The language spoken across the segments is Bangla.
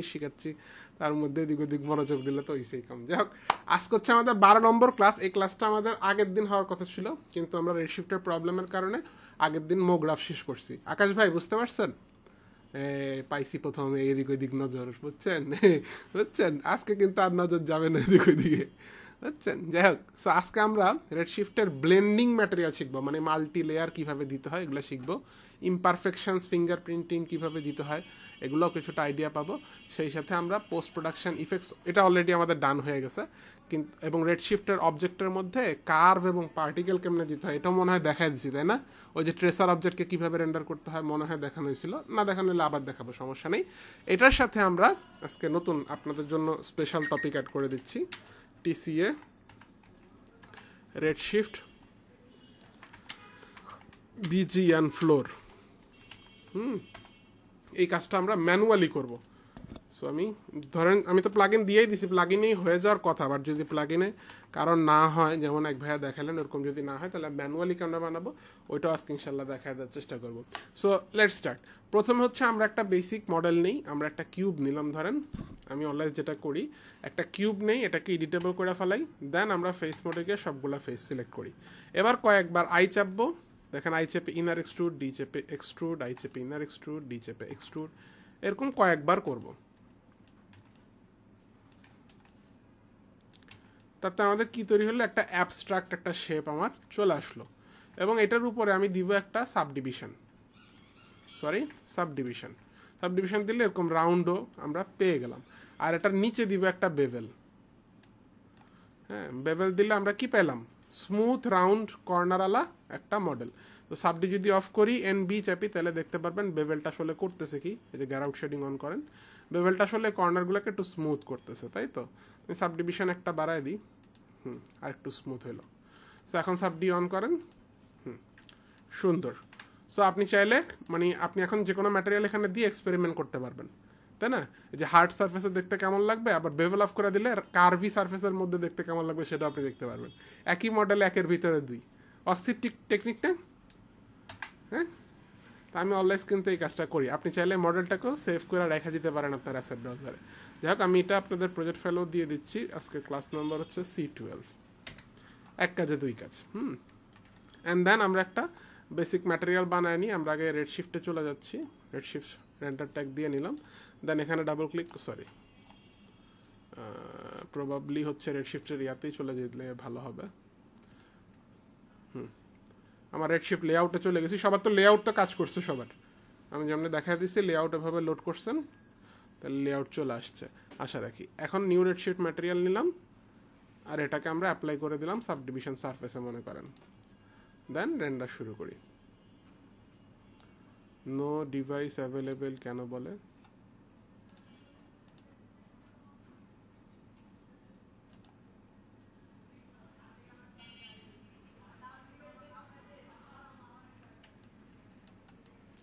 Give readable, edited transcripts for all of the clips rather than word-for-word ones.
শিখাচ্ছি, তার মধ্যে এদিক ওদিক মনোযোগ দিলে তো হইছেই কম। যাই হোক, আজকে হচ্ছে আমাদের 12 নম্বর ক্লাস। এই ক্লাসটা আমাদের আগের দিন হওয়ার কথা ছিল, কিন্তু আমরা রেডশিফটের প্রবলেমের কারণে আগের দিন মোগ্রাফ শেষ করছি। আকাশ ভাই বুঝতে পারছেন? পাইছি প্রথমে এদিক ওদিক নজর, বুঝছেন? বুঝছেন, আজকে কিন্তু আর নজর যাবে না এদিক ওদিকে, বুঝছেন? যাই হোক, সো আজকে আমরা রেডশিফটের ব্লেন্ডিং ম্যাটেরিয়াল শিখবো, মানে মাল্টি লেয়ার কীভাবে দিতে হয় এগুলো শিখবো। ইমপারফেকশনস ফিঙ্গারপ্রিন্টিং কীভাবে দিতে হয় এগুলোও কিছুটা আইডিয়া পাবো। সেই সাথে আমরা পোস্ট প্রোডাকশন ইফেক্টস, এটা অলরেডি আমাদের ডান হয়ে গেছে, কিন্তু এবং রেডশিফটের অবজেক্টের মধ্যে কার্ভ এবং পার্টিকেল কেমনে দিতে হয় এটাও মনে হয় দেখাই দিচ্ছি, তাই না? ওই যে ট্রেসার অবজেক্টকে কীভাবে রেন্ডার করতে হয় মনে হয় দেখানো হয়েছিল, না দেখানো হলে আবার দেখাবো, সমস্যা নেই। এটার সাথে আমরা আজকে নতুন আপনাদের জন্য স্পেশাল টপিক অ্যাড করে দিচ্ছি, টিসিএ রেডশিফট বিজিএন ফ্লোর। এই কাজটা আমরা ম্যানুয়ালি করব। সো আমি ধরেন আমি তো প্লাগইন দিয়েই দিছি, প্লাগইনেই হয়ে যাওয়ার কথা, বাট যদি প্লাগইনে কারণ না হয়, যেমন এক ভাইয়া দেখালেন ওরকম যদি না হয়, তাহলে ম্যানুয়ালি কেমন বানাবো ওইটাও আজকে ইনশাল্লাহ দেখা দেওয়ার চেষ্টা করব। So let's start. প্রথমে হচ্ছে আমরা একটা বেসিক মডেল নেই, আমরা একটা কিউব নিলাম। ধরেন আমি অলওয়েজ যেটা করি, একটা কিউব নেই, এটাকে এডিটেবল করে ফেলাই, দেন আমরা ফেস মোডে গিয়ে সবগুলো ফেস সিলেক্ট করি। এবার কয়েকবার আই চাপবো, দেখেন আই চেপে ইনার এক্সট্রুড, ডি চেপে এক্সট্রুড, আই চেপে ইনার এক্সট্রুড, ডি চেপে এক্সট্রুড, এরকম কয়েকবার করব। তাতে আমাদের কি তৈরি হলো, একটা অ্যাবস্ট্রাক্ট একটা শেপ আমার চলে আসলো। এবং এটার উপরে আমি দিব একটা সাবডিভিশন, সাবডিভিশন দিলে এরকম রাউন্ডও আমরা পেয়ে গেলাম। আর এটার নিচে দিব একটা বেভেল। হ্যাঁ, বেভেল দিলে আমরা কি পেলাম, স্মুথ রাউন্ড কর্নারওয়ালা একটা মডেল। তো সাবডি যদি অফ করি, এন বি চাপি, তাহলে দেখতে পারবেন বেভেলটা আসলে করতেছে কি, এই যে গ্যারাউট শেডিং অন করেন, বেভেলটা আসলে কর্নারগুলোকে একটু স্মুথ করতেছে, তাই তো? সাবডিভিশন একটা বাড়ায় দিই, আর একটু স্মুথ হলো। সো এখন সাবডি অন করেন, সুন্দর। সো আপনি চাইলে মানে আপনি এখন যে কোনো ম্যাটেরিয়াল এখানে দিয়ে এক্সপেরিমেন্ট করতে পারবেন, তাই না? যে হার্ড সারফেসে দেখতে কেমন লাগবে, আবার বেভেল অফ করে দিলে কার্ভি সারফেসের মধ্যে দেখতে কেমন লাগবে সেটা আপনি দেখতে পারবেন। একই মডেল, একের ভিতরে দুই, অস্থির টেকনিকটা। হ্যাঁ, তা আমি অলওয়েজ কিন্তু এই কাজটা করি। আপনি চাইলে মডেলটাকেও সেভ করে রেখে দিতে পারেন আপনার অ্যাসেট ব্রাউজারে। যাই হোক, আমি এটা আপনাদের প্রজেক্ট ফাইলও দিয়ে দিচ্ছি। আজকে ক্লাস নাম্বার হচ্ছে C12, এক কাজে দুই কাজ। অ্যান্ড দেন আমরা একটা বেসিক ম্যাটেরিয়াল বানায় নিই। আমরা আগে রেডশিফটে চলে যাচ্ছি, রেডশিফট রেন্ডার ট্যাগ দিয়ে নিলাম, দেন এখানে ডাবল ক্লিক, প্রবাবলি হচ্ছে রেডশিফটের ইয়াতেই চলে যেলে ভালো হবে। আমার রেডশিফট লেআউটে চলে গেছি। সবার তো লেআউট তো কাজ করছে সবার, আমি যেমন দেখা দিচ্ছি লেআউট এভাবে লোড করছেন, তাহলে লেআউট চলে আসছে আশা রাখি। এখন নিউ রেডশিফট ম্যাটেরিয়াল নিলাম, আর এটাকে আমরা অ্যাপ্লাই করে দিলাম সাবডিভিশন সারফেসে মনে করেন, দেন রেন্ডার শুরু করি। নো ডিভাইস অ্যাভেলেবেল কেন বলে?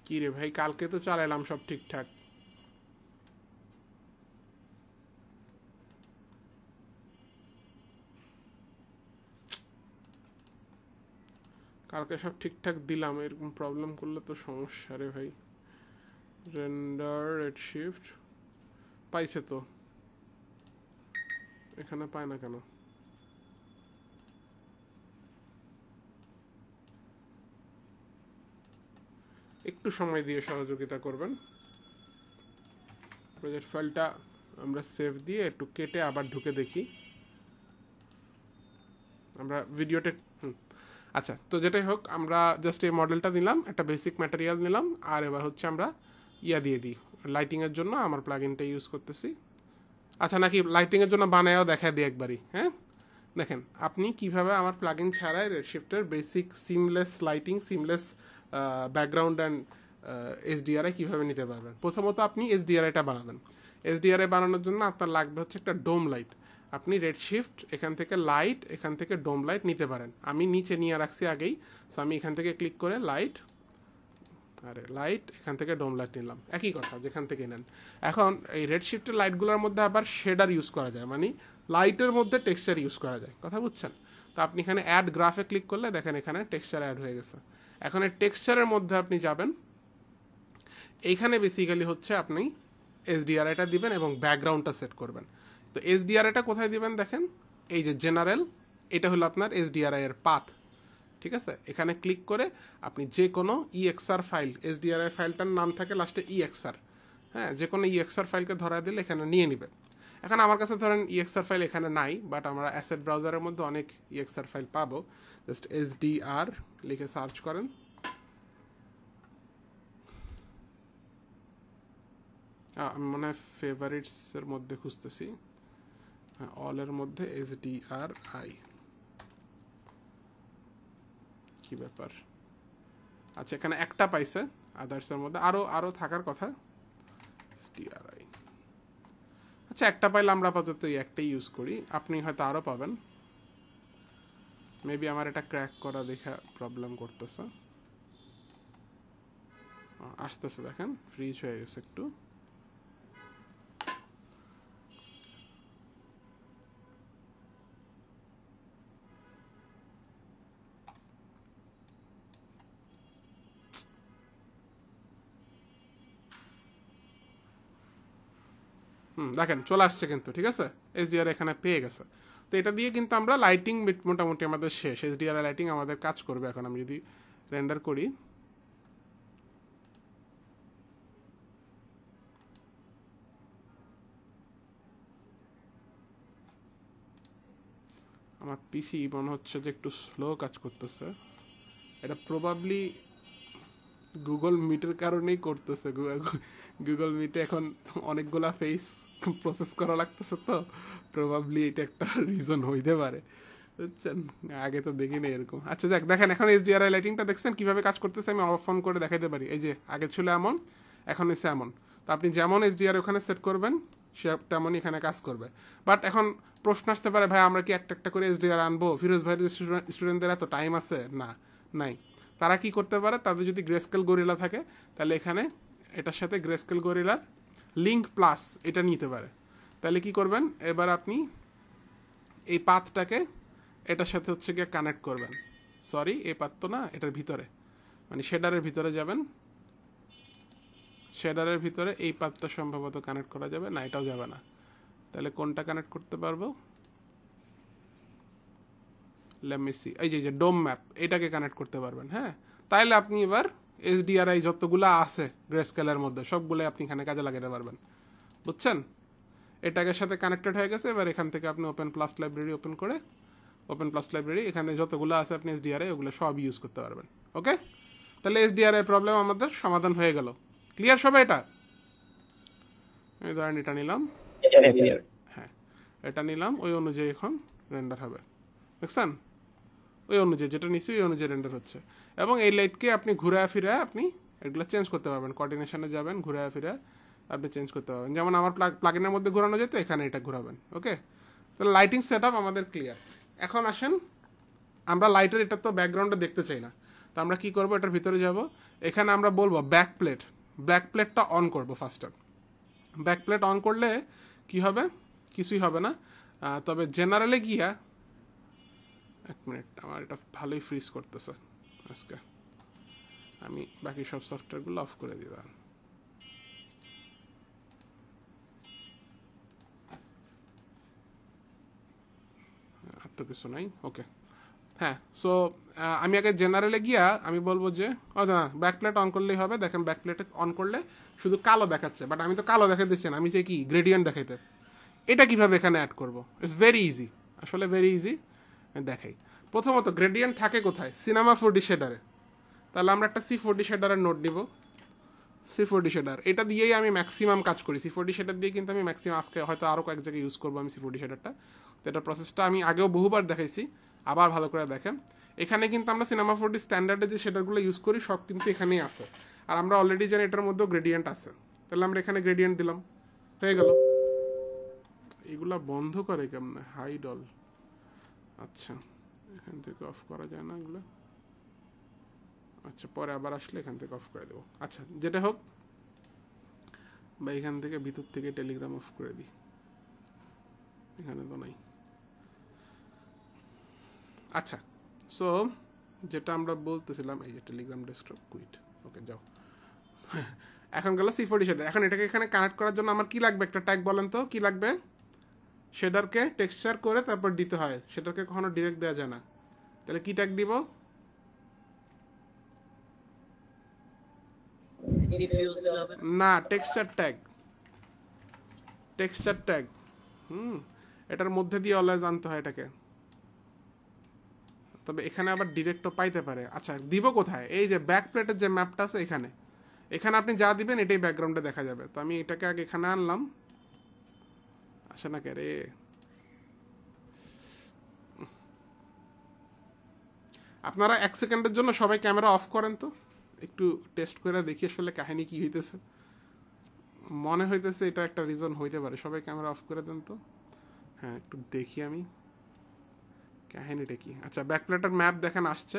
কি রে ভাই, কালকে তো চালাইলাম সব ঠিকঠাক, কালকে সব ঠিকঠাক দিলাম, এরকম প্রবলেম করলে তো সমস্যা রে ভাই। রেন্ডার রেডশিফট পাইছে তো, এখানে পায় না কেন? একটু সময় দিয়ে সহযোগিতা করবেন। প্রজেক্ট ফাইলটা আমরা সেভ দিয়ে একটু কেটে আবার ঢুকে দেখি আমরা ভিডিওতে। আচ্ছা, তো যেটাই হোক, আমরা জাস্ট এই মডেলটা নিলাম, একটা বেসিক ম্যাটেরিয়াল নিলাম, আর এবার হচ্ছে আমরা ইয়া দিয়ে দিই লাইটিংয়ের জন্য আমার প্লাগইনটা ইউজ করতেছি। আচ্ছা, নাকি লাইটিংয়ের জন্য বানায়ও দেখা দিই একবারই। হ্যাঁ, দেখেন আপনি কিভাবে আমার প্লাগইন ছাড়াই রেডশিফটের basic seamless lighting, seamless background and SDRI কীভাবে নিতে পারবেন। প্রথমত আপনি এসডিআরআইটা বানাবেন। এসডিআরআই বানানোর জন্য আপনার লাগবে হচ্ছে একটা ডোম লাইট। আপনি রেডশিফট এখান থেকে লাইট, এখান থেকে ডোম লাইট নিতে পারেন। আমি নিচে নিয়ে রাখছি আগেই, সো আমি এখান থেকে ক্লিক করে লাইট, আরে লাইট, এখান থেকে ডোম লাইট নিলাম, একই কথা যেখান থেকে নেন। এখন এই রেডশিফটের লাইটগুলোর মধ্যে আবার শেডার ইউজ করা যায়, মানে লাইটের মধ্যে টেক্সচার ইউজ করা যায়, কথা বুঝছেন? তো আপনি এখানে অ্যাড গ্রাফে ক্লিক করলে দেখেন এখানে টেক্সচার অ্যাড হয়ে গেছে। এখন এই টেক্সচারের মধ্যে আপনি যাবেন, এইখানে বেসিক্যালি হচ্ছে আপনি এসডিআরআইটা দিবেন এবং ব্যাকগ্রাউন্ডটা সেট করবেন। তো এসডিআরআইটা কোথায় দিবেন দেখেন, এই যে জেনারেল, এটা হলো আপনার এসডিআরআই এর পাথ। ঠিক আছে, এখানে ক্লিক করে আপনি যে কোনো ইএক্সআর ফাইল, এসডিআরআই ফাইলটার নাম থাকে লাস্টে ইএক্সআর, হ্যাঁ, যে কোনো ইএক্সআর ফাইলকে ধরায় দিলে এখানে নিয়ে নিবে। এখন আমার কাছে ধরেন ইএক্সআর ফাইল এখানে নাই, বাট আমরা অ্যাসেট ব্রাউজারের মধ্যে অনেক ইএক্সআর ফাইল পাবো। জাস্ট এসডিআর লিখে সার্চ করেন, আমি মনে হয় ফেভারিটসের মধ্যে খুঁজতেছি, হ্যাঁ, অলের মধ্যে এসডিআরআই, কি ব্যাপার, আচ্ছা এখানে একটা পাইছে, আদার্সের মধ্যে আরো থাকার কথা এসডিআরআই। আচ্ছা একটা পাইলে আমরা আপাতত এই একটাই ইউজ করি, আপনি হয়তো আরও পাবেন। মেবি আমার এটা ক্র্যাক করা দেখা প্রবলেম করতেছে, আসতেছে, দেখেন ফ্রিজ হয়ে গেছে একটু। দেখেন চলে আসছে কিন্তু, ঠিক আছে, এসডিআর এখানে পেয়ে গেছে। তো এটা দিয়ে কিন্তু আমরা লাইটিং মোটামুটি আমাদের শেষ, এসডিআর লাইটিং আমাদের কাজ করবে। এখন আমি যদি রেন্ডার করি, আমার পিসি মনে হচ্ছে যে একটু স্লো কাজ করতেছে, এটা প্রবাবলি গুগল মিটের কারণেই করতেছে। গুগল মিটে এখন অনেকগুলা ফেস প্রসেস করা লাগতেছে, তো প্রবাবলি এটা একটা রিজন হইতে পারে, বুঝছেন, আগে তো দেখিনি এরকম। আচ্ছা যাক, দেখেন এখন এসডিআরআই লাইটিংটা দেখছেন কিভাবে কাজ করতেছে, আমি অফ অন করে দেখাইতে পারি। এই যে আগে ছিল এমন, এখন হচ্ছে এমন। তো আপনি যেমন এসডিআর ওখানে সেট করবেন সে তেমনই এখানে কাজ করবে। বাট এখন প্রশ্ন আসতে পারে, ভাই আমরা কি একটা একটা করে এসডিআর আনবো, ফিরোজ ভাইয়ের স্টুডেন্টদের এত টাইম আছে? না, নাই। তারা কি করতে পারে, তাদের যদি গ্রেস্কেল গরিলা থাকে তাহলে এখানে এটার সাথে গ্রেস্কেল গরিলার লিঙ্ক প্লাস এটা নিতে পারে। তাহলে কি করবেন, এবার আপনি এই পাথটাকে এটার সাথে হচ্ছে গিয়ে কানেক্ট করবেন। সরি, এই পাথ তো না, এটার ভিতরে, মানে শেডারের ভিতরে যাবেন, শেডারের ভিতরে এই পাথটা সম্ভবত কানেক্ট করা যাবে না, এটাও যাবে না। তাহলে কোনটা কানেক্ট করতে পারবো, লেমিসি, এই যে ডোম ম্যাপ, এটাকে কানেক্ট করতে পারবেন। হ্যাঁ, তাইলে আপনি এবার এসডিআরআই যতগুলো আছে গ্রেস্কেলের মধ্যে সবগুলো আপনি এখানে কাজে লাগাতে পারবেন, বুঝছেন। এটাকে সাথে কানেক্টেড হয়ে গেছে। এবার এখান থেকে আপনি ওপেন প্লাস লাইব্রেরি ওপেন করে, ওপেন প্লাস লাইব্রেরি এখানে যতগুলো আছে আপনি এসডিআরআই ওগুলো সব ইউজ করতে পারবেন। ওকে, তাহলে এসডিআরআই প্রবলেম আমাদের সমাধান হয়ে গেল। ক্লিয়ার সবাই? এটা এই ধরেন এটা নিলাম, হ্যাঁ এটা নিলাম, ওই অনুযায়ী এখন রেন্ডার হবে, দেখছেন, ওই অনুযায়ী যেটা নিচ্ছি ওই অনুযায়ী রেন্ডার হচ্ছে। এবং এই লাইটকে আপনি ঘুরে ফিরে আপনি এগুলো চেঞ্জ করতে পারবেন, কোঅর্ডিনেশনে যাবেন, ঘুরে ফিরে আপনি চেঞ্জ করতে পারবেন। যেমন আমার প্লাগইনের মধ্যে ঘোরানো যেত, এখানে এটা ঘোরাবেন। ওকে, তাহলে লাইটিং সেট আপ আমাদের ক্লিয়ার। এখন আসেন, আমরা লাইটের এটা তো ব্যাকগ্রাউন্ডে দেখতে চাই না, তো আমরা কি করব, এটার ভিতরে যাব, এখানে আমরা বলবো ব্যাক প্লেটটা অন করব ফার্স্টে। ব্যাক প্লেট অন করলে কি হবে, কিছুই হবে না, তবে জেনারেলে গিয়া, এক মিনিট, আমার এটা ভালোই ফ্রিজ করতেছে আজকে, আমি বাকি সব সফটওয়্যারগুলো অফ করে দিলাম। আর তো কিছু নাই। ওকে, হ্যাঁ, সো আমি আগে জেনারেলে গিয়া আমি বলবো যে না, ব্যাক প্লেট অন করলেই হবে। দেখেন ব্যাক প্লেট অন করলে শুধু কালো দেখাচ্ছে, বাট আমি তো কালো দেখাইতেছি না, আমি চাই কি গ্রেডিয়েন্ট দেখাইতে। এটা কিভাবে এখানে অ্যাড করবো, ইটস ভেরি ইজি, আসলে ভেরি ইজি, দেখাই। প্রথমত গ্রেডিয়েন্ট থাকে কোথায়, সিনেমা 4D শেডারে। তাহলে আমরা একটা C4D শেডারের নোট নিব, C4D শেডার, এটা দিয়েই আমি ম্যাক্সিমাম কাজ করি। C4D শেডার দিয়ে কিন্তু আমি ম্যাক্সিমাম, আজকে হয়তো আরও কয়েক জায়গায় ইউজ করবো আমি C4D শেডারটা। তো এটার প্রসেসটা আমি আগেও বহুবার দেখাইছি, আবার ভালো করে দেখেন। এখানে কিন্তু আমরা সিনেমা 4D স্ট্যান্ডার্ডে যে শেডারগুলো ইউজ করি সব কিন্তু এখানেই আছে, আর আমরা অলরেডি জানি এটার মধ্যেও গ্রেডিয়েন্ট আছে। তাহলে আমরা এখানে গ্রেডিয়েন্ট দিলাম, হয়ে গেল। এগুলা বন্ধ করে কেমনে, হাইড অল, আচ্ছা এখান থেকে অফ করা যায় না এগুলো, আচ্ছা পরে আবার আসলে এখান থেকে অফ করে দেবো। আচ্ছা যেটা হোক, বা এখান থেকে ভিতর থেকে টেলিগ্রাম অফ করে দিই, এখানে তো নাই। আচ্ছা, সো যেটা আমরা বলতেছিলাম, এই যে টেলিগ্রাম ডেস্কটপ কুইট, ওকে যাও। এখন গেল C4D শেডার। এখন এটাকে এখানে কানেক্ট করার জন্য আমার কি লাগবে, একটা ট্যাগ বলেন তো কি লাগবে? শেডারকে টেক্সচার করে তারপর দিতে হয়, সেটাকে কখনো ডিরেক্ট দেওয়া যায় না। তাহলে কি ট্যাগ দিব? না, টেক্সচার ট্যাগ। টেক্সচার ট্যাগ এটার মধ্যে দিয়ে অলওয়েজ আনতে হয় এটাকে। তবে এখানে আবার ডিরেক্টও পাইতে পারে। আচ্ছা, দিব কোথায়? এই যে ব্যাক প্লেটের যে ম্যাপটা আছে এখানে, এখানে আপনি যা দিবেন এটাই ব্যাকগ্রাউন্ডে দেখা যাবে। তো আমি এটাকে আগে এখানে আনলাম, আসে না কে রে? আপনারা 1 সেকেন্ডের জন্য সবাই ক্যামেরা অফ করেন তো, একটু টেস্ট করে দেখি আসলে কাহিনী কি হইতেছে। মনে হইতেছে এটা একটা রিজন হইতে পারে। সবাই ক্যামেরা অফ করে দেন তো। হ্যাঁ, একটু দেখি আমি কাহিনীটা কি। আচ্ছা, ব্যাকপ্লেটের ম্যাপ দেখেন আসছে,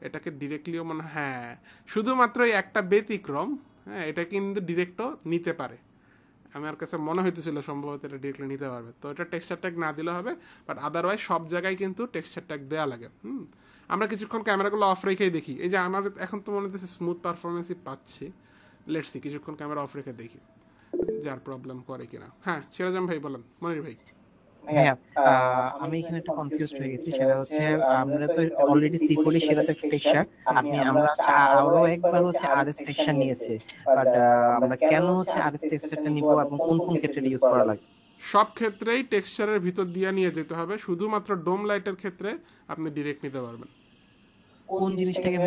এটাকে ডিরেক্টলিও মনে, হ্যাঁ শুধুমাত্র এই একটা ব্যতিক্রম, হ্যাঁ এটা কিন্তু ডিরেক্টও নিতে পারে। আমার কাছে মনে হইতেছিল সম্ভবত এটা ডিরেক্টলি নিতে পারবে। তো এটা টেক্সচার ট্যাগ না দিলে হবে, বাট আদারওয়াইজ সব জায়গায় কিন্তু টেক্সচার ট্যাগ দেওয়া লাগে। আমরা কিছুক্ষণ ক্যামেরাগুলো অফ রেখেই দেখি। এই যে আমার এখন তো মনে হচ্ছে স্মুথ পারফরমেন্সই পাচ্ছি। লেটস সি, কিছুক্ষণ ক্যামেরা অফ রেখে দেখি যার প্রবলেম করে কিনা। হ্যাঁ, সিরাজাম ভাই বলেন। মনির ভাই। হ্যাঁ, আমি এখানে একটু কনফিউজড হয়ে গেছি। সেটা হচ্ছে আমরা তো অলরেডি C4D সেটা তো একটা টেক্সচার, আমরা আরো একবার হচ্ছে RS টেক্সচার নিয়েছে, বাট আমরা কেন হচ্ছে RS টেক্সচারটা নিব এবং কোন কোন ক্ষেত্রে ইউজ করা লাগে? সব ক্ষেত্রেই টেক্সচারের ভিতর দিয়ে নিয়ে যেতে হবে, শুধুমাত্র ডোম লাইটের ক্ষেত্রে আপনি ডিরেক্ট নিতে পারবেন। কোন জিনিসটাকে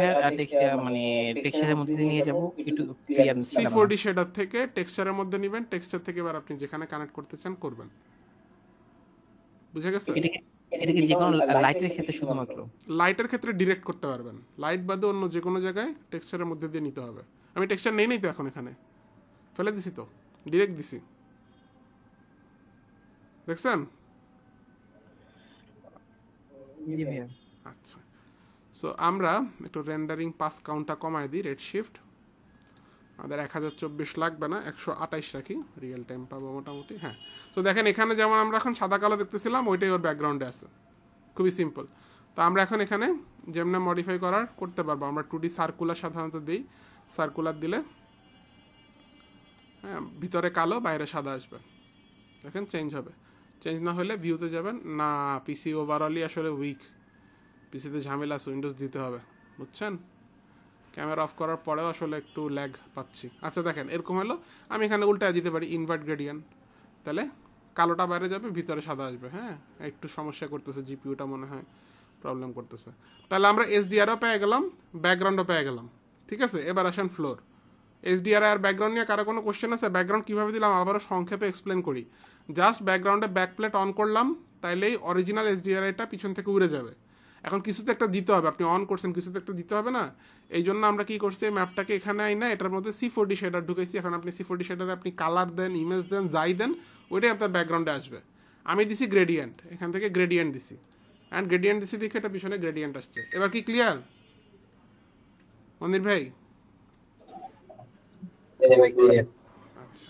মানে টেক্সচারের মধ্যে দিয়ে নিয়ে যাব একটু ক্লিয়ার ছিল না। C4D শেডার থেকে টেক্সচারের মধ্যে নেবেন, টেক্সচার থেকে এবার আপনি যেখানে কানেক্ট করতে চান করবেন। বুঝে গেছে? এটা কি যে কোনো লাইটের ক্ষেত্রে শুধুমাত্র? লাইটের ক্ষেত্রে ডিরেক্ট করতে পারবেন, লাইট বাদে অন্য যে কোনো জায়গায় টেক্সচারের মধ্যে দিয়ে নিতে হবে। আমি টেক্সচার নেই তো এখন, এখানে ফেলে দিছি তো, ডিরেক্ট দিছি, দেখছেন? আচ্ছা, সো আমরা একটু রেন্ডারিং পাস কাউন্টটা কমায় দিই, রেড শিফট। আমাদের 1024 লাগবে না, 128 রাখি, রিয়েল টাইম পাবো মোটামুটি। হ্যাঁ, তো দেখেন এখানে যেমন আমরা এখন সাদা কালো দেখতেছিলাম ওইটাই ওর ব্যাকগ্রাউন্ডে আছে, খুবই সিম্পল। তো আমরা এখন এখানে যেমন মডিফাই করতে পারবো। আমরা 2D সার্কুলার সাধারণত দিই, সার্কুলার দিলে হ্যাঁ ভিতরে কালো বাইরে সাদা আসবে, দেখেন চেঞ্জ হবে। চেঞ্জ না হলে ভিউতে যাবেন না, পিসি ওভারঅলই আসলে উইক, পিসিতে ঝামেলা আছে, উইন্ডোজ দিতে হবে, বুঝছেন? ক্যামেরা অফ করার পরেও আসলে একটু ল্যাগ পাচ্ছি। আচ্ছা দেখেন এরকম হলো, আমি এখানে উল্টায় দিতে পারি ইনভার্ট গ্রেডিয়েন্ট, তাহলে কালোটা বাইরে যাবে ভিতরে সাদা আসবে। হ্যাঁ, একটু সমস্যা করতেছে, জিপিইউটা মনে হয় প্রবলেম করতেছে। তাহলে আমরা এসডিআরও পেয়ে গেলাম, ব্যাকগ্রাউন্ডও পেয়ে গেলাম। ঠিক আছে, এবার আসেন ফ্লোর। এসডিআর আর ব্যাকগ্রাউন্ড নিয়ে কারো কোনো কোশ্চেন আছে? ব্যাকগ্রাউন্ড কীভাবে দিলাম আবারও সংক্ষেপে এক্সপ্লেন করি। জাস্ট ব্যাকগ্রাউন্ডে ব্যাকপ্লেট অন করলাম, তাইলেই অরিজিনাল এসডিআরআইটা পিছন থেকে উড়ে যাবে। এখন কিছুতে একটা দিতে হবে, আপনি অন করছেন, কিছুতে একটা দিতে হবে না? এই জন্য আমরা কি করছি, ম্যাপটাকে এখানে আই না, এটার মধ্যে C4D শেডার ঢুকেছি। এখন আপনি C4D শেডারে আপনি কালার দেন, ইমেজ দেন, যাই দেন, ওইটাই আপনার ব্যাকগ্রাউন্ডে আসবে। আমি দিছি গ্রেডিয়েন্ট, এখান থেকে গ্রেডিয়েন্ট দিছি, অ্যান্ড গ্রেডিয়েন্ট দিছি দেখে এটা পিছনে গ্রেডিয়েন্ট আসছে। এবার কি ক্লিয়ার মন্দির ভাই? আচ্ছা,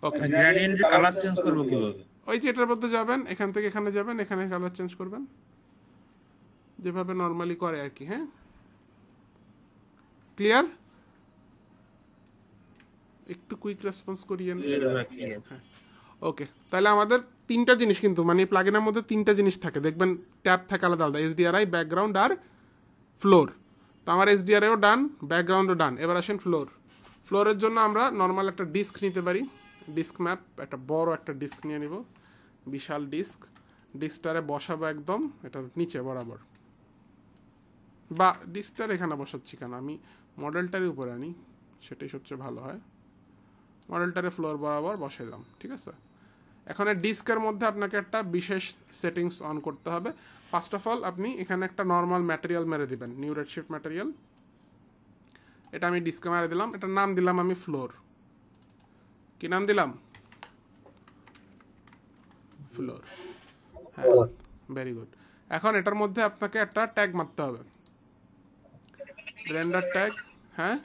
ওকে। গ্রেডিয়েন্টের কালার চেঞ্জ করব কিভাবে? ওই যে এটার মধ্যে যাবেন, এখান থেকে এখানে যাবেন, এখানে কালার চেঞ্জ করবেন যেভাবে নর্মালি করে আর কি। হ্যাঁ, ক্লিয়ার? একটু কুইক রেসপন্স করিয়েন। হ্যাঁ, ওকে। তাহলে আমাদের তিনটা জিনিস কিন্তু, মানে প্লাগইনের মধ্যে তিনটা জিনিস থাকে, দেখবেন ট্যাব থাকে আলাদা আলাদা, এসডিআরআই, ব্যাকগ্রাউন্ড আর ফ্লোর। তো আমার এসডিআরআইও ডান, ব্যাকগ্রাউন্ডও ডান। এবার আসেন ফ্লোর। ফ্লোরের জন্য আমরা নর্মাল একটা ডিস্ক নিতে পারি, ডিস্ক ম্যাপ, একটা বড় একটা ডিস্ক নিয়ে নিব, বিশাল ডিস্ক। ডিস্কটারে বসাবো একদম এটার নিচে বরাবর, বা ডিস্কটার এখানে বসাচ্ছি কেন, আমি মডেলটারই উপরে আনি, সেটাই সবচেয়ে ভালো হয়। মডেলটারে ফ্লোর বরাবর বসাইলাম, ঠিক আছে? এখন এই ডিস্কের মধ্যে আপনাকে একটা বিশেষ সেটিংস অন করতে হবে। ফার্স্ট অফ অল আপনি এখানে একটা নর্মাল ম্যাটেরিয়াল মেরে দিবেন, নিউ রেডশিফট ম্যাটেরিয়াল। এটা আমি ডিস্কে মেরে দিলাম, এটার নাম দিলাম আমি ফ্লোর। কি নাম দিলাম? ফ্লোর। হ্যাঁ, ভেরি গুড। এখন এটার মধ্যে আপনাকে একটা ট্যাগ মারতে হবে, রেন্ডার ট্যাগ। হ্যাঁ,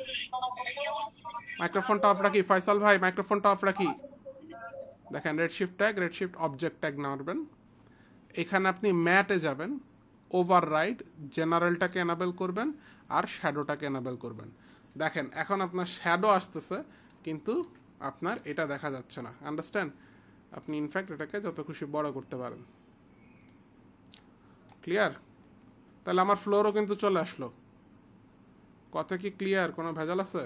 মাইক্রোফোনটা অফ রাখি, ফয়সাল ভাই মাইক্রোফোনটা অফ রাখি। দেখেন Redshift tag, Redshift object tag নামাবেন। এখানে আপনি ম্যাটে যাবেন, ওভাররাইড, জেনারেলটাকে এনাবেল করবেন আর শ্যাডোটাকে এনাবেল করবেন। দেখেন এখন আপনার শ্যাডো আসতেছে, কিন্তু আপনার এটা দেখা যাচ্ছে না, আন্ডারস্ট্যান্ড? আপনি ইনফ্যাক্ট এটাকে যত খুশি বড় করতে পারেন। ক্লিয়ার? তাহলে আমার ফ্লোরও কিন্তু চলে আসলো। কথা কি ক্লিয়ার? কোনো ভেজাল আছে?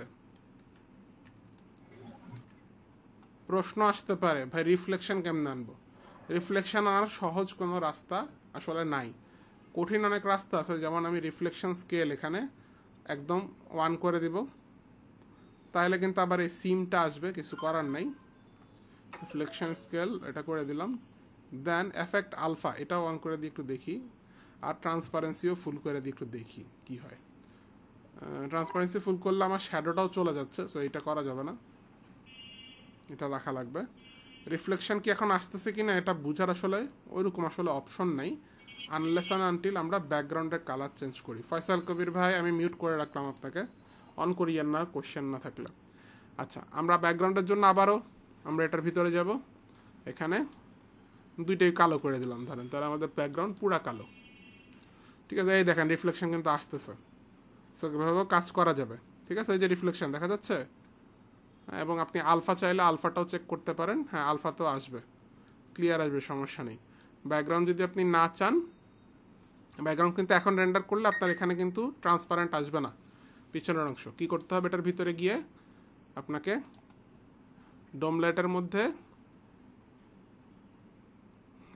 প্রশ্ন আসতে পারে, ভাই রিফ্লেকশন কেমনে আনবো? রিফ্লেকশন আনার সহজ কোনো রাস্তা আসলে নাই, কঠিন অনেক রাস্তা আছে। যেমন আমি রিফ্লেকশন স্কেল এখানে একদম 1 করে দিব, তাহলে কিন্তু আবার এই সিমটা আসবে, কিছু করার নাই। রিফ্লেকশন স্কেল এটা করে দিলাম, দেন এফেক্ট আলফা এটাও 1 করে দিই, একটু দেখি। আর ট্রান্সপারেন্সিও ফুল করে দিই, একটু দেখি কি হয়। ট্রান্সপারেন্সি ফুল করলে আমার শ্যাডোটাও চলে যাচ্ছে, সো এটা করা যাবে না, এটা রাখা লাগবে। রিফ্লেকশন কি এখন আসতেছে কি না এটা বুঝার আসলে ওইরকম আসলে অপশন নাই, আনলেস অ্যান্ড আনটিল আমরা ব্যাকগ্রাউন্ডের কালার চেঞ্জ করি। ফয়সাল কবির ভাই আমি মিউট করে রাখলাম আপনাকে, অন করিয়েন না কোশ্চেন না থাকলে। আচ্ছা, আমরা ব্যাকগ্রাউন্ডের জন্য আবারও আমরা এটার ভিতরে যাব, এখানে দুইটাই কালো করে দিলাম ধরেন, তাহলে আমাদের ব্যাকগ্রাউন্ড পুরা কালো। ঠিক আছে, এই দেখেন রিফ্লেকশন কিন্তু আসতেছে, সো এভাবেও কাজ করা যাবে। ঠিক আছে, এই যে রিফ্লেকশন দেখা যাচ্ছে, এবং আপনি আলফা চাইলে আলফাটাও চেক করতে পারেন, হ্যাঁ আলফাতেও আসবে, ক্লিয়ার আসবে, সমস্যা নেই। ব্যাকগ্রাউন্ড যদি আপনি না চান, ব্যাকগ্রাউন্ড কিন্তু এখন রেন্ডার করলে আপনার এখানে কিন্তু ট্রান্সপারেন্ট আসবে না পিছনের অংশ। কি করতে হবে, এটার ভিতরে গিয়ে আপনাকে ডোম লাইটের মধ্যে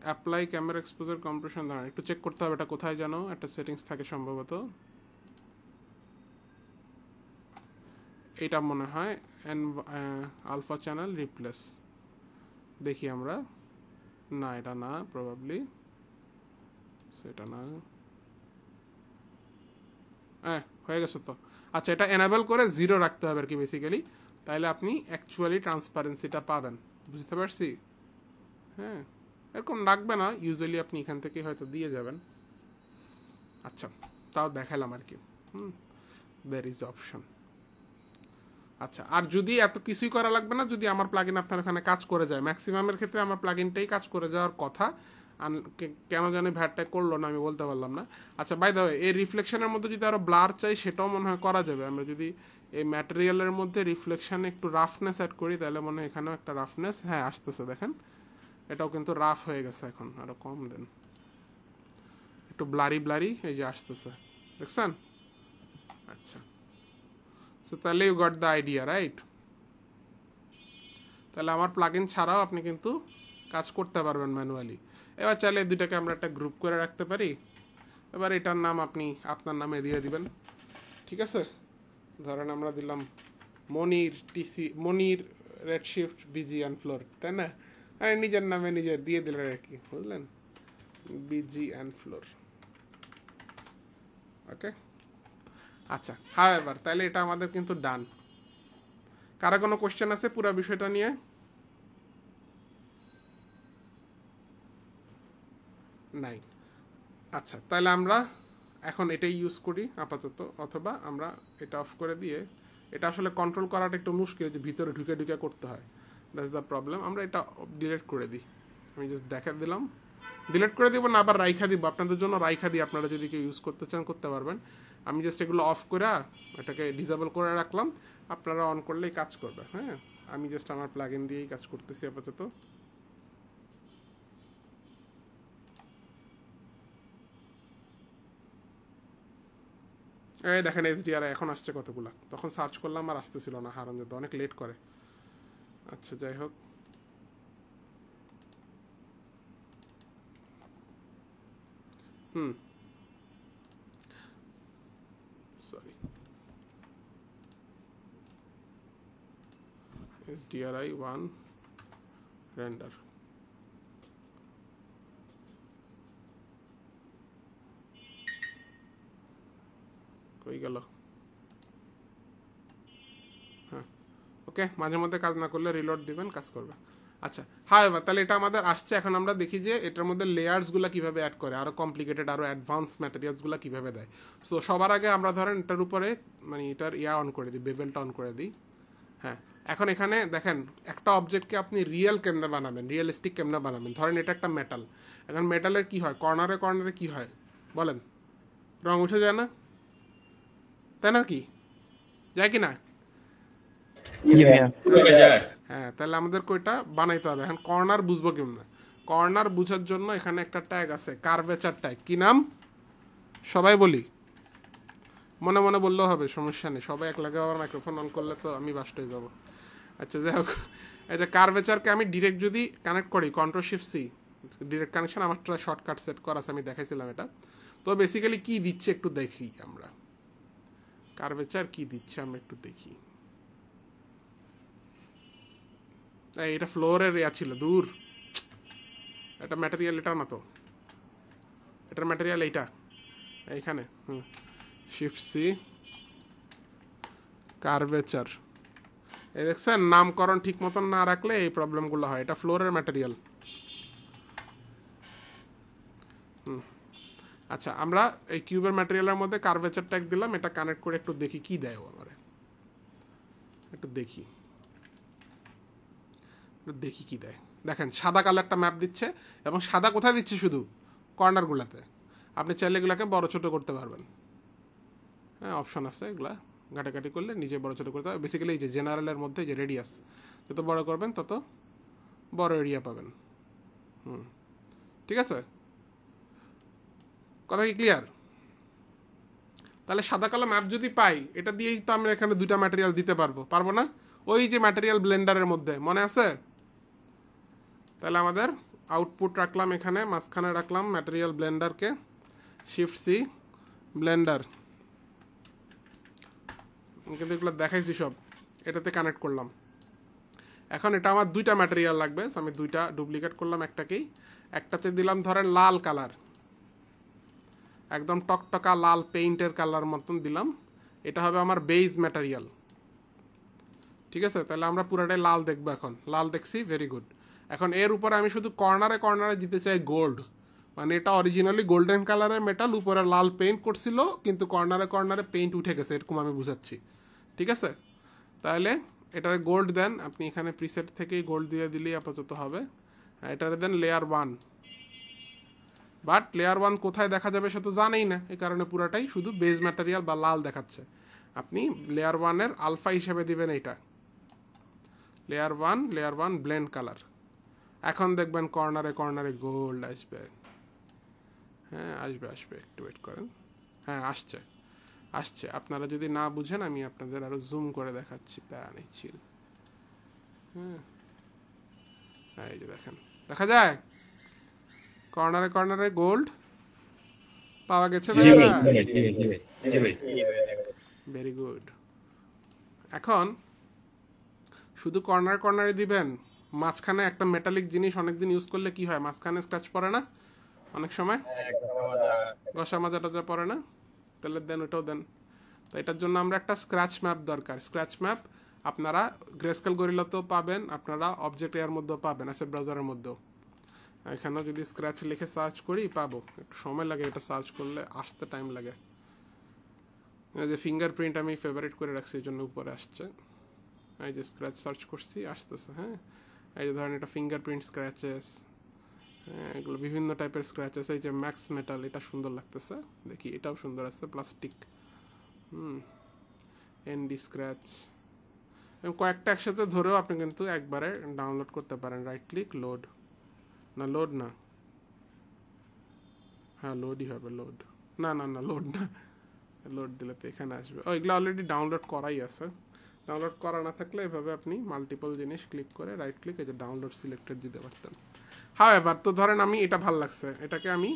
অ্যাপ্লাই ক্যামেরা এক্সপোজার কম্প্রেশন দাঁড়ান একটু চেক করতে হবে, এটা কোথায় জানো একটা সেটিংস থাকে সম্ভবত, এটা মনে হয় আলফা চ্যানেল রিপ্লেস, দেখি আমরা, না এটা না প্রবাবলি, সেটা না, হ্যাঁ হয়ে গেছে তো। আচ্ছা, এটা এনাবেল করে 0 রাখতে হবে আর কি বেসিক্যালি, তাহলে আপনি অ্যাকচুয়ালি ট্রান্সপারেন্সিটা পাবেন, বুঝতে পারছি? হ্যাঁ, এরকম রাখবে না ইউজুয়ালি, আপনি এখান থেকে হয়তো দিয়ে যাবেন। আচ্ছা, তাও দেখালাম আর কি, দ্যার ইজ অপশন। আচ্ছা, আর যদি এত কিছুই করা লাগবে না, যদি আমার প্লাগইন আপনার এখানে কাজ করে যায়, ম্যাক্সিমামের ক্ষেত্রে আমার প্লাগইনটাই কাজ করে যাওয়ার কথা, কেন জানি ভ্যাটটা করলো না আমি বলতে পারলাম না। আচ্ছা, বাই দ্য ওয়ে, এই রিফ্লেকশনের মধ্যে যদি আরো ব্লার চাই সেটাও মনে হয় করা যাবে। আমরা যদি এই ম্যাটেরিয়ালের মধ্যে রিফ্লেকশনে একটু রাফনেস অ্যাড করি, তাহলে মনে হয় এখানেও একটা রাফনেস, হ্যাঁ আসতেছে, দেখেন এটাও কিন্তু রাফ হয়ে গেছে, এখন আরো কম দেন, একটু ব্লারি ব্লারি এই যে আসতেছে, দেখছেন? আচ্ছা, সো তাহলে you got the idea, right? তাহলে আমার প্লাগইন ছাড়াও আপনি কিন্তু কাজ করতে পারবেন ম্যানুয়ালি। এবার চাইলে দুইটাকে আমরা একটা গ্রুপ করে রাখতে পারি, এবার এটার নাম আপনি আপনার নামে দিয়ে দিবেন, ঠিক আছে? ধরেন আমরা দিলাম মনির টিসি, মনির রেডশিফট বিজি অ্যান্ড ফ্লোর, তাই না? আরে নিজের নামে নিজের দিয়ে দিলেন আর কি, বুঝলেন? বিজি অ্যান্ড ফ্লোর, ওকে। আচ্ছা, হ্যাঁ এবার তাহলে এটা আমাদের কিন্তু ডান। কারা কোনো কোশ্চেন আছে পুরো বিষয়টা নিয়ে? নাই। আচ্ছা, তাহলে আমরা এখন এটাই ইউজ করি আপাতত, অথবা আমরা এটা অফ করে দিয়ে, এটা আসলে কন্ট্রোল করাটা একটু মুশকিল, যে ভিতরে ঢুকে ঢুকে করতে হয়, দ্যাটস দ্য প্রবলেম। আমরা এটা ডিলিট করে দিই, আমি জাস্ট দেখা দিলাম, ডিলিট করে দিব না, আবার রাইখা দিব, আপনাদের জন্য রাইখা দিই, আপনারা যদি কেউ ইউজ করতে চান করতে পারবেন। আমি জাস্ট এগুলো অফ করে এটাকে ডিসেবল করে রাখলাম, আপনারা অন করলেই কাজ করবে। হ্যাঁ, আমি জাস্ট আমার প্লাগইন দিয়েই কাজ করতেছি আপাতত। এই দেখেন এইচডিআর এখন আসছে কতগুলা, তখন সার্চ করলাম আর আসতেছিল না, হারাম যেত, অনেক লেট করে। আচ্ছা, যাই হোক, সরি, HDRI 1 রেন্ডার, কই গেল? হ্যাঁ, ওকে, মাঝে মধ্যে কাজ না করলে রিলোড দিবেন, কাজ করবে। আচ্ছা, হ্যাঁ এবার তাহলে এটা আমাদের আসছে। এখন আমরা দেখি যে এটার মধ্যে লেয়ার্সগুলো কিভাবে অ্যাড করে, আরো কমপ্লিকেটেড আরো অ্যাডভান্স ম্যাটেরিয়ালসগুলো কিভাবে দেয়। সো সবার আগে আমরা ধরেন এটার উপরে মানে এটার অন করে দিই, বেভেলটা অন করে দিই। হ্যাঁ, এখন এখানে দেখেন একটা অবজেক্টকে আপনি রিয়েল কেমনে বানাবেন, রিয়েলিস্টিক কেমনে বানাবেন। ধরেন এটা একটা মেটাল, এখন মেটালের কি হয়, কর্নারে কর্নারে কি হয় বলেন? রং উঠে যায় না, তাই না? কি যায় কি না? জি ভাইয়া। হয়ে যায়। হ্যাঁ, তাহলে আমাদের কয়টা বানাইতে হবে। এখন কর্নার বুঝবো কেমনে? কর্নার বুঝার জন্য এখানে একটা ট্যাগ আছে, কার্ভেচার ট্যাগ। কি নাম? সবাই বলি, মনে মনে বললেও হবে, সমস্যা নেই। সবাই এক লাগে আবার মাইক্রোফোন অন করলে তো আমি বাস্ট হয়ে যাবো। আচ্ছা, যাই হোক, এই যে কার্ভেচারকে আমি ডিরেক্ট যদি কানেক্ট করি, Ctrl+Shift+C, ডিরেক্ট কানেকশন, আমার শর্টকাট সেট করা আছে, আমি দেখাইছিলাম এটা। তো বেসিক্যালি কি দিচ্ছে একটু দেখি আমরা, কার্ভেচার কি দিচ্ছে আমরা একটু দেখি। এটা ফ্লোরের ইয়া ছিল, দূর। এটা ম্যাটেরিয়াল, এটা না তো, এটার ম্যাটেরিয়াল এইটা, এইখানে। Shift+C, curvature. এই দেখছেন, নামকরণ ঠিক মতন না রাখলে এই প্রবলেমগুলো হয়। এটা ফ্লোরের ম্যাটেরিয়াল। আচ্ছা, আমরা এই কিউবের ম্যাটেরিয়ালের মধ্যে কার্ভেচার ট্যাগ দিলাম, এটা কানেক্ট করে একটু দেখি কি দেয় ও আমারে। একটু দেখি কি দেয়। দেখেন, সাদা কালো একটা ম্যাপ দিচ্ছে, এবং সাদা কোথায় দিচ্ছে? শুধু কর্নারগুলোতে। আপনি চাইলে এগুলোকে বড় ছোট করতে পারবেন। হ্যাঁ, অপশন আছে, এগুলা ঘাটাঘাটি করলে নিজে বড় ছোট করতে হবে। বেসিক্যালি এই যে জেনারেলের মধ্যে যে রেডিয়াস, যত বড় করবেন তত বড় এরিয়া পাবেন। ঠিক আছে, কথা কি ক্লিয়ার? তাহলে সাদা কালো ম্যাপ যদি পাই, এটা দিয়েই তো আমরা এখানে দুইটা ম্যাটেরিয়াল দিতে পারবো না? ওই যে ম্যাটেরিয়াল ব্লেন্ডারের মধ্যে, মনে আছে? তাহলে আমাদের আউটপুট রাখলাম এখানে, মাঝখানে রাখলাম ম্যাটেরিয়াল ব্লেন্ডারকে, Shift+C, ব্লেন্ডার। কিন্তু এগুলো দেখাইছি সব, এটাতে কানেক্ট করলাম। এখন এটা আমার দুইটা ম্যাটেরিয়াল লাগবে, আমি দুইটা ডুপ্লিকেট করলাম, একটাকেই। একটাতে দিলাম ধরেন লাল কালার, একদম টকটকা লাল পেইন্টের কালার মতন দিলাম। এটা হবে আমার বেজ ম্যাটেরিয়াল। ঠিক আছে, তাহলে আমরা পুরাটাই লাল দেখবো। এখন লাল দেখছি, ভেরি গুড। এখন এর উপরে আমি শুধু কর্নারে কর্নারে দিতে চাই গোল্ড, মানে এটা অরিজিনালি গোল্ডেন কালারের মেটাল, উপরে লাল পেইন্ট করছিল, কিন্তু কর্নারে কর্নারে পেইন্ট উঠে গেছে, এরকম আমি বুঝাচ্ছি। ঠিক আছে, তাহলে এটার গোল্ড দেন আপনি, এখানে প্রিসেট থেকেই গোল্ড দিয়ে দিলেই আপাতত হবে। এটারে দেন লেয়ার 1। বাট লেয়ার 1 কোথায় দেখা যাবে সে তো জানেই না, এই কারণে পুরাটাই শুধু বেজ ম্যাটেরিয়াল বা লাল দেখাচ্ছে। আপনি লেয়ার 1-এর আলফা হিসেবে দিবেন এইটা, লেয়ার 1 ব্লেন্ড কালার। এখন দেখবেন কর্নারে কর্নারে গোল্ড আসবে। হ্যাঁ, আসবে, একটু ওয়েট করেন। হ্যাঁ, আসছে। আপনারা যদি না বুঝেন, আমি আপনাদের আরো জুম করে দেখাচ্ছি, প্যারা নেই, চিল। হ্যাঁ, এই যে দেখেন, দেখা যায় কর্নারে কর্নারে গোল্ড পাওয়া গেছে। Very good. এখন শুধু কর্নার কর্নারে দিবেন, মাঝখানে একটা মেটালিক জিনিস অনেকদিন ইউজ করলে কি হয়, মাঝখানে স্ক্র্যাচ পড়ে না অনেক সময়? ঘষা মাজা টাজা পড়ে না? তাহলে দেন, ওটাও দেন। তো এটার জন্য আমরা একটা স্ক্র্যাচ ম্যাপ দরকার। স্ক্র্যাচ ম্যাপ আপনারা গ্রেস্কেল গরিলাতেও পাবেন, আপনারা অবজেক্ট এর মধ্যেও পাবেন, অ্যাসেট ব্রাউজারের মধ্যেও। এখানেও যদি স্ক্র্যাচ লিখে সার্চ করি পাবো, একটু সময় লাগে, এটা সার্চ করলে আসতে টাইম লাগে। এই যে ফিঙ্গারপ্রিন্ট আমি ফেভারিট করে রাখছি, এই জন্য উপরে আসছে। এই যে স্ক্র্যাচ সার্চ করছি, আসতেছে। হ্যাঁ, এই যে ধরেন এটা ফিঙ্গারপ্রিন্ট স্ক্র্যাচেস, হ্যাঁ, এগুলো বিভিন্ন টাইপের স্ক্র্যাচেস। এই যে ম্যাক্স মেটাল, এটা সুন্দর লাগতেছে, দেখি এটাও সুন্দর আছে, প্লাস্টিক। এনডি স্ক্র্যাচ, কয়েকটা একসাথে ধরেও আপনি কিন্তু একবারে ডাউনলোড করতে পারেন। রাইট ক্লিক, লোড না, হ্যাঁ লোডই হবে, লোড না, লোড না, লোড দিলে তো এখানে আসবে। এগুলো অলরেডি ডাউনলোড করাই আছে। ডাউনলোড করা না থাকলে এভাবে আপনি মাল্টিপল জিনিস ক্লিক করে রাইট ক্লিক, এই যে ডাউনলোড সিলেক্টেড দিতে পারতেন। হ্যাঁ, এবার তো ধরেন আমি এটা ভাল লাগছে, এটাকে আমি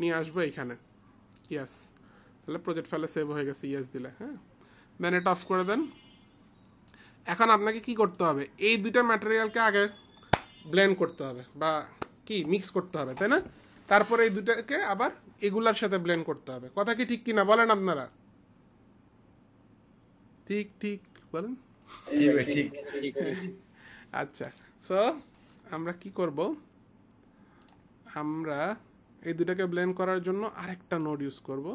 নিয়ে আসবো এইখানে। ইয়াস, তাহলে প্রজেক্ট ফাইলে সেভ হয়ে গেছে, ইয়াস দিলে। হ্যাঁ, দেন এটা অফ করে দেন। এখন আপনাকে কি করতে হবে, এই দুইটা ম্যাটেরিয়ালকে আগে ব্লেন্ড করতে হবে, বা কি মিক্স করতে হবে, তাই না? তারপরে এই দুটাকে আবার এগুলার সাথে ব্লেন্ড করতে হবে। কথা কি ঠিক কিনা বলেন আপনারা? ঠিক বলেন। আচ্ছা, সো আমরা কি করব, আমরা এই দুটাকে ব্লেন্ড করার জন্য আরেকটা নোড ইউজ করব।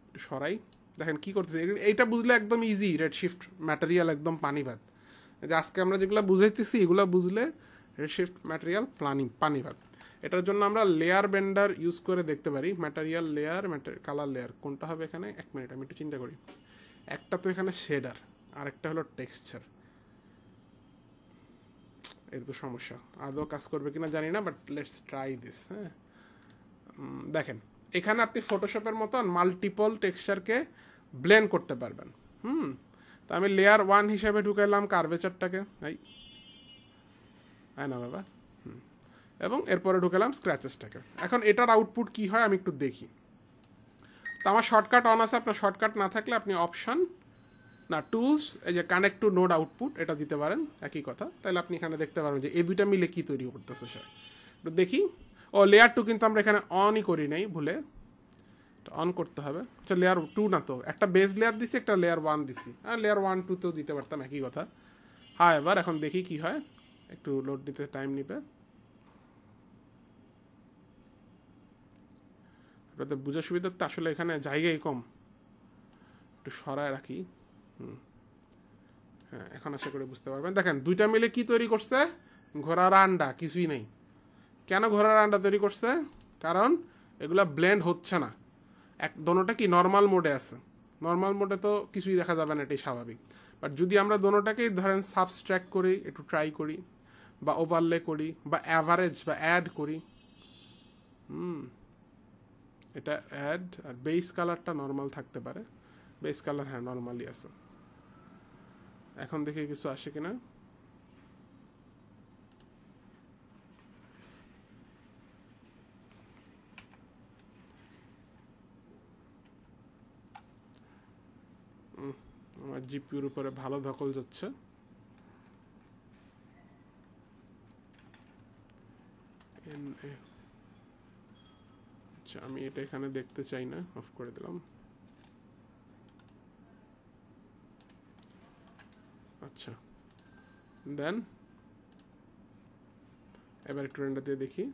একটু সরাই, দেখেন কি করতেছে। এইটা বুঝলে একদম ইজি, রেডশিফট ম্যাটেরিয়াল একদম পানি ভাত। যে আজকে আমরা যেগুলো বুঝাইতেছি এগুলো বুঝলে রেডশিফট ম্যাটেরিয়াল পানি ভাত। এটার জন্য আমরা লেয়ার বেন্ডার ইউজ করে দেখতে পারি। ম্যাটেরিয়াল লেয়ার, কালার লেয়ার কোনটা হবে এখানে? এক মিনিট, আমি একটু চিন্তা করি। একটা তো এখানে শেডার, আরেকটা হলো টেক্সচার। এর তো সমস্যা, আদৌ কাজ করবে কিনা জানি না, বাট লেটস ট্রাই দিস। হ্যাঁ, দেখেন এখানে আপনি ফটোশপের মতন মাল্টিপল টেক্সচারকে ব্লেন্ড করতে পারবেন। তো আমি লেয়ার 1 হিসেবে ঢুকাইলাম কার্ভেচারটাকে, না বাবা, এবং এরপরে ঢুকালাম স্ক্র্যাচেসটাকে। এখন এটার আউটপুট কি হয় আমি একটু দেখি। তো আমার শর্টকাট অন আছে, আপনার শর্টকাট না থাকলে আপনি অপশন না টুলস, এই যে কানেক্ট টু নোড আউটপুট এটা দিতে পারেন, একই কথা। তাহলে আপনি এখানে দেখতে পারেন যে এই দুইটা মিলে কি তৈরি করতেছে সে। একটু দেখি। ও লেয়ার 2 কিন্তু আমরা এখানে অনই করি নাই, ভুলে অন করতে হবে। আচ্ছা লেয়ার 2 না, তো একটা বেস লেয়ার দিছি, একটা লেয়ার 1 দিছি, আর লেয়ার 1 2 তেও দিতে পারতাম, একই কথা। হ্যাঁ, এবার এখন দেখি কি হয়, একটু লোড দিতে টাইম নিবে। ওটাতে বোঝার সুবিধা তো আসলে এখানে জায়গাই কম, একটু সরায় রাখি। হ্যাঁ, এখন আশা করে বুঝতে পারবেন। দেখেন দুইটা মিলে কি তৈরি করছে, ঘোড়ার আন্ডা, কিছুই নেই। কেন ঘোড়ার আন্ডা তৈরি করছে? কারণ এগুলা ব্লেন্ড হচ্ছে না, দোনোটা কি নর্মাল মোডে আছে। নর্মাল মোডে তো কিছুই দেখা যাবে না, এটাই স্বাভাবিক। বাট যদি আমরা দোনোটাকেই ধরেন সাবস্ট্র্যাক্ট করি, একটু ট্রাই করি, বা ওভারলে করি, বা অ্যাভারেজ বা অ্যাড করি, এটা অ্যাড, আর বেস কালারটা নর্মাল থাকতে পারে। বেস কালার হ্যাঁ নর্মালি আছে। এখন দেখি কিছু আসে কিনা। আমার জিপিউর উপরে ভালো ধকল যাচ্ছে। আচ্ছা, আমি এটা এখানে দেখতে চাই না, অফ করে দিলাম। আচ্ছা, দেন এবার একটু রেন্ডার দিয়ে দেখি।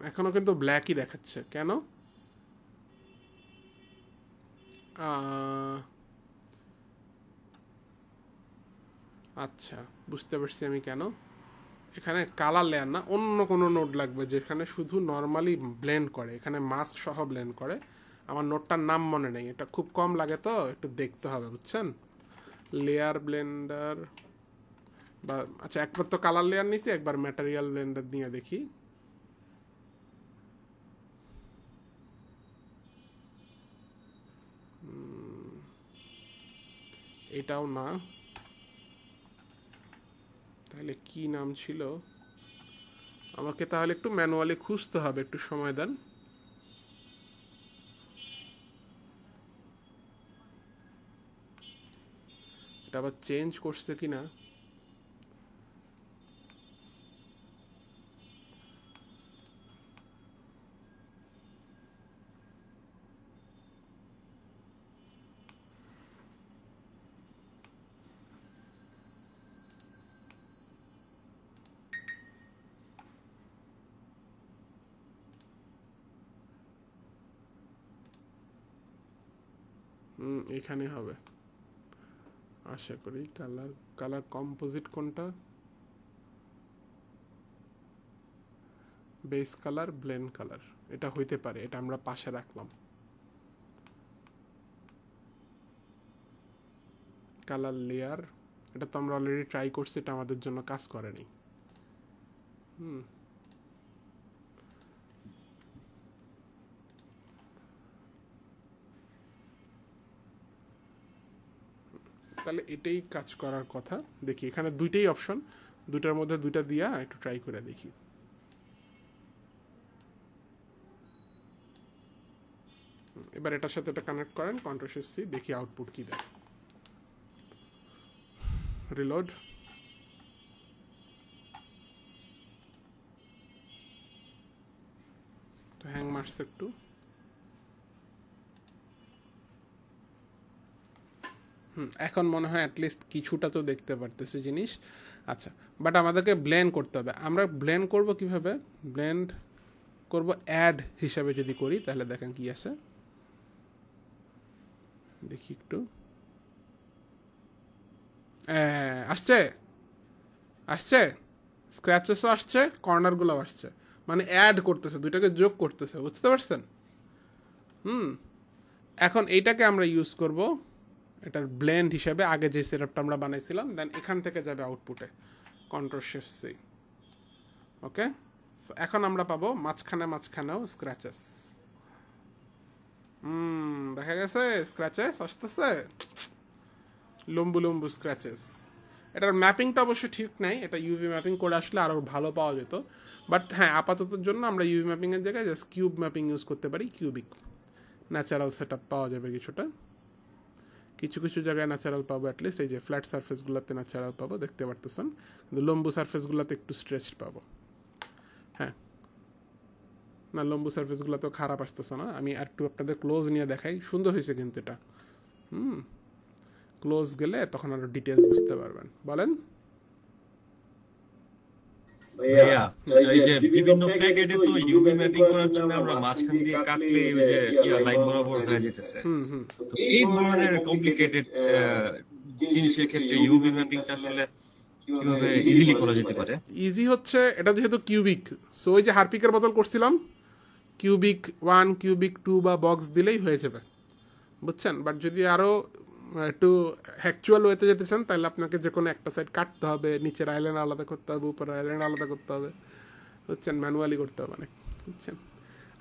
এখনো কিন্তু ব্ল্যাকই দেখাচ্ছে, কেন? আচ্ছা, বুঝতে পারছি আমি কেন। এখানে কালার লেয়ার না, অন্য কোনো নোড লাগবে যেখানে শুধু নর্মালি ব্লেন্ড করে, এখানে মাস্ক সহ ব্লেন্ড করে। আমার নোটটার নাম মনে নেই, এটা খুব কম লাগে তো একটু দেখতে হবে, বুঝছেন। লেয়ার ব্লেন্ডার বা আচ্ছা, একবার তো কালার লেয়ার নিছি, একবার ম্যাটেরিয়াল ব্লেন্ডার নিয়ে দেখি। এটাও না, তাহলে কি নাম ছিল? আমাকে তাহলে একটু ম্যানুয়ালি খুঁজতে হবে, একটু সময় দেন। এটা আবার চেঞ্জ করছে কিনা। এখানে হবে আশা করি। কালার কালার কম্পোজিট কোনটা? বেস কালার, ব্লেন্ড কালার, এটা হইতে পারে, এটা আমরা পাশে রাখলাম। কালার লেয়ার, এটা তো আমরা অলরেডি ট্রাই করছি, এটা আমাদের জন্য কাজ করেনি। তাহলে এটাই কাজ করার কথা। দেখি এখানে দুইটাই অপশন, দুইটার মধ্যে দুইটা দিয়া একটু ট্রাই করে দেখি। এবার এটার সাথে এটা কানেক্ট করেন, কন্ট্রোল সি, দেখি আউটপুট কি দেয়। রিলোড। তো হ্যাং মারছে একটু। এখন মনে হয় অ্যাটলিস্ট কিছুটা তো দেখতে পারতেছি জিনিস। আচ্ছা, বাট আমাদেরকে ব্লেন্ড করতে হবে। আমরা ব্লেন্ড করব কিভাবে? ব্লেন্ড করব অ্যাড হিসাবে যদি করি, তাহলে দেখেন কি আছে, দেখি একটু। আসছে আসছে, স্ক্র্যাচেসও আসছে, কর্নারগুলো আসছে, মানে অ্যাড করতেছে, দুইটাকে যোগ করতেছে, বুঝতে পারছেন? এখন এইটাকে আমরা ইউজ করব এটার ব্লেন্ড হিসেবে, আগে যে সেটআপটা আমরা বানাইছিলাম, দেন এখান থেকে যাবে আউটপুটে Ctrl+Shift+C। ওকে, সো এখন আমরা পাবো মাঝখানেও স্ক্র্যাচেস। দেখা গেছে স্ক্র্যাচেস আসতেছে, লম্বু স্ক্র্যাচেস। এটার ম্যাপিংটা অবশ্য ঠিক নাই, এটা ইউভি ম্যাপিং করে আসলে আরও ভালো পাওয়া যেত। বাট হ্যাঁ, আপাততর জন্য আমরা ইউভি ম্যাপিংয়ের জায়গায় জাস্ট কিউব ম্যাপিং ইউজ করতে পারি। কিউবিক ন্যাচারাল সেট পাওয়া যাবে কিছুটা, কিছু জায়গায় ন্যাচারাল পাবো। অ্যাটলিস্ট এই যে ফ্ল্যাট সারফেসগুলোতে ন্যাচারাল পাবো, দেখতে পারতেছেন। কিন্তু লম্বু সারফেসগুলোতে একটু স্ট্রেচড পাবো। হ্যাঁ, না লম্বু সারফেসগুলোতেও খারাপ আসতেছে না। আমি আর একটু আপনাদের ক্লোজ নিয়ে দেখাই, সুন্দর হয়েছে কিন্তু এটা। ক্লোজ গেলে তখন আরো ডিটেলস বুঝতে পারবেন। বলেন ভাইয়া, এই যে বিভিন্ন প্যাকেটে তো ইউভি ম্যাপিং করার জন্য আমরা মাঝখান দিয়ে কাটলে ওই যে লাইন বরাবর হয়ে যেতেছে। তো এই ধরনের কমপ্লিকেটেড জিনিসের ক্ষেত্রে ইউভি ম্যাপিংটা আসলে কিভাবে ইজিলি করা যেতে পারে? ইজি হচ্ছে, এটা যেহেতু কিউবিক, সো ওই যে হারপিকের বদল করছিলাম, কিউবিক 1 কিউবিক 2 বা বক্স দিলেই হয়ে যাবে, বুঝছেন। বাট যদি আরও একটু অ্যাকচুয়াল ওয়েতে যেতে চান, তাহলে আপনাকে যে কোনো একটা সাইড কাটতে হবে, নিচের আইল্যান্ড আলাদা করতে হবে, উপরের আইল্যান্ড আলাদা করতে হবে, বুঝছেন, ম্যানুয়ালি করতে হবে অনেক, বুঝছেন।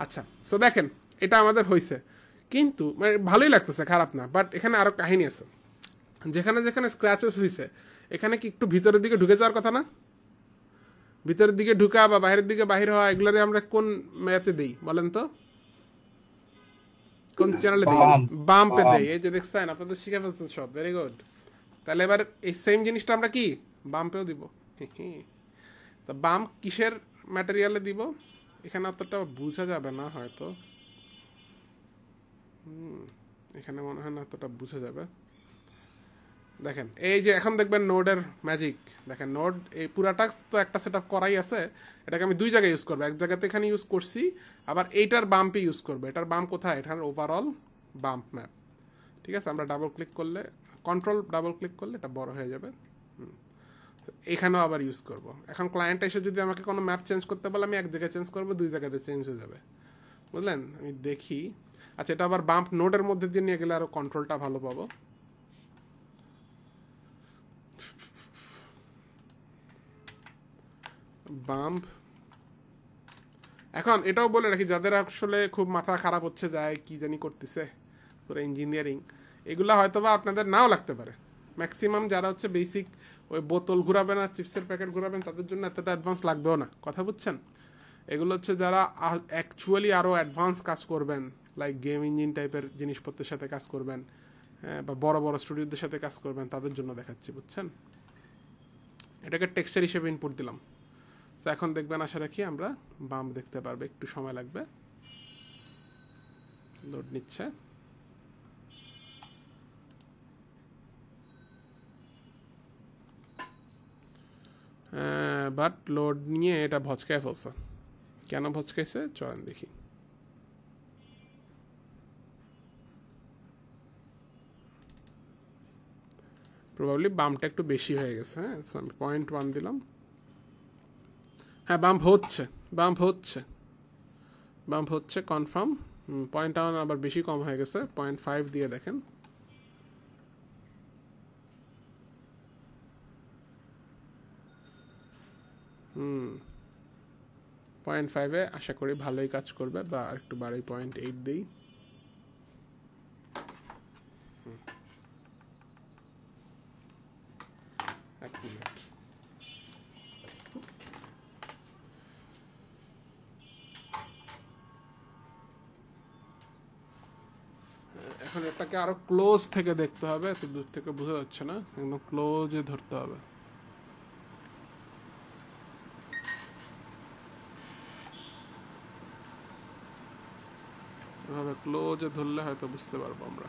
আচ্ছা, সো দেখেন এটা আমাদের হয়েছে, কিন্তু মানে ভালোই লাগতেছে, খারাপ না। বাট এখানে আরও কাহিনী আছে। যেখানে স্ক্র্যাচেস হয়েছে, এখানে কি একটু ভিতরের দিকে ঢুকে যাওয়ার কথা না? ভিতরের দিকে ঢুকা বা বাইরের দিকে বাহির হওয়া, এগুলোরে আমরা কোন ম্যাথে দিই বলেন তো? কোন চ্যানেলে দিই? বাম্পে দেই। এই যে দেখছেন, আপনাদের শিখে ফেলছেন সব, ভেরি গুড। তাহলে এবার এই সেম জিনিসটা আমরা কি বাম্পেও দিব। তো বাম্প কিসের ম্যাটেরিয়ালে দিব এখানে অতটা বোঝা যাবে না হয়তো, এখানে মনে হয় না অতটা বোঝা যাবে। দেখেন এই যে এখন দেখবেন নোডের ম্যাজিক। দেখেন নোড এই পুরাটা তো একটা সেট আপ করাই আছে, এটাকে আমি দুই জায়গায় ইউজ করবো। এক জায়গাতে এখানে ইউজ করছি, আবার এইটার বাম্পে ইউজ করবো। এটার বাম্প কোথায়? এটার ওভারঅল বাম্প ম্যাপ। ঠিক আছে, আমরা ডাবল ক্লিক করলে, কন্ট্রোল ডাবল ক্লিক করলে এটা বড় হয়ে যাবে। এখানেও আবার ইউজ করব। এখন ক্লায়েন্ট এসে যদি আমাকে কোনো ম্যাপ চেঞ্জ করতে বলে, আমি এক জায়গায় চেঞ্জ করবো, দুই জায়গাতে চেঞ্জ হয়ে যাবে, বুঝলেন। আমি দেখি, আচ্ছা এটা আবার বাম্প নোডের মধ্যে দিয়ে নিয়ে গেলে আরও কন্ট্রোলটা ভালো পাবো। বাম্প, এখন এটাও বলে রাখি, যাদের আসলে খুব মাথা খারাপ হচ্ছে যায় কি জানি করতেছে পুরো ইঞ্জিনিয়ারিং, এগুলা হয়তো বা আপনাদের নাও লাগতে পারে। ম্যাক্সিমাম যারা হচ্ছে বেসিক ওই বোতল ঘুরাবেন আর চিপসের প্যাকেট ঘুরাবেন, তাদের জন্য এতটা অ্যাডভান্স লাগবেও না, কথা বুঝছেন। এগুলো হচ্ছে যারা অ্যাকচুয়ালি আরও অ্যাডভান্স কাজ করবেন, লাইক গেম ইঞ্জিন টাইপের জিনিসপত্রের সাথে কাজ করবেন, বা বড় বড় স্টুডিওদের সাথে কাজ করবেন, তাদের জন্য দেখাচ্ছি, বুঝছেন। এটাকে টেক্সচার হিসেবে ইনপুট দিলাম। তো এখন দেখবেন আশা রাখি আমরা বাম্প দেখতে পারবে, একটু সময় লাগবে, লোড নিচ্ছে। বাট লোড নিয়ে এটা ভচকায় ফেলছে। কেন ভচকাইছে চলেন দেখি। প্রবাবলি বাম্পটা একটু বেশি হয়ে গেছে। হ্যাঁ, আমি 0.1 দিলাম। হ্যাঁ, বাম্প হচ্ছে কনফার্ম। 0.1 আবার বেশি কম হয়ে গেছে, 0.5 দিয়ে দেখেন। 0.5-এ আশা করি ভালোই কাজ করবে, বা একটু বাড়াই 0.8 দিই। এক মিনিট, এখন এটাকে আরো ক্লোজ থেকে দেখতে হবে, এত দূর থেকে বোঝা যাচ্ছে না, একদম ক্লোজে ধরতে হবে। এভাবে ক্লোজে ধরলে হয়তো বুঝতে পারবো আমরা।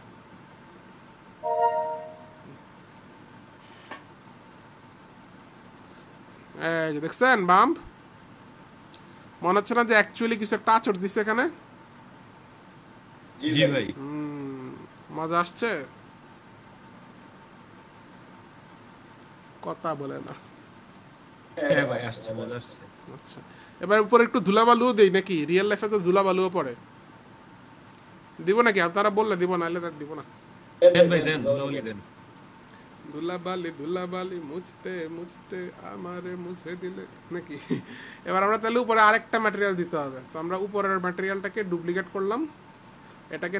এই যে দেখছেন বাম্প, মনে হচ্ছে না যে অ্যাকচুয়ালি কিছু একটা আঁচড় দিচ্ছে এখানে? জি ভাই। মজা আসছে? কথা বলে না। হ্যাঁ ভাই, আসছে, মজা আসছে। আচ্ছা, এবার উপরে একটু ধুলাবালুও দেই নাকি? রিয়েল লাইফে তো ধুলাবালুও পড়ে। দিব নাকি? আপনারা বললে দিব, নাহলে তার দিব না। দেন ভাই দেন, ধুলাবালি দেন। ধুলাবালি মুছতে মুছতে আমারে মুছে দিলে নাকি? এবার আমরা তাহলে উপরে আরেকটা ম্যাটেরিয়াল দিতে হবে। তো আমরা উপরের ম্যাটেরিয়ালটাকে ডুপ্লিকেট করলাম, এটাকে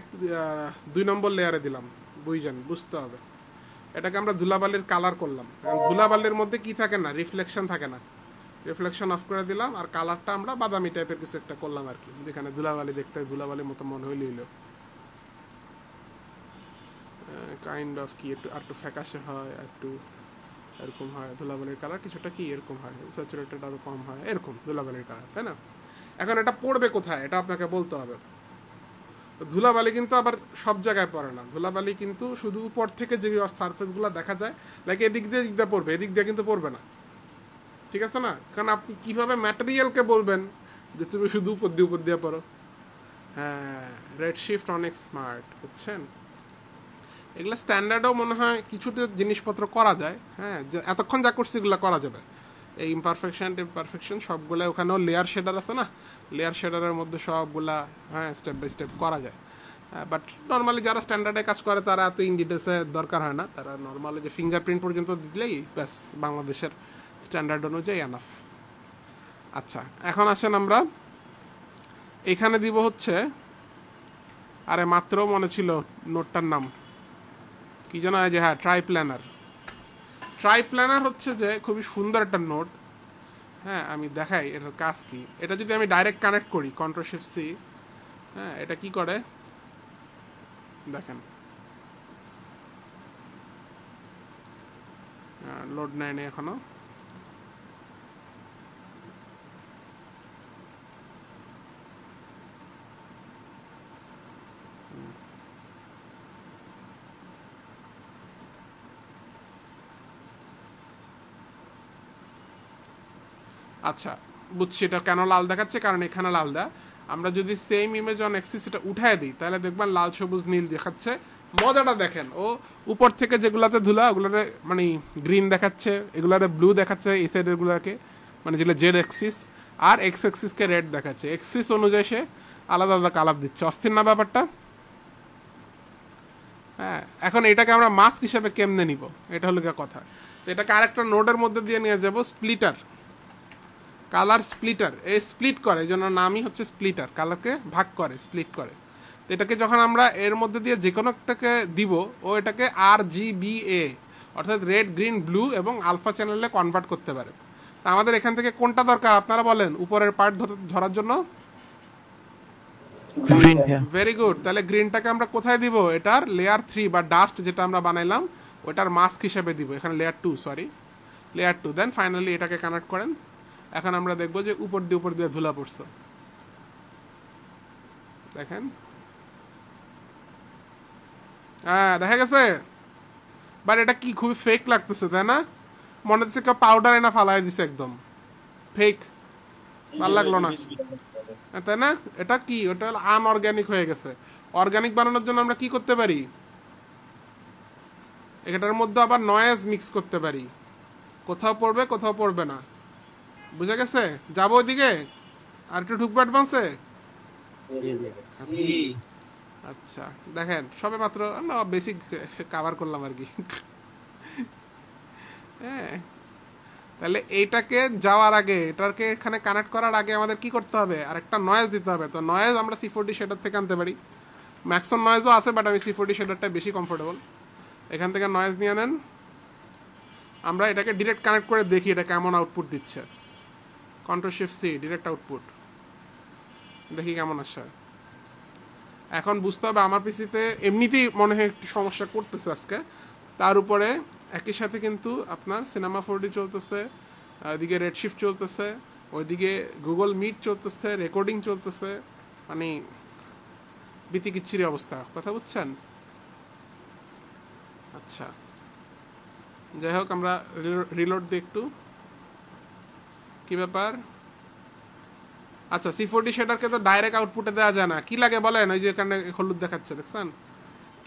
2 নম্বর লেয়ারে দিলাম। বুঝতে হবে। এটাকে আমরা ধুলাবালির কালার করলাম। কারণ ধুলাবালির মধ্যে কি থাকে না, রিফ্লেকশন থাকে না। রিফ্লেকশন অফ করে দিলাম, আর কালারটা আমরা বাদামি টাইপের কিছু একটা করলাম আর কি, যেখানে ধুলাবালি দেখতে ধুলাবালির মতো মনে হইল। কাইন্ড অফ কি একটু ফ্যাকাশে হয়, একটু এরকম হয় ধুলাবালির কালার, কিছুটা কি এরকম হয়, স্যাচুরেটেড আরো কম হয়, এরকম ধুলাবালির কালার, তাই না? এখন এটা পড়বে কোথায়, এটা আপনাকে বলতে হবে। ধুলাবালি কিন্তু আবার সব জায়গায় পড়ে না। ধুলাবালি কিন্তু শুধু উপর থেকে যে সারফেসগুলো দেখা যায়, লাইক এদিক দিয়ে পড়বে, এদিক দিয়ে কিন্তু পড়বে না, ঠিক আছে না? কারণ আপনি কিভাবে ম্যাটেরিয়ালকে বলবেন যে তুমি শুধু উপর দিয়ে পড়ো? হ্যাঁ, রেড শিফট অনেক স্মার্ট, বুঝছেন? এগুলো স্ট্যান্ডার্ডও মনে হয় কিছুটা জিনিসপত্র করা যায়। হ্যাঁ, এতক্ষণ যা করছি এগুলো করা যাবে। এই ইমপারফেকশন সবগুলো, ওখানেও লেয়ার শেডার আছে না, লেয়ার শেডারের মধ্যে সবগুলা হ্যাঁ স্টেপ বাই স্টেপ করা যায়। বাট নর্মালি যারা স্ট্যান্ডার্ডে কাজ করে তারা এত ইন ডিটেলসে দরকার হয় না। তারা নর্মালি যে ফিঙ্গারপ্রিন্ট পর্যন্ত দিলেই ব্যাস বাংলাদেশের স্ট্যান্ডার্ড অনুযায়ী এনাফ। আচ্ছা, এখন আসেন আমরা এখানে দিব হচ্ছে, আরে মাত্র মনে ছিল নোটটার নাম কি যেন, যে হ্যাঁ ট্রাইপ্ল্যানার হচ্ছে যে খুবই সুন্দর একটা নোট। হ্যাঁ, আমি দেখাই এটার কাজ কি। এটা যদি আমি ডাইরেক্ট কানেক্ট করি Ctrl+Shift+C, হ্যাঁ এটা কি করে দেখেন, লোড নেয়নি এখনো। আচ্ছা, বুঝছি এটা কেন লাল দেখাচ্ছে, কারণ এখানে লাল দেয়। আমরা যদি সেম ইমেজ অন এক্সিস এটা উঠায় দিই, তাহলে দেখবেন লাল সবুজ নীল দেখাচ্ছে। মজাটা দেখেন, ও উপর থেকে যেগুলাতে ধুলা ওগুলোরে মানে গ্রিন দেখাচ্ছে, এগুলারে ব্লু দেখাচ্ছে এই সাইডের গুলাকে, মানে যেগুলো জেড এক্সিস, আর এক্স এক্সিসকে রেড দেখাচ্ছে। এক্সিস অনুযায়ী সে আলাদা আলাদা কালার দিচ্ছে। অস্থির না ব্যাপারটা? হ্যাঁ, এখন এটাকে আমরা মাস্ক হিসেবে কেমনে নিব, এটা হলো কথা। তো এটাকে আরেকটা নোডের মধ্যে দিয়ে নিয়ে যাব, স্প্লিটার, কালার স্প্লিটার। এই স্প্লিট করে, এই জন্য নামই হচ্ছে স্প্লিটার, কালারকে ভাগ করে, স্প্লিট করে। তো এটাকে যখন আমরা এর মধ্যে দিয়ে যে কোনো একটাকে দিব, ও এটাকে RGBA অর্থাৎ রেড গ্রিন ব্লু এবং আলফা চ্যানেলে কনভার্ট করতে পারে। তা আমাদের এখান থেকে কোনটা দরকার আপনারা বলেন উপরের পার্ট ধরার জন্য? গ্রিন। Very good. তাহলে গ্রিনটাকে আমরা কোথায় দিব? এটার লেয়ার 3 বা ডাস্ট যেটা আমরা বানাইলাম ওটার মাস্ক হিসেবে দিব, এখানে লেয়ার 2। দেন ফাইনালি এটাকে কানেক্ট করেন। এখন আমরা দেখবো যে উপর দিয়ে ধুলা পড়ছে, দেখেন। হ্যাঁ, দেখা গেছে। বাট এটা কি খুবই ফেক লাগতেছে, তাই না? মনে হচ্ছে কেউ পাউডার এনে ফালাই দিছে, একদম ফেক, ভালো লাগলো না, তাই না? এটা কি, ওটা হলো আনঅর্গানিক হয়ে গেছে। অর্গানিক বানানোর জন্য আমরা কি করতে পারি? এটার মধ্যে আবার নয়েজ মিক্স করতে পারি, কোথাও পড়বে কোথাও পড়বে না। বুঝা গেছে? যাবো ওইদিকে আর একটু ঢুকবো অ্যাডভান্সে। আচ্ছা, দেখেন সবে মাত্র আমরা বেসিক কভার করলাম আর কি। হ্যাঁ, তাহলে এইটাকে যাওয়ার আগে, এটাকে এখানে কানেক্ট করার আগে আমাদের কি করতে হবে? আর একটা নয়েজ দিতে হবে। তো নয়েজ আমরা C4D শেডার থেকে আনতে পারি। ম্যাক্সন নয়েজও আছে, বাট আমি C4D শেডারটা বেশি কমফোর্টেবল। এখান থেকে নয়েজ নিয়ে নেন। আমরা এটাকে ডিরেক্ট কানেক্ট করে দেখি এটা কেমন আউটপুট দিচ্ছে। Ctrl+Shift+C, ডিরেক্ট আউটপুট, দেখি কেমন আসে। এখন বুঝতে হবে আমার পিসিতে এমনিতেই মনে হয় একটু সমস্যা করতেছে আজকে, তার উপরে একই সাথে কিন্তু আপনার সিনেমা 4D চলতেছে, ওইদিকে রেডশিফট চলতেছে, ওইদিকে গুগল মিট চলতেছে, রেকর্ডিং চলতেছে, মানে বিতিকিচ্ছিরি অবস্থা, কথা বুঝছেন? আচ্ছা, যাই হোক, আমরা রিলোড দিই একটু, কি ব্যাপার? আচ্ছা, C4D শেডারকে তো ডাইরেক্ট আউটপুটে দেওয়া যায় না। কি লাগে বলেন? ওই যে এখানে হলুদ দেখাচ্ছে, দেখছেন?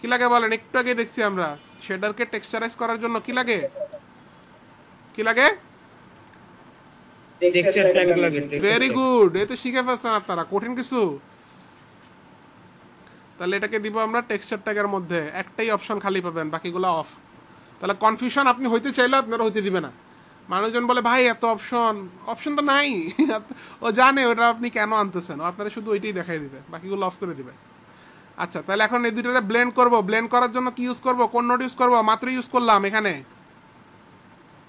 কি লাগে বলেন? একটু আগে দেখছি আমরা শেডারকে টেক্সচারাইজ করার জন্য কি লাগে? ভেরি গুড, এই তো শিখে ফেলছেন আপনারা, কঠিন কিছু। তাহলে এটাকে দিব আমরা টেক্সচার ট্যাগের মধ্যে, একটাই অপশন খালি পাবেন, বাকিগুলো অফ। তাহলে কনফিউশন আপনি হইতে চাইলে আপনারা হইতে দিবে না। মানুষজন বলে ভাই এত অপশন, অপশন তো নাই। ও জানে ওটা আপনি কেন আনতেছেন, ও আপনারা শুধু ওইটাই দেখাই দিবে, বাকিগুলো অফ করে দিবে। আচ্ছা, তাহলে এখন এই দুইটাতে ব্লেন্ড করব। ব্লেন্ড করার জন্য কি ইউজ করব, কোন নোট ইউজ করব? মাত্র ইউজ করলাম এখানে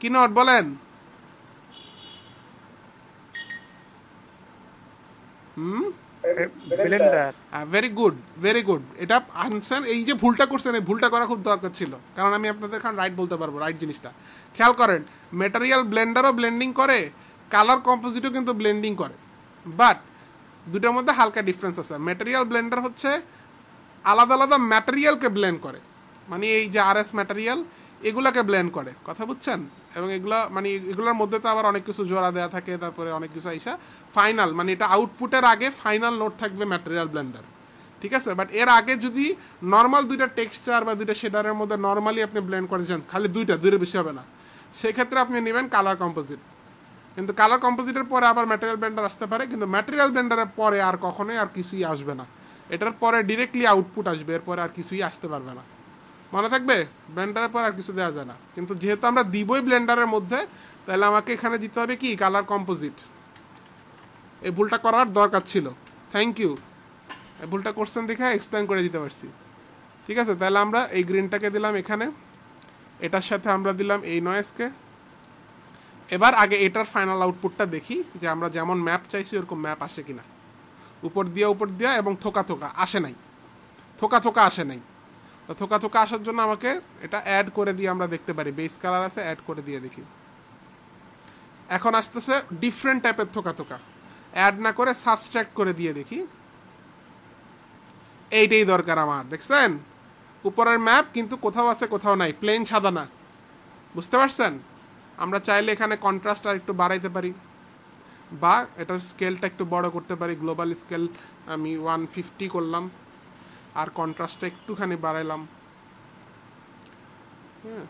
কি নোট বলেন? Blender. Very good, very good. এটা আনছেন, এই যে ভুলটা করছেন, এই ভুলটা করা খুব দরকার ছিল, কারণ আমি আপনাদের এখন রাইট বলতে পারবো, রাইট জিনিসটা খেয়াল করেন। ম্যাটেরিয়াল ব্লেন্ডারও ব্লেন্ডিং করে, কালার কম্পোজিটও কিন্তু ব্লেন্ডিং করে, বাট দুটার মধ্যে হালকা ডিফারেন্স আছে। ম্যাটেরিয়াল ব্লেন্ডার হচ্ছে আলাদা আলাদা ম্যাটেরিয়ালকে ব্লেন্ড করে, মানে এই যে আরএস ম্যাটেরিয়াল এগুলাকে ব্লেন্ড করে, কথা বুঝছেন? এবং এগুলা মানে এগুলোর মধ্যে তো আবার অনেক কিছু জোড়া দেওয়া থাকে, তারপরে অনেক কিছু আইসা ফাইনাল, মানে এটা আউটপুটের আগে ফাইনাল নোট থাকবে ম্যাটেরিয়াল ব্লেন্ডার, ঠিক আছে? বাট এর আগে যদি নর্মাল দুইটা টেক্সচার বা দুইটা শেডারের মধ্যে নর্মালি আপনি ব্লেন্ড করেছেন, খালি দুইটা বেশি হবে না, সেক্ষেত্রে আপনি নেবেন কালার কম্পোজিট। কিন্তু কালার কম্পোজিটের পরে আবার ম্যাটেরিয়াল ব্লেন্ডার আসতে পারে, কিন্তু ম্যাটেরিয়াল ব্লেন্ডারের পরে আর কখনোই আর কিছুই আসবে না, এটার পরে ডিরেক্টলি আউটপুট আসবে, এরপরে আর কিছুই আসতে পারবে না, মনে থাকবে? ব্লেন্ডারের পর আর কিছু দেওয়া যায় না, কিন্তু যেহেতু আমরা দিবই ব্লেন্ডারের মধ্যে, তাহলে আমাকে এখানে দিতে হবে কি, কালার কম্পোজিট। এই ভুলটা করার দরকার ছিল, থ্যাংক ইউ। এই ভুলটা করছেন দেখে এক্সপ্লেন করে দিতে পারছি, ঠিক আছে? তাহলে আমরা এই গ্রিনটাকে দিলাম এখানে, এটার সাথে আমরা দিলাম এই নয়েজকে। এবার আগে এটার ফাইনাল আউটপুটটা দেখি যে আমরা যেমন ম্যাপ চাইছি ওরকম ম্যাপ আসে কিনা। উপর দিয়া এবং থোকা আসে নাই, থোকা আসে নাই। থোকা আসার জন্য আমাকে এটা অ্যাড করে দিয়ে আমরা দেখতে পারি, বেস কালার আছে, অ্যাড করে দিয়ে দেখি। এখন আসতেছে ডিফারেন্ট টাইপের থোকা, অ্যাড না করে সাবস্ট্রাক্ট করে দিয়ে দেখি। এইটাই দরকার আমার, দেখছেন? উপরের ম্যাপ কিন্তু কোথাও আছে কোথাও নাই, প্লেন সাদা না, বুঝতে পারছেন? আমরা চাইলে এখানে কন্ট্রাস্ট আর একটু বাড়াইতে পারি, বা এটার স্কেলটা একটু বড় করতে পারি। গ্লোবাল স্কেল আমি 150 করলাম, আর কন্ট্রাস্টটা একটুখানি বাড়াইলাম, হ্যাঁ,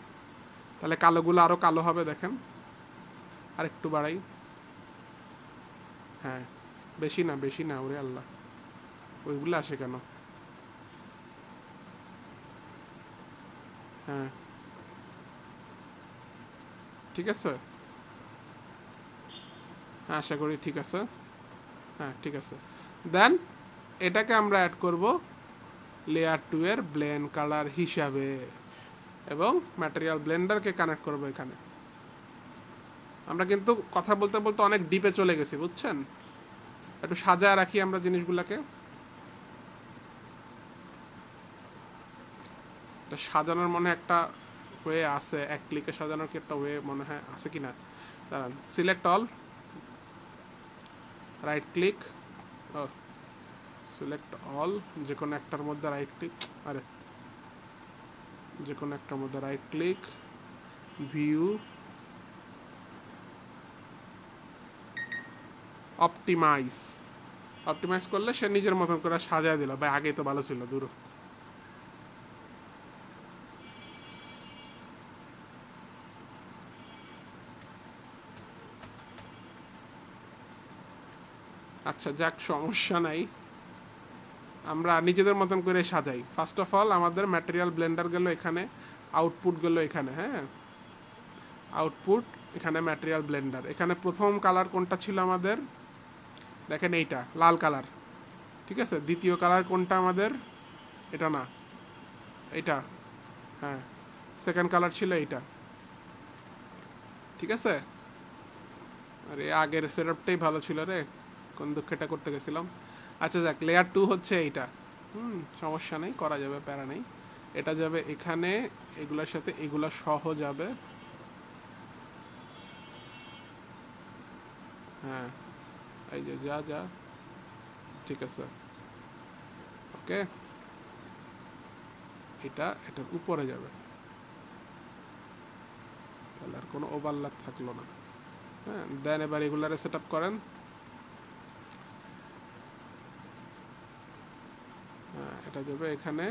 তাহলে কালোগুলো আরও কালো হবে, দেখেন। আর একটু বাড়াই, হ্যাঁ, বেশি না, ওরে আল্লাহ, ওইগুলো আসে কেন? হ্যাঁ, ঠিক আছে, হ্যাঁ, আশা করি ঠিক আছে, হ্যাঁ ঠিক আছে। দেন এটাকে আমরা অ্যাড করব লেয়ার 2 এর ব্লেন্ড কালার হিসাবে, এবং ম্যাটেরিয়াল ব্লেন্ডারকে কানেক্ট করব এখানে। আমরা কিন্তু কথা বলতে বলতে অনেক ডিপে চলে গেছি, বুঝছেন? একটু সাজায় রাখি আমরা জিনিসগুলোকে। সাজানোর মনে একটা ওয়ে আছে, এক ক্লিকে সাজানোর কি একটা ওয়ে মনে হয় আছে কিনা, দাঁড়ান। সিলেক্ট অল, রাইট ক্লিক, ও সিলেক্ট অল, যে কোনো একটার মধ্যে রাইট ক্লিক, আরে যে কোনো একটার মধ্যে রাইট ক্লিক, ভিউ, অপটিমাইজ করলে সে নিজের মতন করে সাজায় দিল। ভাই আগেই তো ভালো ছিল, দূর। আচ্ছা যাক, সমস্যা নাই, আমরা নিজেদের মতন করে সাজাই। ফার্স্ট অফ অল আমাদের ম্যাটেরিয়াল ব্লেন্ডার গেল এখানে, আউটপুট গেল এখানে, হ্যাঁ, আউটপুট এখানে, ম্যাটেরিয়াল ব্লেন্ডার এখানে। প্রথম কালার কোনটা ছিল আমাদের, দেখেন এইটা লাল কালার, ঠিক আছে? দ্বিতীয় কালার কোনটা আমাদের, এটা না, এইটা, হ্যাঁ, সেকেন্ড কালার ছিল এইটা, ঠিক আছে? আরে আগের সেটআপটাই ভালো ছিল রে, কোন দুঃখেটা করতে গেছিলাম। আচ্ছা যাক, লেয়ার 2 হচ্ছে এইটা, সমস্যা নেই, করা যাবে, প্যারা নেই। এটা যাবে এখানে, এগুলোর সাথে এগুলা সহ যাবে, হ্যাঁ, এই যে যা ঠিক আছে, ওকে। এটার উপরে যাবে, তাহলে আর কোনো ওভারল্যাপ থাকলো না, হ্যাঁ। দেন এবার এগুলারে সেট আপ করেন, হ্যাঁ, এটা যাবে এখানে,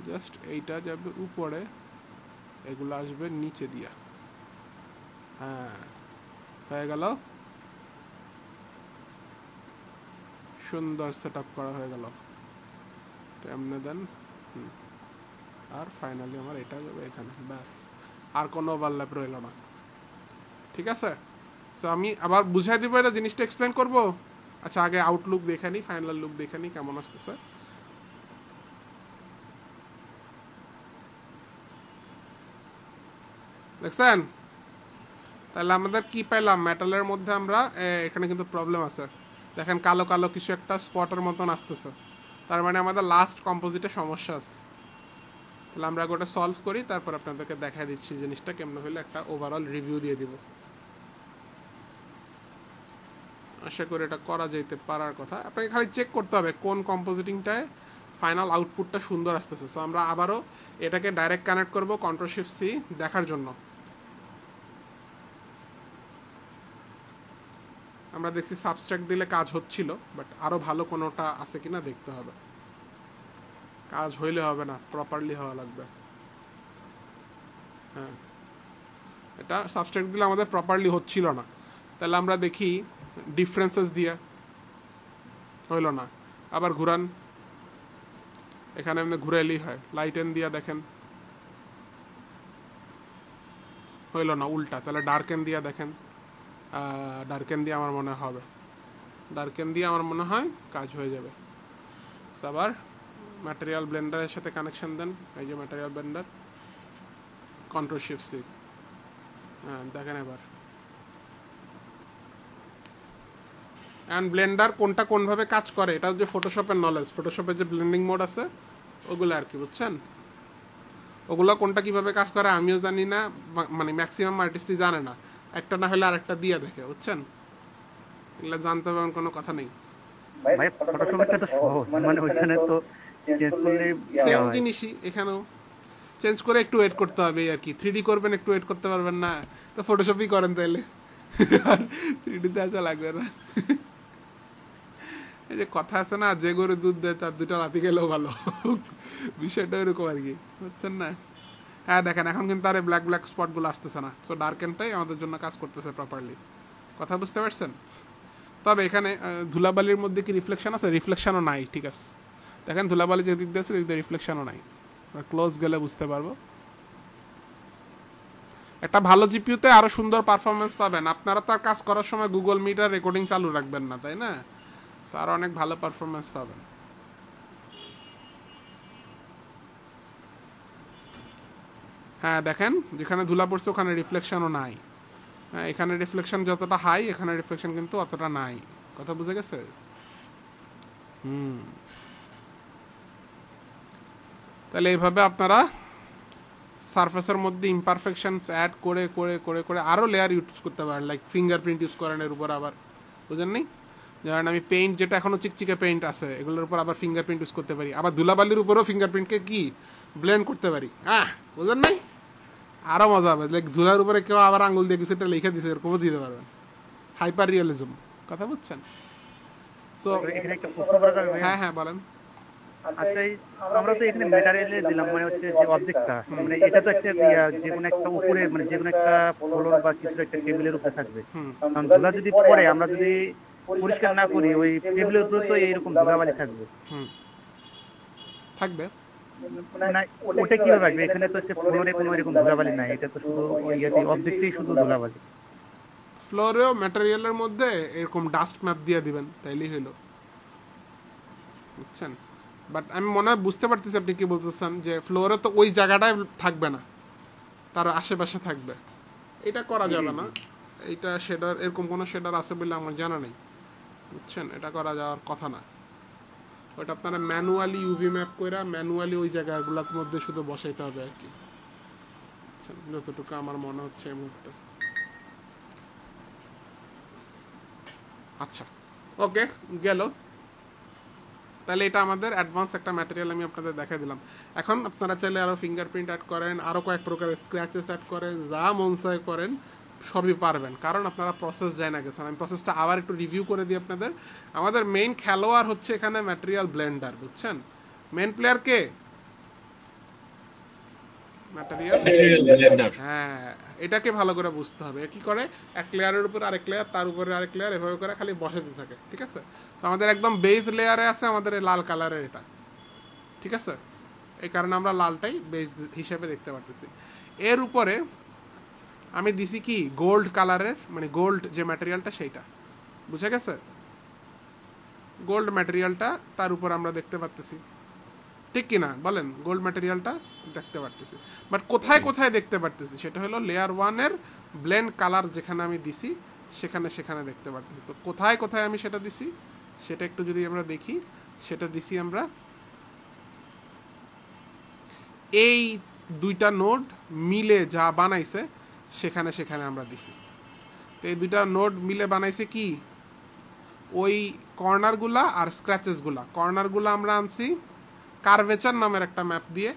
জাস্ট এইটা যাবে উপরে, এগুলো আসবে নিচে দিয়া, হ্যাঁ, হয়ে গেল, সুন্দর সেটআপ করা হয়ে গেল। এমনি দেন, আর ফাইনালি আমার এটা যাবে এখানে, ব্যাস আর কোনো ওভারল্যাপ রইল না। ঠিক আছে, সো আমি আবার বুঝাই দিব, এটা জিনিসটা এক্সপ্লেন করব। আচ্ছা আগে আউটলুক দেখে নিই, ফাইনাল লুক দেখে নিই কেমন আসতেছে। দেখছেন? তাহলে আমাদের কি পেলাম মেটালের মধ্যে আমরা, এখানে কিন্তু প্রবলেম আছে, দেখেন কালো কালো কিছু একটা স্পটের মতন আসতেছে, তার মানে আমাদের লাস্ট কম্পোজিটে সমস্যা আছে। তাহলে আমরা ওটা সলভ করি, তারপর আপনাদেরকে দেখাই দিচ্ছি জিনিসটা কেমন হলে, একটা ওভারঅল রিভিউ দিয়ে দিব। আশা করি এটা করা যেতে পারার কথা। আপনাকে খালি চেক করতে হবে কোন কম্পোজিটিংটায় ফাইনাল আউটপুটটা সুন্দর আসতেছে। সো আমরা আবারও এটাকে ডাইরেক্ট কানেক্ট করব Ctrl+Shift+C দেখার জন্য। আমরা দেখছি সাবস্ট্রাক্ট দিলে কাজ হচ্ছিল, বাট আরও ভালো কোনোটা আছে কিনা দেখতে হবে। কাজ হইলে হবে না, প্রপারলি হওয়া লাগবে। হ্যাঁ, এটা সাবস্ট্রাক্ট দিলে আমাদের প্রপারলি হচ্ছিল না। তাহলে আমরা দেখি ডিফারেন্সেস দিয়ে, হইল না। আবার ঘুরান, এখানে এমনি ঘুরাইলেই হয়। লাইটেন দিয়া দেখেন, হইল না, উল্টা। তাহলে ডার্কেন দিয়া দেখেন, ডার্কেন দিয়ে আমার মনে হবে, ডার্কেন দিয়ে আমার মনে হয় কাজ হয়ে যাবে। আবার ম্যাটেরিয়াল ব্লেন্ডারের সাথে কানেকশন দেন, এই যে ম্যাটেরিয়াল ব্লেন্ডার, Ctrl+Shift+C, হ্যাঁ দেখেন এবার। অ্যান্ড ব্লেন্ডার কোনটা কোনভাবে কাজ করে, এটা হচ্ছে ফটোশপের নলেজ। ফটোশপের যে ব্লেন্ডিং মোড আছে ওগুলো আর কি, বুঝছেন? ওগুলো কোনটা কিভাবে কাজ করে আমিও জানি না, মানে ম্যাক্সিমাম আর্টিস্টই জানে না। একটা না হলে আরেকটা দিয়ে দেখে, বুঝছেন? এগুলো জানতে হবে এমন কোনো কথা নেই। ভাই ফটোশপটা তো সহজ, মানে ওইখানে তো চেঞ্জ করলে সেম জিনিসই এখানেও, চেঞ্জ করে একটু ওয়েট করতে হবে আর কি। 3D করবেন, একটু ওয়েট করতে পারবেন না, তো ফটোশপই করেন তাইলে, আর 3D তে আসা লাগবে না। এই যে কথা আছে না, যে গরু দুধ দেয় তার দুটো রাতি গেলেও ভালো, বিষয়টা এরকম আর কি, বুঝছেন না? হ্যাঁ দেখেন এখন কিন্তু আর ব্ল্যাক ব্ল্যাক স্পটগুলো আসতেছে না। সো ডার্কেনটাই আমাদের জন্য কাজ করতেছে প্রপারলি। কথা বুঝতে পারছেন? তবে এখানে ধুলাবালির মধ্যে কি রিফ্লেকশন আছে? রিফ্লেকশনও নাই। ঠিক আছে, দেখেন ধুলাবালি যেদিক দিয়ে আছে সেদিক দিয়ে রিফ্লেকশনও নাই। আমরা ক্লোজ গেলে বুঝতে পারবো। একটা ভালো জিপিইউতে আরও সুন্দর পারফরমেন্স পাবেন। আপনারা তো আর কাজ করার সময় গুগল মিট আর রেকর্ডিং চালু রাখবেন না, তাই না? সো আরও অনেক ভালো পারফরমেন্স পাবেন। হ্যাঁ দেখেন, যেখানে ধুলা পড়ছে ওখানে রিফ্লেকশনও নাই। হ্যাঁ, এখানে রিফ্লেকশন যতটা হাই, এখানে রিফ্লেকশন কিন্তু অতটা নাই। কথা বুঝে গেছে? তাহলে এইভাবে আপনারা সারফেসের মধ্যে ইমপারফেকশনস অ্যাড করে করে করে করে আরও লেয়ার ইউজ করতে পারেন, লাইক ফিঙ্গারপ্রিন্ট ইউজ করেন এর উপর আবার, বুঝেন নি? যেমন আমি পেইন্ট, যেটা এখনও চিকচিকে পেইন্ট আছে, এগুলোর উপর আবার ফিঙ্গারপ্রিন্ট ইউজ করতে পারি। আবার ধুলাবালির উপরেও ফিঙ্গারপ্রিন্টকে কি ব্লেন্ড করতে পারি। বুঝেন নাই? আরও মজা হবে। লাইক ধুলার উপরে কেউ আবার আঙুল দিয়ে কিছু একটা লিখে দিছে, এরকমও দিতে পারবেন। হাইপার রিয়েলিজম, কথা বুঝছেন? সো হ্যাঁ হ্যাঁ বলেন। আচ্ছা, আমরা তো এখানে ম্যাটেরিয়ালে দিলাম, মানে হচ্ছে যে অবজেক্টটা, মানে এটা তো একটা যে কোনো একটা উপরে, মানে যে কোনো একটা ফ্লোর বা কিছু একটা টেবিলের উপরে থাকবে। কারণ ধুলা যদি পড়ে, আমরা যদি পরিষ্কার না করি, ওই টেবিলের উপরে তো এইরকম ধুলাবালি থাকবে। থাকবে না, ওটা কিভাবে থাকবে? এখানে তো হচ্ছে ফ্লোরে কোনো এরকম ধুলাবালি নাই, এটা তো শুধু ওই অবজেক্টেই শুধু ধুলাবালি। ফ্লোরেও ম্যাটেরিয়ালের মধ্যে এরকম ডাস্ট ম্যাপ দিয়ে দিবেন, তাইলেই হলো, বুঝছেন? বাট আমি মনে হয় বুঝতে পারতেছি আপনি কি বলতেছেন, যে ফ্লোরে তো ওই জায়গাটায় থাকবে না, তার আশেপাশে থাকবে। এটা করা যাবে না। এইটা শেডার, এরকম কোনো শেডার আছে বলে আমার জানা নেই, বুঝছেন? এটা করা যাওয়ার কথা না। ওটা আপনারা ম্যানুয়ালি ইউভি ম্যাপ করে ম্যানুয়ালি ওই জায়গাগুলোর মধ্যে শুধু বসাইতে হবে আর কি, যতটুকু আমার মনে হচ্ছে এই মুহূর্তে। আচ্ছা, ওকে, গেল। তাহলে এটা আমাদের অ্যাডভান্স একটা ম্যাটেরিয়াল আমি আপনাদের দেখাই দিলাম। এখন আপনারা চাইলে আরও ফিঙ্গারপ্রিন্ট অ্যাড করেন, আরও কয়েক প্রকারের স্ক্র্যাচেস অ্যাড করেন, যা মন চায় করেন, সবই পারবেন, কারণ আপনারা প্রসেস যায় না গেছেন। আমি প্রসেসটা আবার একটু রিভিউ করে দিই আপনাদের। আমাদের মেইন খেলোয়াড় হচ্ছে এখানে ম্যাটেরিয়াল ব্লেন্ডার, বুঝছেন? মেইন প্লেয়ার কে? Material blender. হ্যাঁ, এটাকে ভালো করে বুঝতে হবে। কি করে, এক লেয়ারের উপর আরেক লেয়ার, তার উপরে আরেক লেয়ার, এভাবে করে খালি বসাতে থাকে, ঠিক আছে? তো আমাদের একদম বেস লেয়ারে আছে আমাদের এই লাল কালারের এটা, ঠিক আছে? এই কারণে আমরা লালটাই বেস হিসেবে দেখতে পারতেছি। এর উপরে আমি দিছি কি গোল্ড কালারের, মানে গোল্ড যে ম্যাটেরিয়ালটা সেইটা, বুঝে গেছে? গোল্ড ম্যাটেরিয়ালটা তার উপর আমরা দেখতে পারতেছি, ঠিক কি না বলেন? গোল্ড ম্যাটেরিয়ালটা দেখতে পারতেছি, বাট কোথায় কোথায় দেখতে পারতেছি সেটা হলো লেয়ার ওয়ানের ব্লেন্ড কালার যেখানে আমি দিছি সেখানে সেখানে দেখতে পারতেছি। তো কোথায় কোথায় আমি সেটা দিছি সেটা একটু যদি আমরা দেখি, সেটা দিছি আমরা এই দুইটা নোড মিলে যা বানাইছে সেখানে সেখানে আমরা দিছি। তো এই দুইটা নোড মিলে বানাইছে কি, ওই কর্নারগুলা আর স্ক্র্যাচেসগুলা। কর্নারগুলা আমরা আনছি কার্ভেচার নামের একটা ম্যাপ দিয়ে,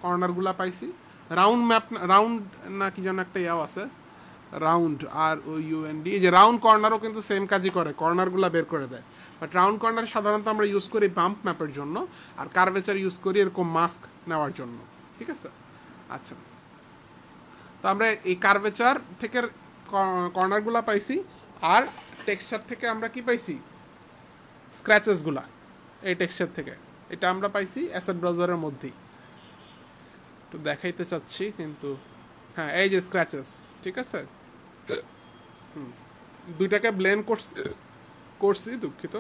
কর্নারগুলা পাইছি। রাউন্ড ম্যাপ, রাউন্ড না কি যেন একটা ইয়াও আছে, রাউন্ড আর ও ইউএনডি, এই যে রাউন্ড কর্নারও কিন্তু সেম কাজই করে, কর্নারগুলা বের করে দেয়। বাট রাউন্ড কর্নার সাধারণত আমরা ইউজ করি বাম্প ম্যাপের জন্য, আর কার্ভেচার ইউজ করি এরকম মাস্ক নেওয়ার জন্য, ঠিক আছে? আচ্ছা, তো আমরা এই কার্ভেচার থেকে কর্নারগুলা পাইছি, আর টেক্সচার থেকে আমরা কি পাইছি, স্ক্র্যাচেসগুলা। এই টেক্সচার থেকে এটা আমরা পাইছি অ্যাসেট ব্রাউজারের মধ্যেই, একটু দেখাইতে চাচ্ছি কিন্তু, হ্যাঁ এই যে স্ক্র্যাচেস, ঠিক আছে? দুইটাকে ব্লেন্ড করছি, দুঃখিত,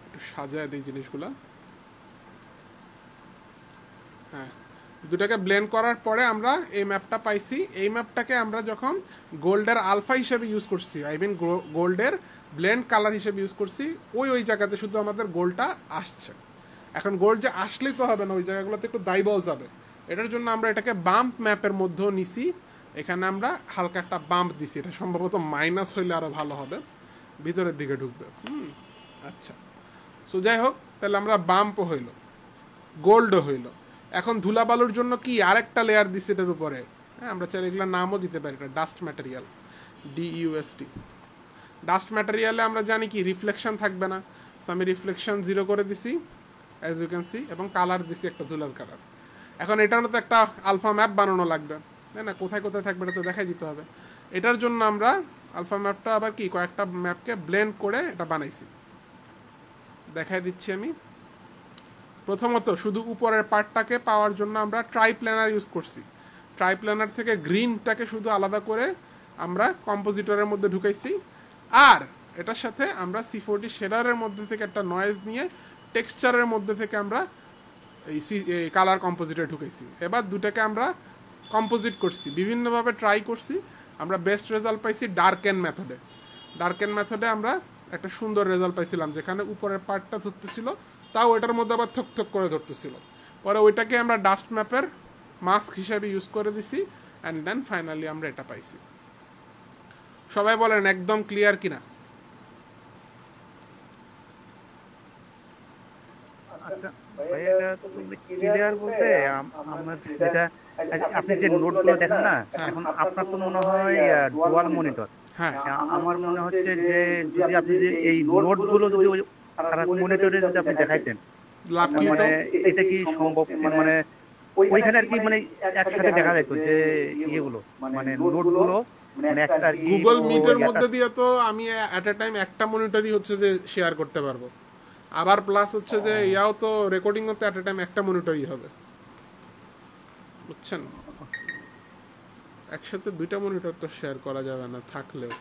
একটু সাজায় দিই জিনিসগুলা। হ্যাঁ, দুটাকে ব্লেন্ড করার পরে আমরা এই ম্যাপটা পাইছি। এই ম্যাপটাকে আমরা যখন গোল্ডের আলফা হিসেবে ইউজ করছি, আই মিন গোল্ডের ব্লেন্ড কালার হিসেবে ইউজ করছি, ওই জায়গাতে শুধু আমাদের গোল্ডটা আসছে। এখন গোল্ড যে আসলেই তো হবে না, ওই জায়গাগুলোতে একটু দাইবাও যাবে। এটার জন্য আমরা এটাকে বাম্প ম্যাপের মধ্যেও নিছি। এখানে আমরা হালকা একটা বাম্প দিছি, এটা সম্ভবত মাইনাস হইলে আরও ভালো হবে, ভিতরের দিকে ঢুকবে। আচ্ছা, সো যাই হোক, তাহলে আমরা বাম্পও হইল, গোল্ডও হইল। এখন ধুলাবালুর জন্য কি আরেকটা লেয়ার দিছি এটার উপরে। হ্যাঁ, আমরা চাইলে এগুলোর নামও দিতে পারি, এটা ডাস্ট ম্যাটেরিয়াল, ডিইউএসটি। ডাস্ট ম্যাটেরিয়ালে আমরা জানি কি রিফ্লেকশন থাকবে না, সো আমি রিফ্লেকশন 0 করে দিছি, অ্যাজ ইউ ক্যান সি, এবং কালার দিছি একটা ধুলার কালার। এখন এটারও তো একটা আলফা ম্যাপ বানানো লাগবে, তাই না? কোথায় কোথায় থাকবে এটা তো দেখাই দিতে হবে। এটার জন্য আমরা আলফা ম্যাপটা আবার কি কয়েকটা ম্যাপকে ব্লেন্ড করে এটা বানাইছি, দেখাই দিচ্ছি আমি। প্রথমত শুধু উপরের পার্টটাকে পাওয়ার জন্য আমরা ট্রাইপ্ল্যানার ইউজ করছি। ট্রাইপ্ল্যানার থেকে গ্রিনটাকে শুধু আলাদা করে আমরা কম্পোজিটরের মধ্যে ঢুকাইছি, আর এটার সাথে আমরা C40 শেডারের মধ্যে থেকে একটা নয়েজ নিয়ে টেক্সচারের মধ্যে থেকে আমরা এই কালার কম্পোজিটরে ঢুকাইছি। এবার দুটাকে আমরা কম্পোজিট করছি, বিভিন্নভাবে ট্রাই করছি, আমরা বেস্ট রেজাল্ট পাইছি ডার্কেন মেথডে। ডার্কেন মেথডে আমরা একটা সুন্দর রেজাল্ট পাইছিলাম, যেখানে উপরের পার্টটা ধরতেছিল, তাও ওইটার মধ্যে আবার থক থক করে ধরতেছিল। পরে ওইটাকে আমরা ডাস্ট ম্যাপের মাস্ক হিসাবে ইউজ করে দিছি, অ্যান্ড দেন ফাইনালি আমরা এটা পাইছি। সবাই বলেন একদম ক্লিয়ার কিনা? আচ্ছা ভাই, এটা ক্লিয়ার বলতে আমার যেটা, আপনি যে নোটগুলো দেখেন না, এখন আপনার তো মনে হয় ডুয়াল মনিটর। হ্যাঁ, আমার মনে হচ্ছে যে যদি আপনি যে এই নোটগুলো যদি খারাপ মনিটরে যদি আপনি দেখাইতেন, লাকি তো। মানে এটা কি সম্ভব? মানে ওইখানে আর কি মানে একসাথে দেখা যেত যে ইয়েগুলো, মানে নোটগুলো, মানে একটা গুগল মিটের মধ্যে দিয়ে তো আমি অ্যাট এ টাইম একটা মনিটরই হচ্ছে যে শেয়ার করতে পারবো, আবার প্লাস হচ্ছে যে ইয়াও তো রেকর্ডিং তো অ্যাট এ টাইম একটা মনিটরই হবে, বুঝছেন? একসাথে দুইটা মনিটর তো শেয়ার করা যাবে না থাকলেও।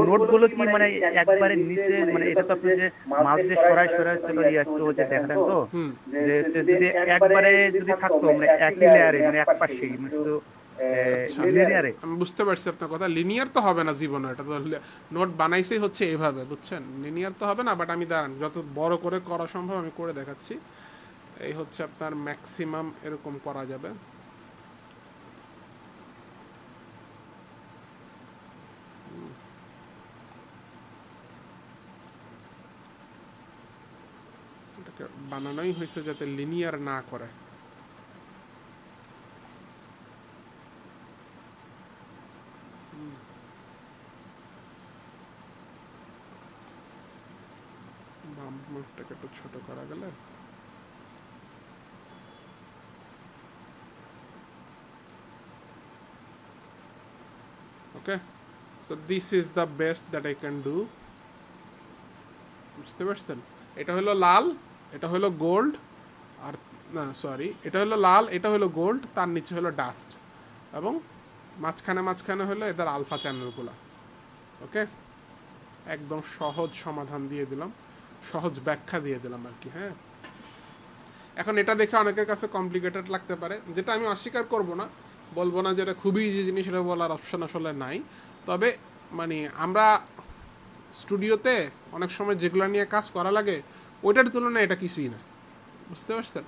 নোটগুলো কি মানে একবারে নিচে, মানে এটা তো আপনি যে মাঝ দিয়ে সরাই সরাই ছিল একটু যে দেখালেন তো, যে যদি একবারে যদি থাকতো মানে একই লেয়ারে, মানে এক পাশেই, মানে শুধু লিনিয়ারে। আমি বুঝতে পারছি আপনার কথা, লিনিয়ার তো হবে না জীবনে, এটা তো নোট বানাইছেই হচ্ছে এইভাবে, বুঝছেন? লিনিয়ার তো হবে না, বাট আমি দাঁড়ান যত বড় করে করা সম্ভব আমি করে দেখাচ্ছি। এই হচ্ছে আপনার ম্যাক্সিমাম এরকম করা যাবে। এটাকে বানানোই হয়েছে যাতে লিনিয়ার না করে। বাম মুখটাকে একটু ছোট করা গেলে okay, so this is the best that I can do. বুঝতে পারছেন? এটা হলো লাল, এটা হলো গোল্ড, আর না সরি, এটা হলো লাল, এটা হলো গোল্ড, তার নিচে হলো ডাস্ট, এবং মাঝখানে হলো এদের আলফা চ্যানেলগুলো। ওকে, একদম সহজ সমাধান দিয়ে দিলাম, সহজ ব্যাখ্যা দিয়ে দিলাম আর কি। হ্যাঁ, এখন এটা দেখে অনেকের কাছে কমপ্লিকেটেড লাগতে পারে, যেটা আমি অস্বীকার করব না, বলবো না যে এটা খুবই ইজি জিনিস, এটা বলার অপশন আসলে নাই। তবে মানে আমরা স্টুডিওতে অনেক সময় যেগুলো নিয়ে কাজ করা লাগে ওইটার তুলনায় এটা কিছুই না। বুঝতে পারছেন?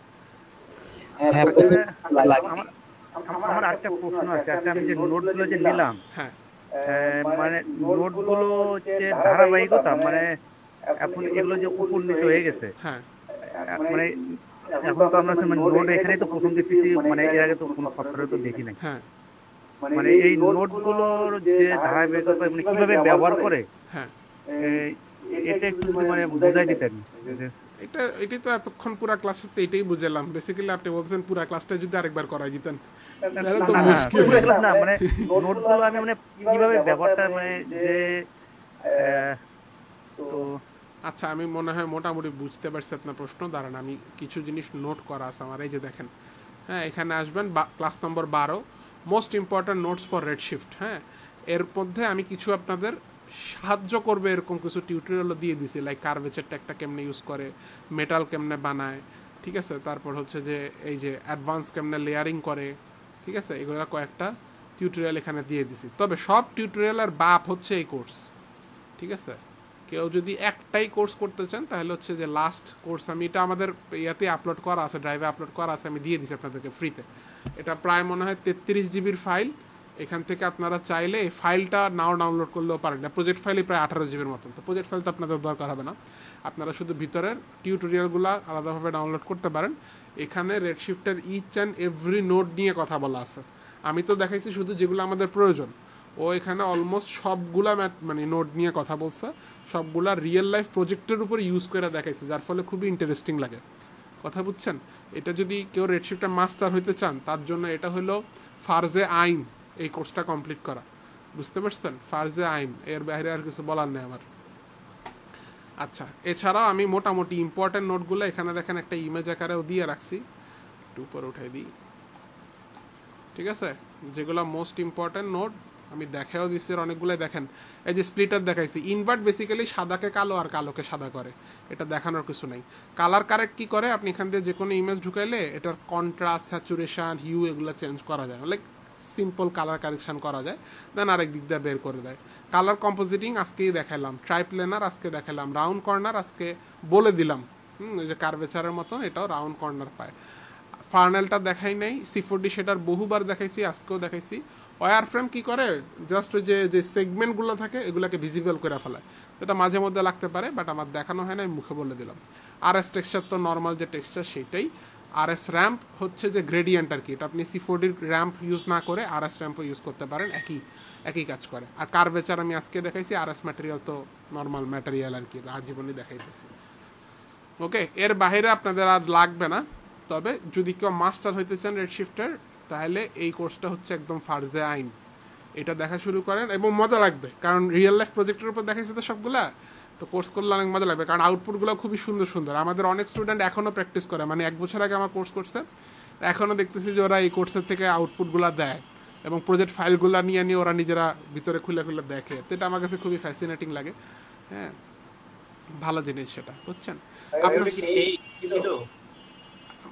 আমার একটা প্রশ্ন আছে। আচ্ছা, আমি যে নোটগুলো যে নিলাম, হ্যাঁ, মানে নোটগুলো যে ধারাবাহিকতা, মানে এখন এগুলো যে উপর নিচে হয়ে গেছে, হ্যাঁ, মানে এখন তো আমরা মানে নোট এখানে তো প্রথম দেখতেছি, মানে এর আগে তো কোনো সফটওয়্যারে তো দেখি নাই। হ্যাঁ, মানে এই নোটগুলোর যে ধারাবাহিকতা মানে কিভাবে ব্যবহার করে, হ্যাঁ, এটা একটু যদি মানে বুঝাই দিতেন। এটাই তো এতক্ষণ পুরা ক্লাসে তো এটাই বুঝালাম। বেসিক্যালি আপনি বলছেন পুরা ক্লাসটা যদি আরেকবার করাই দিতেন তাহলে তো মুশকিল। না, মানে নোটগুলো আমি মানে কিভাবে ব্যবহারটা মানে যে তো আচ্ছা, আমি মনে হয় মোটামুটি বুঝতে পারছি আপনার প্রশ্ন। দাঁড়ান, আমি কিছু জিনিস নোট করা আছে আমার। এই যে দেখেন, হ্যাঁ, এখানে আসবেন class number 12, most important notes for redshift. হ্যাঁ, এর মধ্যে আমি কিছু আপনাদের সাহায্য করবে এরকম কিছু টিউটোরিয়ালও দিয়ে দিছি, লাইক কার্ভেচার ট্যাগটা কেমনে ইউজ করে, মেটাল কেমনে বানায়, ঠিক আছে, তারপর হচ্ছে যে এই যে অ্যাডভান্স কেমনে লেয়ারিং করে, ঠিক আছে, এগুলো কয়েকটা টিউটোরিয়াল এখানে দিয়ে দিছি। তবে সব টিউটোরিয়ালের বাপ হচ্ছে এই কোর্স, ঠিক আছে। কেউ যদি একটাই কোর্স করতে চান তাহলে হচ্ছে যে লাস্ট কোর্স, আমি এটা আমাদের ইয়াতে আপলোড করা আছে, ড্রাইভে আপলোড করা আছে, আমি দিয়ে দিচ্ছি আপনাদেরকে ফ্রিতে। এটা প্রায় মনে হয় 33 জিবির ফাইল। এখান থেকে আপনারা চাইলে এই ফাইলটা নাও ডাউনলোড করলেও পারেন না। প্রজেক্ট ফাইলই প্রায় 18 জিবির মতন, তো প্রজেক্ট ফাইল তো আপনাদের দরকার হবে না। আপনারা শুধু ভিতরের টিউটোরিয়ালগুলো আলাদাভাবে ডাউনলোড করতে পারেন। এখানে রেডশিফটের ইচ অ্যান্ড এভরি নোট নিয়ে কথা বলা আছে। আমি তো দেখাইছি শুধু যেগুলো আমাদের প্রয়োজন, ও এখানে অলমোস্ট সবগুলা মানে নোট নিয়ে কথা বলছে, সবগুলা রিয়েল লাইফ প্রজেক্টের উপর ইউজ করে দেখাইছে, যার ফলে খুবই ইন্টারেস্টিং লাগে। কথা বুঝছেন? এটা যদি কেউ রেডশিফটের মাস্টার হইতে চান তার জন্য এটা হলো ফার্জে আইন এই কোর্সটা কমপ্লিট করা। বুঝতে পারছেন? ফার্জে আইন, এর বাইরে আর কিছু বলার নেই আমার। আচ্ছা, এছাড়াও আমি মোটামুটি ইম্পর্টেন্ট নোটগুলো এখানে দেখেন একটা ইমেজ আকারেও দিয়ে রাখছি, একটু উপরে উঠাই দিই, ঠিক আছে। যেগুলো মোস্ট ইম্পর্টেন্ট নোট আমি দেখাও দিচ্ছি, অনেকগুলো দেখেন। এই যে স্প্লিটার দেখাইছি, ইনভার্ট বেসিক্যালি সাদাকে কালো আর কালোকে সাদা করে, এটা দেখানোর কিছু নেই। কালার কারেক্ট কি করে, আপনি এখান দিয়ে যে কোনো ইমেজ ঢুকাইলে এটার কন্ট্রাস্ট, স্যাচুরেশন, হিউ এগুলো চেঞ্জ করা যায়, লাইক সিম্পল কালার কারেকশন করা যায়, দেন আরেক দিক দিয়ে বের করে দেয়। কালার কম্পোজিটিং আজকেই দেখালাম, ট্রাইপ্লেনার আজকে দেখালাম, রাউন্ড কর্নার আজকে বলে দিলাম, ওই যে কার্ভেচারের মতন এটাও রাউন্ড কর্নার পায়। ফার্নেলটা দেখাই নাই, C4D সেটার বহুবার দেখাইছি, আজকেও দেখাইছি। ওয়ার ফ্রেম কি করে, জাস্ট ওই যে সেগমেন্টগুলো থাকে এগুলোকে ভিজিবল করে ফেলায়, এটা মাঝে মধ্যে লাগতে পারে, বাট আমার দেখানো হয় না, আমি মুখে বলে দিলাম। RS টেক্সচার তো নর্মাল যে টেক্সচার সেটাই। RS র্যাম্প হচ্ছে যে গ্রেডিয়েন্ট আর কি, এটা আপনি C4D র্যাম্প ইউজ না করে RS র্যাম্পও ইউজ করতে পারেন, একই কাজ করে। আর কার্ভেচার আমি আজকে দেখাইছি, RS ম্যাটেরিয়াল তো নর্মাল ম্যাটেরিয়াল আর কি, আজীবনই দেখাইতেছি। ওকে, এর বাইরে আপনাদের আর লাগবে না। তবে যদি কেউ মাস্টার হইতে চান রেডশিফটের, তাহলে এই কোর্সটা হচ্ছে একদম ফার্জে আইন, এটা দেখা শুরু করেন এবং মজা লাগবে, কারণ রিয়েল লাইফ প্রজেক্টের উপর দেখাইছে তো সবগুলা, তো কোর্স করলে অনেক মজা লাগবে, কারণ আউটপুটগুলো খুবই সুন্দর সুন্দর। আমাদের অনেক স্টুডেন্ট এখনও প্র্যাকটিস করে, মানে 1 বছর আগে আমার কোর্স করছে, এখনও দেখতেছি যে ওরা এই কোর্সের থেকে আউটপুটগুলো দেয় এবং প্রজেক্ট ফাইলগুলো নিয়ে ওরা নিজেরা ভিতরে খুলে খুলে দেখে, তো এটা আমার কাছে খুবই ফ্যাসিনেটিং লাগে। হ্যাঁ, ভালো জিনিস সেটা, বুঝছেন?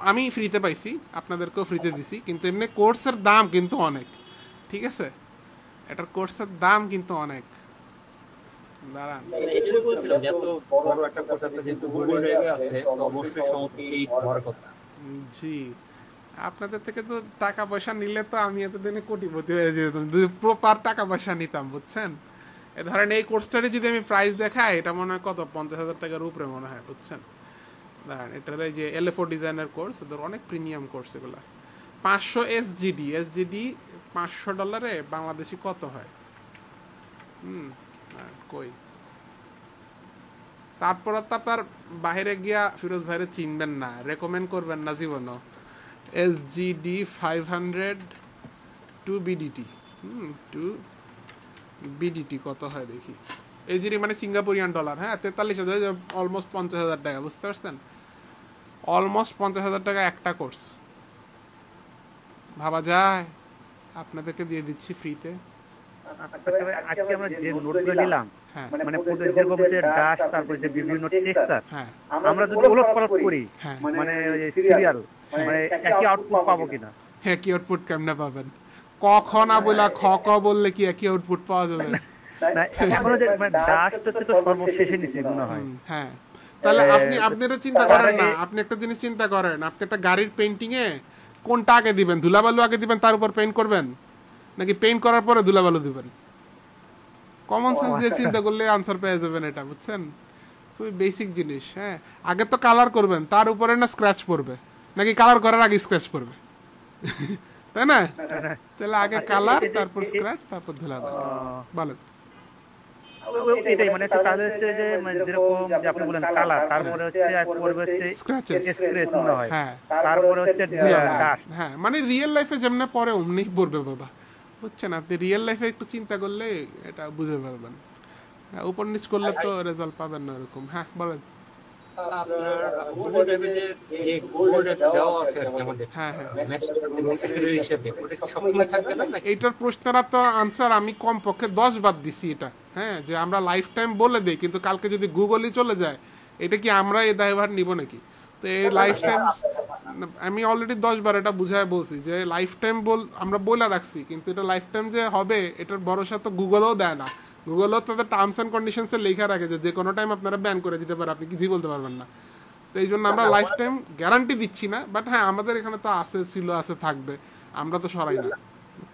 আমি ফ্রিতে পাইছি, আপনাদেরকেও ফ্রিতে দিছি, কিন্তু এমনি কোর্সের দাম কিন্তু অনেক, ঠিক আছে, এটার কোর্সের দাম কিন্তু অনেক। দাঁড়ান, জি, আপনাদের থেকে তো টাকা পয়সা নিলে তো আমি এতদিনে কোটিপতি হয়ে যেতাম, যদি প্রপার টাকা পয়সা নিতাম, বুঝছেন। এ ধরেন এই কোর্সটারে যদি আমি প্রাইস দেখাই, এটা মনে হয় কত 50,000 টাকার উপরে মনে হয়, বুঝছেন। দাঁড়ান, এটার এই যে LFO ডিজাইনের কোর্স, এদের অনেক প্রিমিয়াম কোর্স এগুলা। 500 SGD $500 বাংলাদেশি কত হয়? কই, তারপর তো আপনার বাইরে গিয়া ফিরোজ ভাইরে চিনবেন না, রেকমেন্ড করবেন না জীবনও। SGD 500 2 BDT 2 বিডিটি কত হয় দেখি। এইচডি মানে সিঙ্গাপুরিয়ান ডলার, হ্যাঁ 43,000, অলমোস্ট 50,000 টাকা, বুঝতে পারছেন? অলমোস্ট 50,000 টাকা একটা কোর্স। ভাবা যায়? আপনাদেরকে দিয়ে দিচ্ছি ফ্রিতে। আজকে আমরা যে নোটগুলো নিলাম, হ্যাঁ মানে যেরকম যে ডাশ, তারপরে যে বিভিন্ন টেক্সচার, হ্যাঁ আমরা যদি ওলট পালট করি, হ্যাঁ মানে সিরিয়াল, মানে একই আউটপুট পাবো কিনা? একই আউটপুট কেমনে পাবেন? ক খ না বলে খ ক বললে কি একই আউটপুট পাওয়া যাবে? না, এখনো যে মানে ডাশ তো সর্বশেষে নিছি মনে হয়। হ্যাঁ, তাহলে আপনি এটা চিন্তা করেন না। আপনি একটা জিনিস চিন্তা করেন, আপনি একটা গাড়ির পেইন্টিং এ কোনটা আগে দিবেন? ধুলাবালু আগে দিবেন, তার উপর পেইন্ট করবেন, নাকি পেইন্ট করার পরে ধুলাবালু দিবেন? কমন সেন্স দিয়ে চিন্তা করলে আনসার পেয়ে যাবেন এটা, বুঝছেন? খুবই বেসিক জিনিস। হ্যাঁ, আগে তো কালার করবেন, তার উপরে না স্ক্র্যাচ পড়বে, নাকি কালার করার আগে স্ক্র্যাচ পড়বে? তাই না? তাহলে আগে কালার, তারপর স্ক্র্যাচ, তারপর ধুলাবালু। বলেন। এটাই মানে তাহলে হচ্ছে যে মানে যেরকম যে আপনি বলেন কালার, তারপরে হচ্ছে আর পড়বে হচ্ছে স্ক্র্যাচ মনে হয়, হ্যাঁ তারপরে হচ্ছে ডাশ। হ্যাঁ, মানে রিয়েল লাইফে যেমন পরে অমনি পড়বে বাবা, বুঝছেন? আপনি রিয়েল লাইফে একটু চিন্তা করলে এটা বুঝে পারবেন। উপর নিচ করলে তো রেজাল্ট পাবেন না এরকম। হ্যাঁ বলেন। আপনার গুগল ড্রাইভে যে গুগল ড্রাইভটা দেওয়া আছে আর কি আমাদের, হ্যাঁ হ্যাঁ, অ্যাক্সেসরি হিসেবে, ওটা কি সবসময় থাকবে না? এইটার প্রশ্নের তো আনসার আমি কমপক্ষে 10 বার দিছি এটা। হ্যাঁ, যে আমরা লাইফ টাইম বলে দেই, কিন্তু কালকে যদি গুগলই চলে যায়, এটা কি আমরা এই দায়ভার নিব নাকি? তো এই লাইফ টাইম আমি অলরেডি 10 বার এটা বুঝায় বলছি যে লাইফ টাইম আমরা বলে রাখছি, কিন্তু এটা লাইফ টাইম যে হবে এটার ভরসা তো গুগলও দেয় না। গুগলও তাদের টার্মস অ্যান্ড কন্ডিশনসে লেখা রাখে যে কোনো টাইম আপনারা ব্যান করে দিতে পারে, আপনি কিছুই বলতে পারবেন না। তো এই জন্য আমরা লাইফ টাইম গ্যারান্টি দিচ্ছি না, বাট হ্যাঁ আমাদের এখানে তো আছে, ছিল, আছে, থাকবে, আমরা তো সরাই না।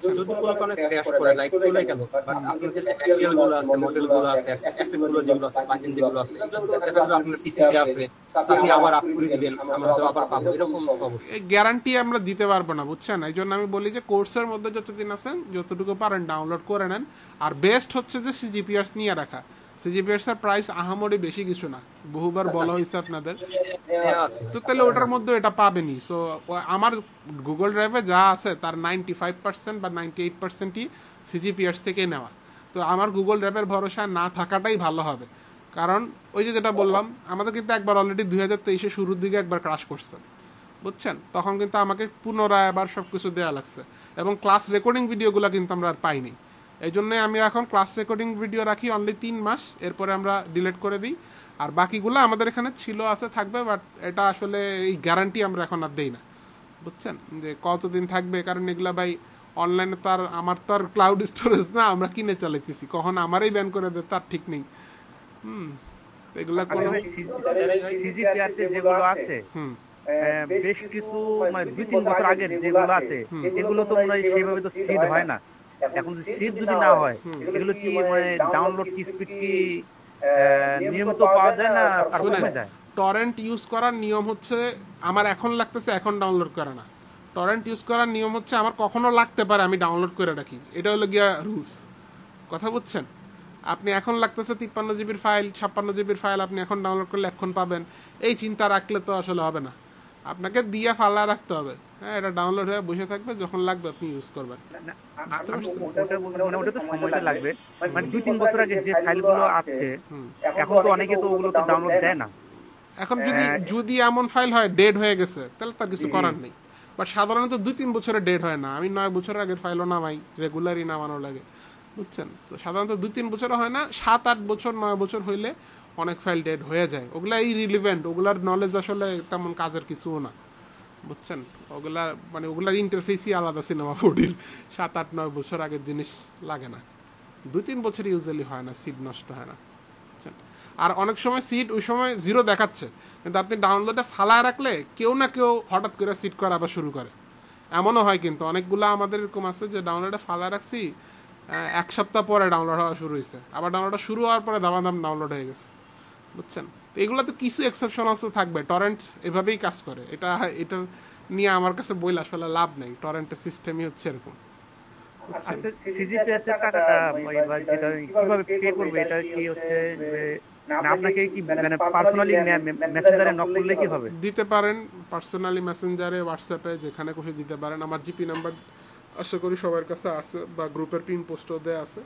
যদি কোনো কারণে ক্র্যাশ করে, লাইক করলে কেন, বাট আপনাদের যে অ্যাকচুয়াল গুলো আছে, মডেল গুলো আছে, অ্যাসেট গুলো যেগুলো আছে, প্যাকেজ যেগুলো আছে, এগুলো দেখা যাবে আপনার পিসিতে আছে, আপনি আবার আপ করে দিবেন, আমরা হয়তো আবার পাবো, এরকম অবস্থা। এই গ্যারান্টি আমরা দিতে পারবো না, বুঝছেন? এই জন্য আমি বলি যে কোর্সের মধ্যে যতদিন আছেন যতটুকু পারেন ডাউনলোড করে নেন। আর বেস্ট হচ্ছে যে সিজিপিআরস নিয়ে রাখা। সিজিপিআরস এর প্রাইস আহামরি বেশি কিছু না, বহুবার বলা হয়েছে আপনাদের। তো তাহলে ওটার মধ্যে এটা পাবেনি। সো আমার গুগল ড্রাইভে যা আছে তার 95% বা 98%ই সিজিপিআরস থেকে নেওয়া। তো আমার গুগল ড্রাইভের ভরসা না থাকাটাই ভালো হবে, কারণ ওই যে যেটা বললাম, আমাদের কিন্তু একবার অলরেডি 2023 শুরুর দিকে একবার ক্রাশ করছে, বুঝছেন? তখন কিন্তু আমাকে পুনরায় আবার সব কিছু দেওয়া লাগছে, এবং ক্লাস রেকর্ডিং ভিডিওগুলো কিন্তু আমরা আর পাইনি। এই জন্যই আমি এখন ক্লাস রেকর্ডিং ভিডিও রাখি অনলি 3 মাস, এরপরে আমরা ডিলিট করে দিই। আর বাকিগুলো আমাদের এখানে ছিল, আছে, থাকবে, বাট এটা আসলে এই গ্যারান্টি আমরা এখন আর দেই না, বুঝছেন? যে কতদিন থাকবে, কারণ এগুলা ভাই অনলাইনে তো আর আমার তো আর ক্লাউড স্টোরেজ না, আমরা কিনে চালাইতেছি, কখন আমারই ব্যান করে দেয় তার ঠিক নেই। এগুলা কোনো সিজিপিআরস যেগুলো আছে, বেশ কিছু মানে 2-3 বছর আগের যেগুলো আছে, এগুলো তো মনে হয় সেইভাবে তো সিড হয় না। এখন সিড যদি না হয়, এগুলো কি মানে ডাউনলোড কি স্পিড কি নিয়মিত পাওয়া যায় না আর কমে যায়? টরেন্ট ইউজ করার নিয়ম হচ্ছে, আমার এখন লাগতেছে এখন ডাউনলোড করে না। টরেন্ট ইউজ করার নিয়ম হচ্ছে আমার কখনো লাগতে পারে, আমি ডাউনলোড করে রাখি, এটা হলো গিয়া রুলস। কথা বুঝছেন? আপনি এখন লাগতেছে 53 জিবির ফাইল, 56 জিবির ফাইল আপনি এখন ডাউনলোড করলে এখন পাবেন, এই চিন্তা রাখলে তো আসলে হবে না। আপনাকে দিয়ে ফালা রাখতে হবে। হ্যাঁ, এটা ডাউনলোড হয়ে বসে থাকবে, যখন লাগবে আপনি ইউজ করবেন। ওটা তো সময়টা লাগবে, মানে 2-3 বছর আগে যে ফাইলগুলো আছে, এখন তো অনেকে তো ওগুলো তো ডাউনলোড দেয় না। এখন যদি এমন ফাইল হয় ডেড হয়ে গেছে, তাহলে তার কিছু করার নেই। বাট সাধারণত 2-3 বছরে ডেড হয় না। আমি 9 বছর আগের ফাইলও নামাই, রেগুলারই নামানো লাগে, বুঝছেন? তো সাধারণত 2-3 বছরে হয় না, 7-8 বছর 9 বছর হইলে অনেক ফাইল ডেড হয়ে যায়। ওগুলা ইরিলিভেন্ট, ওগুলার নলেজ আসলে তেমন কাজের কিছুও না, বুঝছেন? ওগুলার ইন্টারফেসই আলাদা সিনেমা 4 7-8-9 বছর আগের জিনিস লাগে না। 2-3 বছর ইউজুয়ালি হয় না, সিড নষ্ট হয় না, বুঝছেন? আর অনেক সময় সিড ওই সময় 0 দেখাচ্ছে, কিন্তু আপনি ডাউনলোডে ফালায় রাখলে কেউ না কেউ হঠাৎ করে সিড করা আবার শুরু করে, এমনও হয়। কিন্তু অনেকগুলো আমাদের এরকম আছে যে ডাউনলোডে ফালায় রাখছি, 1 সপ্তাহ পরে ডাউনলোড হওয়া শুরু হয়েছে, আবার ডাউনলোডটা শুরু হওয়ার পরে দাম ডাউনলোড হয়ে গেছে, বুঝছেন? তো এগুলো তো কিছু এক্সেপশন আছে থাকবে। টরেন্ট এভাবেই কাজ করে, এটা নিয়ে আমার কাছে বইলে আসলে লাভ নেই। টরেন্টের সিস্টেমই হচ্ছে এরকম। আচ্ছা, সিজিপিএস এর টাকাটা যেটা কিভাবে পে করবে, এটা কি হচ্ছে না আপনাকে কি মানে পার্সোনালি মেসেঞ্জারে নক করলে কি হবে? দিতে পারেন পার্সোনালি, মেসেঞ্জারে, হোয়াটসঅ্যাপে, যেখানে খুশি দিতে পারেন। আমার জিপি নাম্বার আশা করি সবার কাছে আছে, বা গ্রুপের পিন পোস্টও দেওয়া আছে,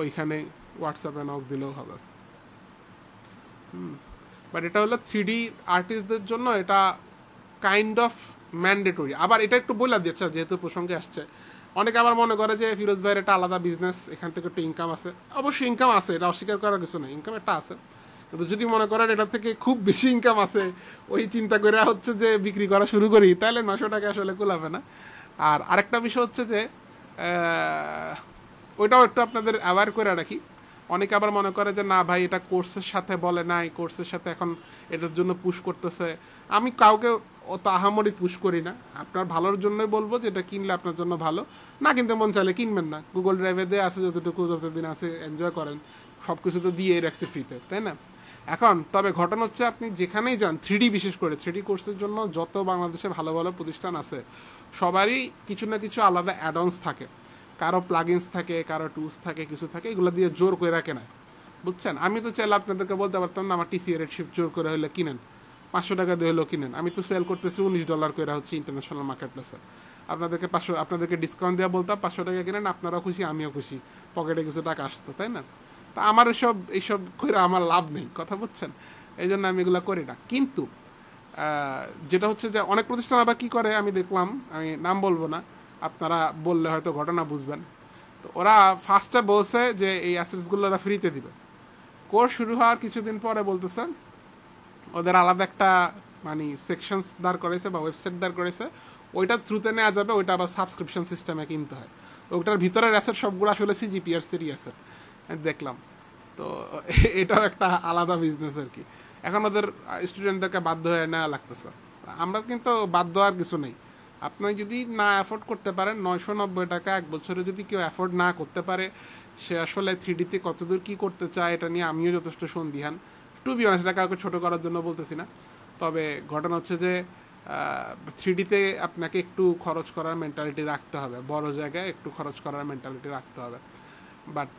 ওইখানে হোয়াটসঅ্যাপে নক দিলেও হবে। বাট এটা হলো 3D আর্টিস্টদের জন্য এটা কাইন্ড অফ ম্যান্ডেটরি। আবার এটা একটু বলে দিচ্ছে যেহেতু প্রসঙ্গে আসছে, অনেকে আবার মনে করে যে ফিরোজ ভাইয়ের এটা আলাদা বিজনেস, এখান থেকে একটু ইনকাম আছে। অবশ্যই ইনকাম আছে, এটা অস্বীকার করার কিছু নেই, ইনকাম একটা আছে। কিন্তু যদি মনে করেন এটা থেকে খুব বেশি ইনকাম আছে, ওই চিন্তা করে হচ্ছে যে বিক্রি করা শুরু করি, তাহলে 900 টাকা আসলে কুলাবে না। আর আরেকটা বিষয় হচ্ছে যে ওইটাও একটু আপনাদের অ্যাওয়ার করে রাখি। অনেকে আবার মনে করে যে না ভাই এটা কোর্সের সাথে বলে নাই, কোর্সের সাথে এখন এটার জন্য পুশ করতেছে। আমি কাউকে অত আহামরি পুশ করি না, আপনার ভালোর জন্যই বলবো যে এটা কিনলে আপনার জন্য ভালো, না কিনতে মন চাইলে কিনবেন না। গুগল ড্রাইভে দিয়ে আছে যতটুকু, যতদিন আছে এনজয় করেন, সব কিছু তো দিয়ে রাখছি ফ্রিতে, তাই না? এখন তবে ঘটনা হচ্ছে আপনি যেখানেই যান, 3D বিশেষ করে 3D কোর্সের জন্য যত বাংলাদেশে ভালো ভালো প্রতিষ্ঠান আছে সবারই কিছু না কিছু আলাদা অ্যাডঅনস থাকে, কারো প্লাগইনস থাকে, কারো টুলস থাকে, কিছু থাকে, এগুলো দিয়ে জোর করে রাখে না, বুঝছেন? আমি তো চাইলে আপনাদেরকে বলতে পারতাম না আমার টিসিএ রেট শিফট জোর করে হলে কিনেন, 500 টাকা দিয়ে হলেও কিনেন। আমি তো সেল করতেছি $19 করে হচ্ছে ইন্টারন্যাশনাল মার্কেট প্লেসে। আপনাদেরকে ডিসকাউন্ট দেওয়া বলতাম 500 টাকা কিনেন, আপনারাও খুশি আমিও খুশি, পকেটে কিছু টাকা আসতো, তাই না? তা আমার এইসব করে আমার লাভ নেই, কথা বুঝছেন? এই জন্য আমি এগুলো করি না। কিন্তু যেটা হচ্ছে যে অনেক প্রতিষ্ঠান আবার কী করে আমি দেখলাম, আমি নাম বলবো না, আপনারা বললে হয়তো ঘটনা বুঝবেন। তো ওরা ফার্স্টে বলছে যে এই অ্যাসেটসগুলো ওরা ফ্রিতে দিবে, কোর্স শুরু হওয়ার কিছুদিন পরে বলতেছে ওদের আলাদা একটা মানে সেকশনস দাঁড় করেছে বা ওয়েবসাইট দাঁড় করেছে, ওইটার থ্রুতে নেওয়া যাবে, ওইটা আবার সাবস্ক্রিপশন সিস্টেমে কিনতে হয়। ওটার ভিতরের অ্যাসেট সবগুলো আসলে সিজিপিআরসিরই অ্যাসেট দেখলাম। তো এটাও একটা আলাদা বিজনেস আর কি। এখন ওদের স্টুডেন্টদেরকে বাধ্য হয়ে নেওয়া লাগতেছে। আমরা কিন্তু বাধ্য আর কিছু নেই। আপনি যদি না অ্যাফোর্ড করতে পারেন, 990 টাকা এক বছরে যদি কেউ অ্যাফোর্ড না করতে পারে, সে আসলে 3Dতে কতদূর কী করতে চায় এটা নিয়ে আমিও যথেষ্ট সন্দিহান। টু বি অনেস্ট, এটা কাউকে ছোটো করার জন্য বলতেছি না। তবে ঘটনা হচ্ছে যে 3Dতে আপনাকে একটু খরচ করার মেন্টালিটি রাখতে হবে, বড় জায়গায় একটু খরচ করার মেন্টালিটি রাখতে হবে। বাট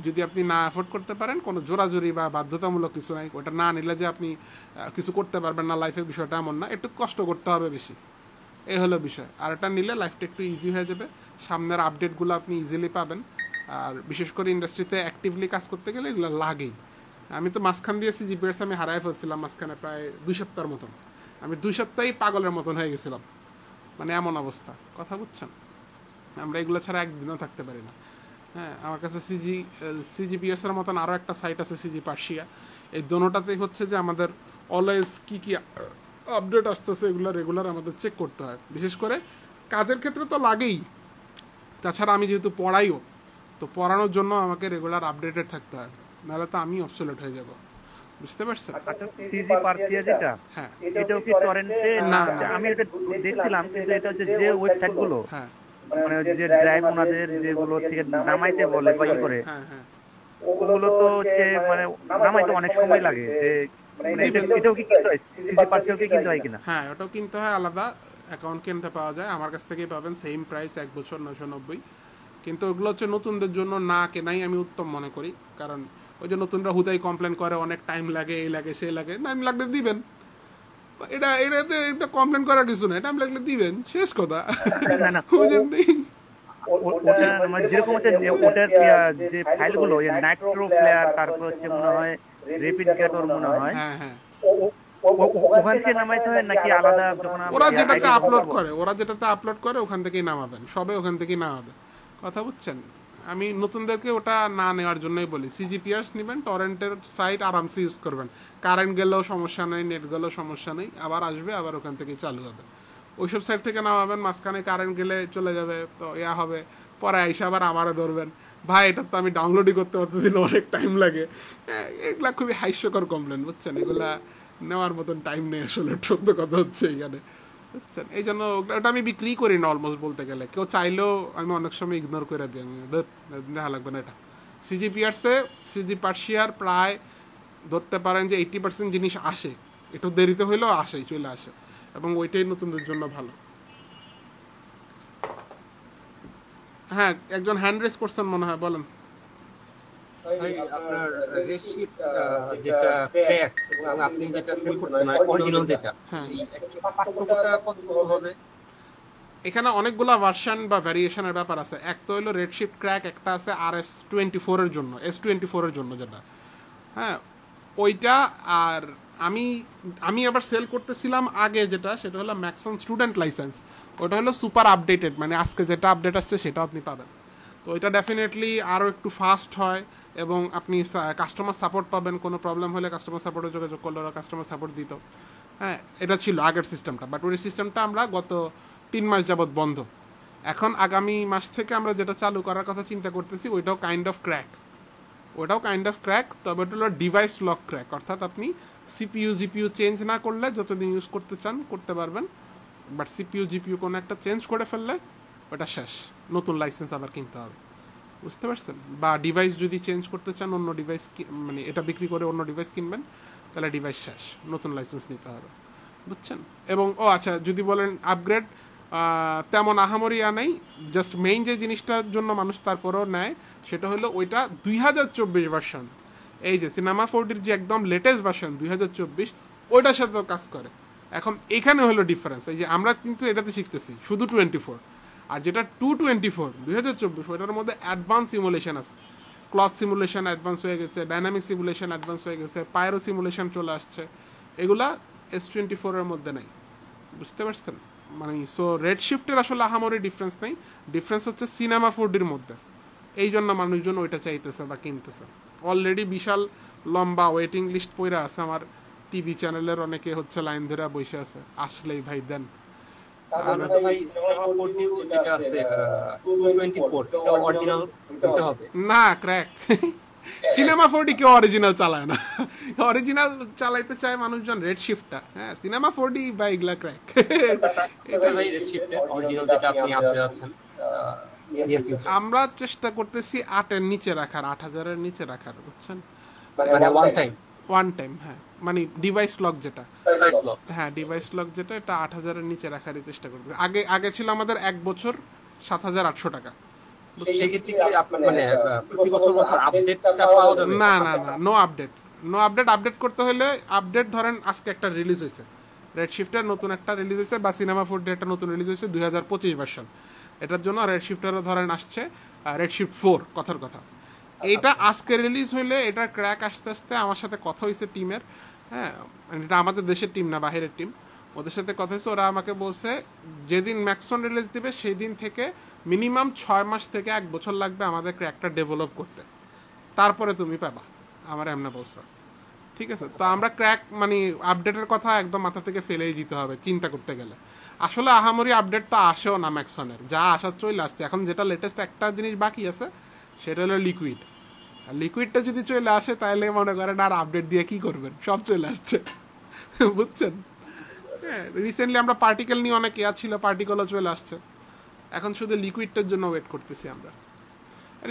যদি আপনি না অ্যাফোর্ড করতে পারেন, কোনো জোরাজোরি বা বাধ্যতামূলক কিছু নাই, ওটা না নিলে যে আপনি কিছু করতে পারবেন না লাইফে, বিষয়টা এমন না, একটু কষ্ট করতে হবে বেশি, এই হলো বিষয়। আর এটা নিলে লাইফটা একটু ইজি হয়ে যাবে, সামনের আপডেটগুলো আপনি ইজিলি পাবেন। আর বিশেষ করে ইন্ডাস্ট্রিতে অ্যাক্টিভলি কাজ করতে গেলে এগুলো লাগেই। আমি তো মাঝখান দিয়েছি জিপিএস, আমি হারাই ফেলছিলাম মাঝখানে প্রায় 2 সপ্তাহের মতন। আমি 2 সপ্তাহেই পাগলের মতন হয়ে গেছিলাম, মানে এমন অবস্থা, কথা বুঝছেন? আমরা এগুলো ছাড়া একদিনও থাকতে পারি না। হ্যাঁ, আমার কাছে সিজিপিএসের মতন আরও একটা সাইট আছে সিজি পার্সিয়া। এই দোনোটাতেই হচ্ছে যে আমাদের অলওয়েজ কী কী আপডেট আসতেছে এগুলো রেগুলার আমাদের চেক করতে হয়। বিশেষ করে কাজের ক্ষেত্রে তো লাগেই, তাছাড়া আমি যেহেতু পড়াইও, তো পড়ানোর জন্য আমাকে রেগুলার আপডেটেড থাকতে হয়, নাহলে তো আমি অবসোলেট হয়ে যাব, বুঝতে পারছেন? আচ্ছা, সিজি পার্সিয়া যেটা, হ্যাঁ, এটাও কি টরেন্টে? না, আমি এটা দেখছিলাম, কিন্তু এটা হচ্ছে যে ওয়েবসাইটগুলো, হ্যাঁ, মানে যে ড্রাইভ ওনাদের যেগুলো থেকে নামাইতে বলে বা ই করে, হ্যাঁ, হ্যাঁ, ওগুলো তো হচ্ছে মানে নামাইতে অনেক সময় লাগে। যে মানে এটাও কি কিনতে হয়, সিজি পার্সিয়াও কি কিনতে হয় কিনা? হ্যাঁ, ওটাও কিনতে হয়, আলাদা অ্যাকাউন্ট কিনতে পাওয়া যায়, আমার কাছ থেকেই পাবেন, সেম প্রাইস 1 বছর 990। কিন্তু ওগুলো হচ্ছে নতুনদের জন্য না কেনাই আমি উত্তম মনে করি, কারণ ওই যে নতুনরা হুদাই কমপ্লেন করে অনেক টাইম লাগে, এই লাগে সেই লাগে, টাইম লাগলে দিবেন, এটা কমপ্লেন করার কিছু না, টাইম লাগলে দিবেন, শেষ কথা। না না, ওটা মানে যেরকম হচ্ছে ওটার যে ফাইলগুলো, নাইট্রো ফ্লেয়ার, তারপর হচ্ছে মনে হয় র্যাপিড গেটর মনে হয়, হ্যাঁ, হ্যাঁ, ওখান থেকে নামাইতে হয় নাকি আলাদা? যখন ওরা যেটাতে আপলোড করে ওখান থেকেই নামাবেন, সবে ওখান থেকেই নামাবে, কথা বুঝছেন? আমি নতুনদেরকে ওটা না নেওয়ার জন্যই বলি, সিজিপিআরস নেবেন, টরেন্টের সাইট আরামসে ইউজ করবেন, কারেন্ট গেলেও সমস্যা নেই, নেট গেলেও সমস্যা নেই, আবার আসবে, আবার ওখান থেকেই চালু হবে। ওইসব সাইট থেকে নামাবেন, মাঝখানে কারেন্ট গেলে চলে যাবে, তো ইয়া হবে, পরে আইসা আবার আমারও ধরবেন, ভাই এটা তো আমি ডাউনলোডই করতে পারতেছি না, অনেক টাইম লাগে। এগুলা খুবই হাস্যকর কমপ্লেন, বুঝছেন? এগুলা নেওয়ার মতন টাইম নেই আসলে, সত্য কথা হচ্ছে এখানে, বুঝছেন? এই জন্য ওটা আমি বিক্রি করি না অলমোস্ট বলতে গেলে, কেউ চাইলেও আমি অনেক সময় ইগনোর করে দিই, আমি দেখা লাগবে না এটা। সিজি পার্সিয়ার প্রায় ধরতে পারেন যে 80% জিনিস আসে, একটু দেরিতে হইলেও আসে, চলে আসে, এবং ওইটাই নতুনদের জন্য ভালো। হ্যাঁ, একজন হ্যান্ড রেস করছেন মনে হয়, বলেন। আপনার রেসিট যেটা ক্র্যাক এবং আপনি যেটা সেল করছেন অরিজিনাল যেটা, হ্যাঁ, পার্থক্যটা কতটুকু হবে? এখানে অনেকগুলা ভার্সন বা ভ্যারিয়েশনের ব্যাপার আছে। এক তো হলো রেডশিফট ক্র্যাক, একটা আছে RS24 এর জন্য, S24 এর জন্য যেটা, হ্যাঁ ওইটা। আর আমি আমি আবার সেল করতেছিলাম আগে যেটা, সেটা হলো ম্যাক্সন স্টুডেন্ট লাইসেন্স। ওটা হলো সুপার আপডেটেড, মানে আজকে যেটা আপডেট আসছে সেটা আপনি পাবেন। তো ওইটা ডেফিনেটলি আরও একটু ফাস্ট হয় এবং আপনি কাস্টমার সাপোর্ট পাবেন। কোনো প্রবলেম হলে কাস্টমার সাপোর্টে যোগাযোগ করলে ওরা কাস্টমার সাপোর্ট দিত। হ্যাঁ, এটা ছিল আগের সিস্টেমটা, বাট ওই সিস্টেমটা আমরা গত 3 মাস যাবৎ বন্ধ। এখন আগামী মাস থেকে আমরা যেটা চালু করার কথা চিন্তা করতেছি, ওইটাও কাইন্ড অফ ক্র্যাক, তবে ওটা হলো ডিভাইস লক ক্র্যাক, অর্থাৎ আপনি CPU GPU চেঞ্জ না করলে যতদিন ইউজ করতে চান করতে পারবেন, বাট CPU GPU কোনো একটা চেঞ্জ করে ফেললে ওটা শেষ, নতুন লাইসেন্স আবার কিনতে হবে, বুঝতে পারছেন? বা ডিভাইস যদি চেঞ্জ করতে চান, অন্য ডিভাইস মানে এটা বিক্রি করে অন্য ডিভাইস কিনবেন, তাহলে ডিভাইস শেষ, নতুন লাইসেন্স নিতে হবে, বুঝছেন? এবং আচ্ছা, যদি বলেন আপগ্রেড, তেমন আহামরিয়া নেই, জাস্ট মেইন যে জিনিসটার জন্য মানুষ তারপরেও নেয় সেটা হলো ওইটা 2024 ভার্সন। এই যে সিনেমা 4Dর যে একদম লেটেস্ট ভার্সন 2024, ওইটার সাথেও কাজ করে। এখন এখানে হলো ডিফারেন্স, এই যে আমরা কিন্তু এটাতে শিখতেছি শুধু 24, আর যেটা 224 2024 ওইটার মধ্যে অ্যাডভান্স সিমুলেশন আছে। ক্লথ সিমুলেশন অ্যাডভান্স হয়ে গেছে, ডাইনামিক সিমুলেশন অ্যাডভান্স হয়ে গেছে, পাইরো সিমুলেশন চলে আসছে, এগুলা S24 এর মধ্যে নাই, বুঝতে পারছেন? মানে সো রেডশিফটের আসলে আহামরি ডিফারেন্স নেই, ডিফারেন্স হচ্ছে সিনেমা 4Dর মধ্যে। এই জন্য মানুষজন ওইটা চাইতেছে বা কিনতেছে। অলরেডি বিশাল লম্বা ওয়েটিং লিস্ট পড়ে আছে, আমার টিভি চ্যানেলের অনেকে হচ্ছে লাইন ধরে বসে আছে, আসলেই ভাই দেন। তাহলে তো ভাই সিনেমা 4D যেটা আছে 224 এটা অরিজিনাল হতে হবে না, ক্র্যাক। সিনেমা 4D কেউ অরিজিনাল চালায় না, অরিজিনাল চালাইতে চায় মানুষজন রেডশিফটটা। হ্যাঁ, সিনেমা 4D বা এগুলা ক্র্যাক। ভাই রেডশিফট অরিজিনাল যেটা আপনি আনতে যাচ্ছেন নিয়ার ফিউচার আমরা চেষ্টা করতেছি 8 এর নিচে রাখার, 8000 এর নিচে রাখার, বুঝছেন? মানে ওয়ান টাইম হ্যাঁ, মানে ডিভাইস লক যেটা, প্রাইস লক হ্যাঁ ডিভাইস লক যেটা, এটা 8000 এর নিচে রাখারই চেষ্টা করতেছি। আগে ছিল আমাদের 1 বছর 7800 টাকা। সেই ক্ষেত্রে কি আপনি মানে প্রতি বছর আপডেটটা পাওয়া যাবে? না, নো আপডেট। আপডেট করতে হলে আপডেট ধরেন আজকে একটা রিলিজ হয়েছে, রেডশিফটের নতুন একটা রিলিজ হয়েছে, বা সিনেমা 4D একটা নতুন রিলিজ হয়েছে 2025 ভার্সন। এটার জন্য রেডশিফটেরও ধরেন আসছে রেডশিফট 4, কথার কথা। এইটা আজকে রিলিজ হইলে এটা ক্র্যাক আসতে আসতে আমার সাথে কথা হয়েছে টিমের, হ্যাঁ এটা আমাদের দেশের টিম না, বাহিরের টিম, ওদের সাথে কথা হয়েছে। ওরা আমাকে বলছে যেদিন ম্যাক্সন রিলিজ দিবে সেই দিন থেকে মিনিমাম 6 মাস থেকে 1 বছর লাগবে আমাদের ক্র্যাকটা ডেভেলপ করতে, তারপরে তুমি পাবা, আমার এমনি বলছে। ঠিক আছে, তো আমরা ক্র্যাক মানে আপডেটের কথা একদম মাথা থেকে ফেলেই দিতে হবে চিন্তা করতে গেলে। আসলে আহামরি আপডেট তো আসেও না ম্যাক্সনের, যা আসার চলে আসছে। এখন যেটা লেটেস্ট একটা জিনিস বাকি আছে সেটা হলো লিকুইড। আর লিকুইডটা যদি চলে আসে তাহলে মনে করেন আর আপডেট দিয়ে কি করবেন, সব চলে আসছে, বুঝছেন? হ্যাঁ, রিসেন্টলি আমরা পার্টিকেল নিয়ে অনেক ছিল, পার্টিকেলও চলে আসছে। এখন শুধু লিকুইডটার জন্য ওয়েট করতেছি আমরা।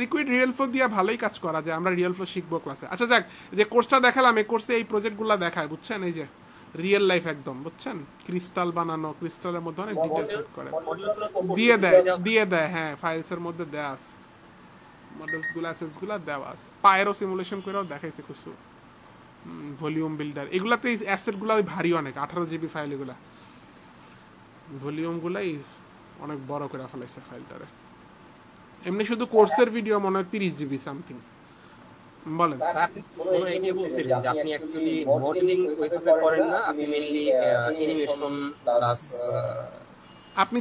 লিকুইড রিয়েল ফ্লো দিয়ে ভালোই কাজ করা যায়, আমরা রিয়েল ফ্লো শিখবো ক্লাসে। আচ্ছা যাক, যে কোর্সটা দেখালাম এই কোর্সে এই প্রজেক্টগুলো দেখায়, বুঝছেন? এই যে রিয়েল লাইফ একদম, বুঝছেন? ক্রিস্টাল বানানো, ক্রিস্টালের মধ্যে অনেক ডিটেইলস সেট করে দিয়ে দেয়। হ্যাঁ, ফাইলসের মধ্যে দেয়া আছে, মডেলসগুলো অ্যাসেটসগুলো দেওয়া আছে, পায়রো সিমুলেশন করেও দেখাইছে কিছু, ভলিউম বিল্ডার। এগুলাতে অ্যাসেটগুলো ভারী অনেক, 18 GB ফাইল, এগুলা ভলিউমগুলাই অনেক বড় করে ফেলাইছে ফাইলটারে। এমনি শুধু কোর্সের ভিডিও মনে হয় 30 GB সামথিং। বলেন, আপনি মনে এটাই বলছিলেন যে আপনি অ্যাকচুয়ালি মডেলিং ওইভাবে করেন না, আপনি মেইনলি অ্যানিমেশন প্লাস আপনি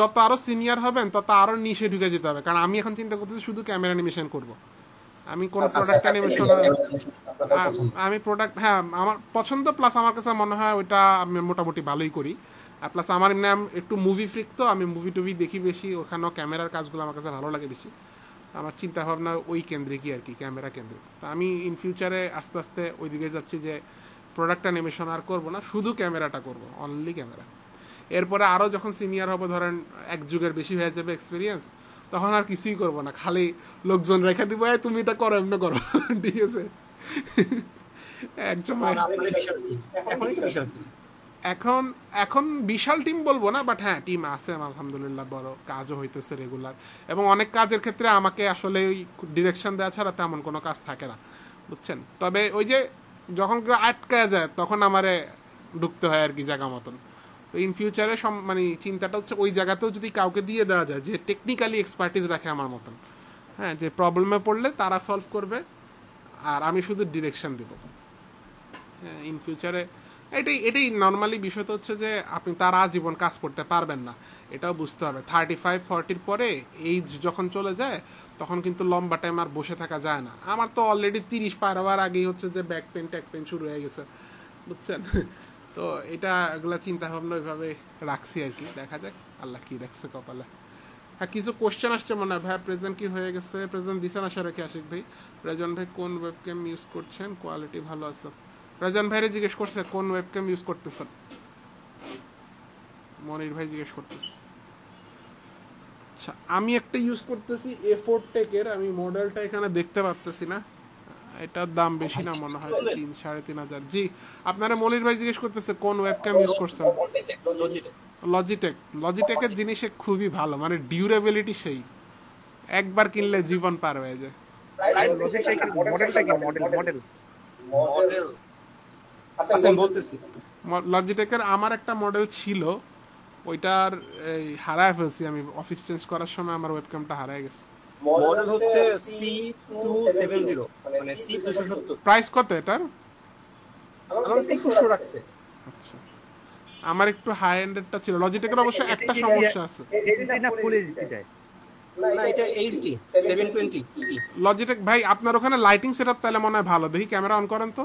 যত আরো সিনিয়র হবেন তত আরো নিচে ঢুকে যেতে হবে। কারণ আমি এখন চিন্তা করতেছি শুধু ক্যামেরা অ্যানিমেশন করব, আমি কোন প্রোডাক্ট অ্যানিমেশন, আমি প্রোডাক্ট, হ্যাঁ আমার পছন্দ, প্লাস আমার কাছে মনে হয় ওইটা আমি মোটামুটি ভালোই করি। আর প্লাস আমার নাম একটু মুভি ফ্রিক, তো আমি মুভি টুভি দেখি বেশি, ওখানেও ক্যামেরার কাজগুলো আমার কাছে ভালো লাগে বেশি। আমার চিন্তা ভাবনা ওই কেন্দ্রিকই আর কি, ক্যামেরা কেন্দ্রিক। তো আমি ইন ফিউচারে আস্তে আস্তে ওই দিকে যাচ্ছি যে প্রোডাক্ট অ্যানিমেশন আর করবো না, শুধু ক্যামেরাটা করব, অনলি ক্যামেরা। এরপরে আরও যখন সিনিয়র হবে, ধরেন 1 যুগের বেশি হয়ে যাবে এক্সপিরিয়েন্স, তখন আর কিছুই করবো না, খালি লোকজন রেখে দিব, তুমি এটা করো, এমনি করো, ঠিক আছে? এক সময় এখন বিশাল টিম বলবো না, বাট হ্যাঁ টিম আছে আলহামদুলিল্লাহ, বড় কাজও হইতেছে রেগুলার। এবং অনেক কাজের ক্ষেত্রে আমাকে আসলে ওই ডিরেকশন দেওয়া ছাড়া তেমন কোনো কাজ থাকে না, বুঝছেন? তবে ওই যে যখন কেউ আটকায় যায় তখন আমারে ঢুকতে হয় আর কি জায়গা মতন, তো ইন ফিউচারে মানে চিন্তাটা হচ্ছে ওই জায়গাতেও যদি কাউকে দিয়ে দেওয়া যায় যে টেকনিক্যালি এক্সপার্টিস রাখে আমার মতন, হ্যাঁ, যে প্রবলেমে পড়লে তারা সলভ করবে আর আমি শুধু ডিরেকশন দেবো। হ্যাঁ, ইন ফিউচারে এটাই নর্মালি বিষয়টা হচ্ছে যে আপনি তার আজীবন কাজ করতে পারবেন না, এটাও বুঝতে হবে। 35-40 পরে এইজ যখন চলে যায় তখন কিন্তু লম্বা টাইম আর বসে থাকা যায় না। আমার তো অলরেডি 30 পার হওয়ার আগেই হচ্ছে যে ব্যাক পেন ট্যাক পেন শুরু হয়ে গেছে, বুঝছেন। তো এগুলা চিন্তা ভাবনা ওইভাবে রাখছি আর কি, দেখা যাক আল্লাহ কি রাখছে কপালে। হ্যাঁ, কিছু কোশ্চেন আসছে মনে হয়। ভাই প্রেজেন্ট কি হয়ে গেছে? প্রেজেন্ট দিছেন আশা রাখি আশিক ভাই। রাজন ভাই কোন ওয়েবক্যাম ইউজ করছেন? কোয়ালিটি ভালো আছে। রাজন ভাইরে জিজ্ঞেস করছে কোন ওয়েবক্যাম ইউজ করতেছেন। মনির ভাই জিজ্ঞেস করতেছে। আচ্ছা, আমি একটা ইউজ করতেছি A4 টেকের, আমি মডেলটা এখানে দেখতে পাচ্তেছি না, এটার দাম বেশি না মনে হয়, 3-3.5 জি। আপনারা মনির ভাই জিজ্ঞেস করতেছে কোন ওয়েবক্যাম ইউজ করছেন? লজিটেকের জিনিস খুবই ভালো, মানে ডিউরেবিলিটি সেই, একবার কিনলে জীবন পার হয়ে যায়। লজিটেকের আমার একটা মডেল ছিল, ওইটার এই হারায় ফেলছি আমি, অফিস চেঞ্জ করার সময় আমার ওয়েবক্যামটা হারায় গেছে। মডেল হচ্ছে C270 মানে C270। প্রাইস কত এটার? আমার 2100 রাখছে। আচ্ছা, আমার একটু হাই এন্ডেরটা ছিল। লজিটেকের অবশ্য একটা সমস্যা আছে, না এটা এইচডি 720। লজিটেক ভাই আপনার ওখানে লাইটিং সেটআপ তাহলে মনে হয় ভালো, দেখি ক্যামেরা অন করেন তো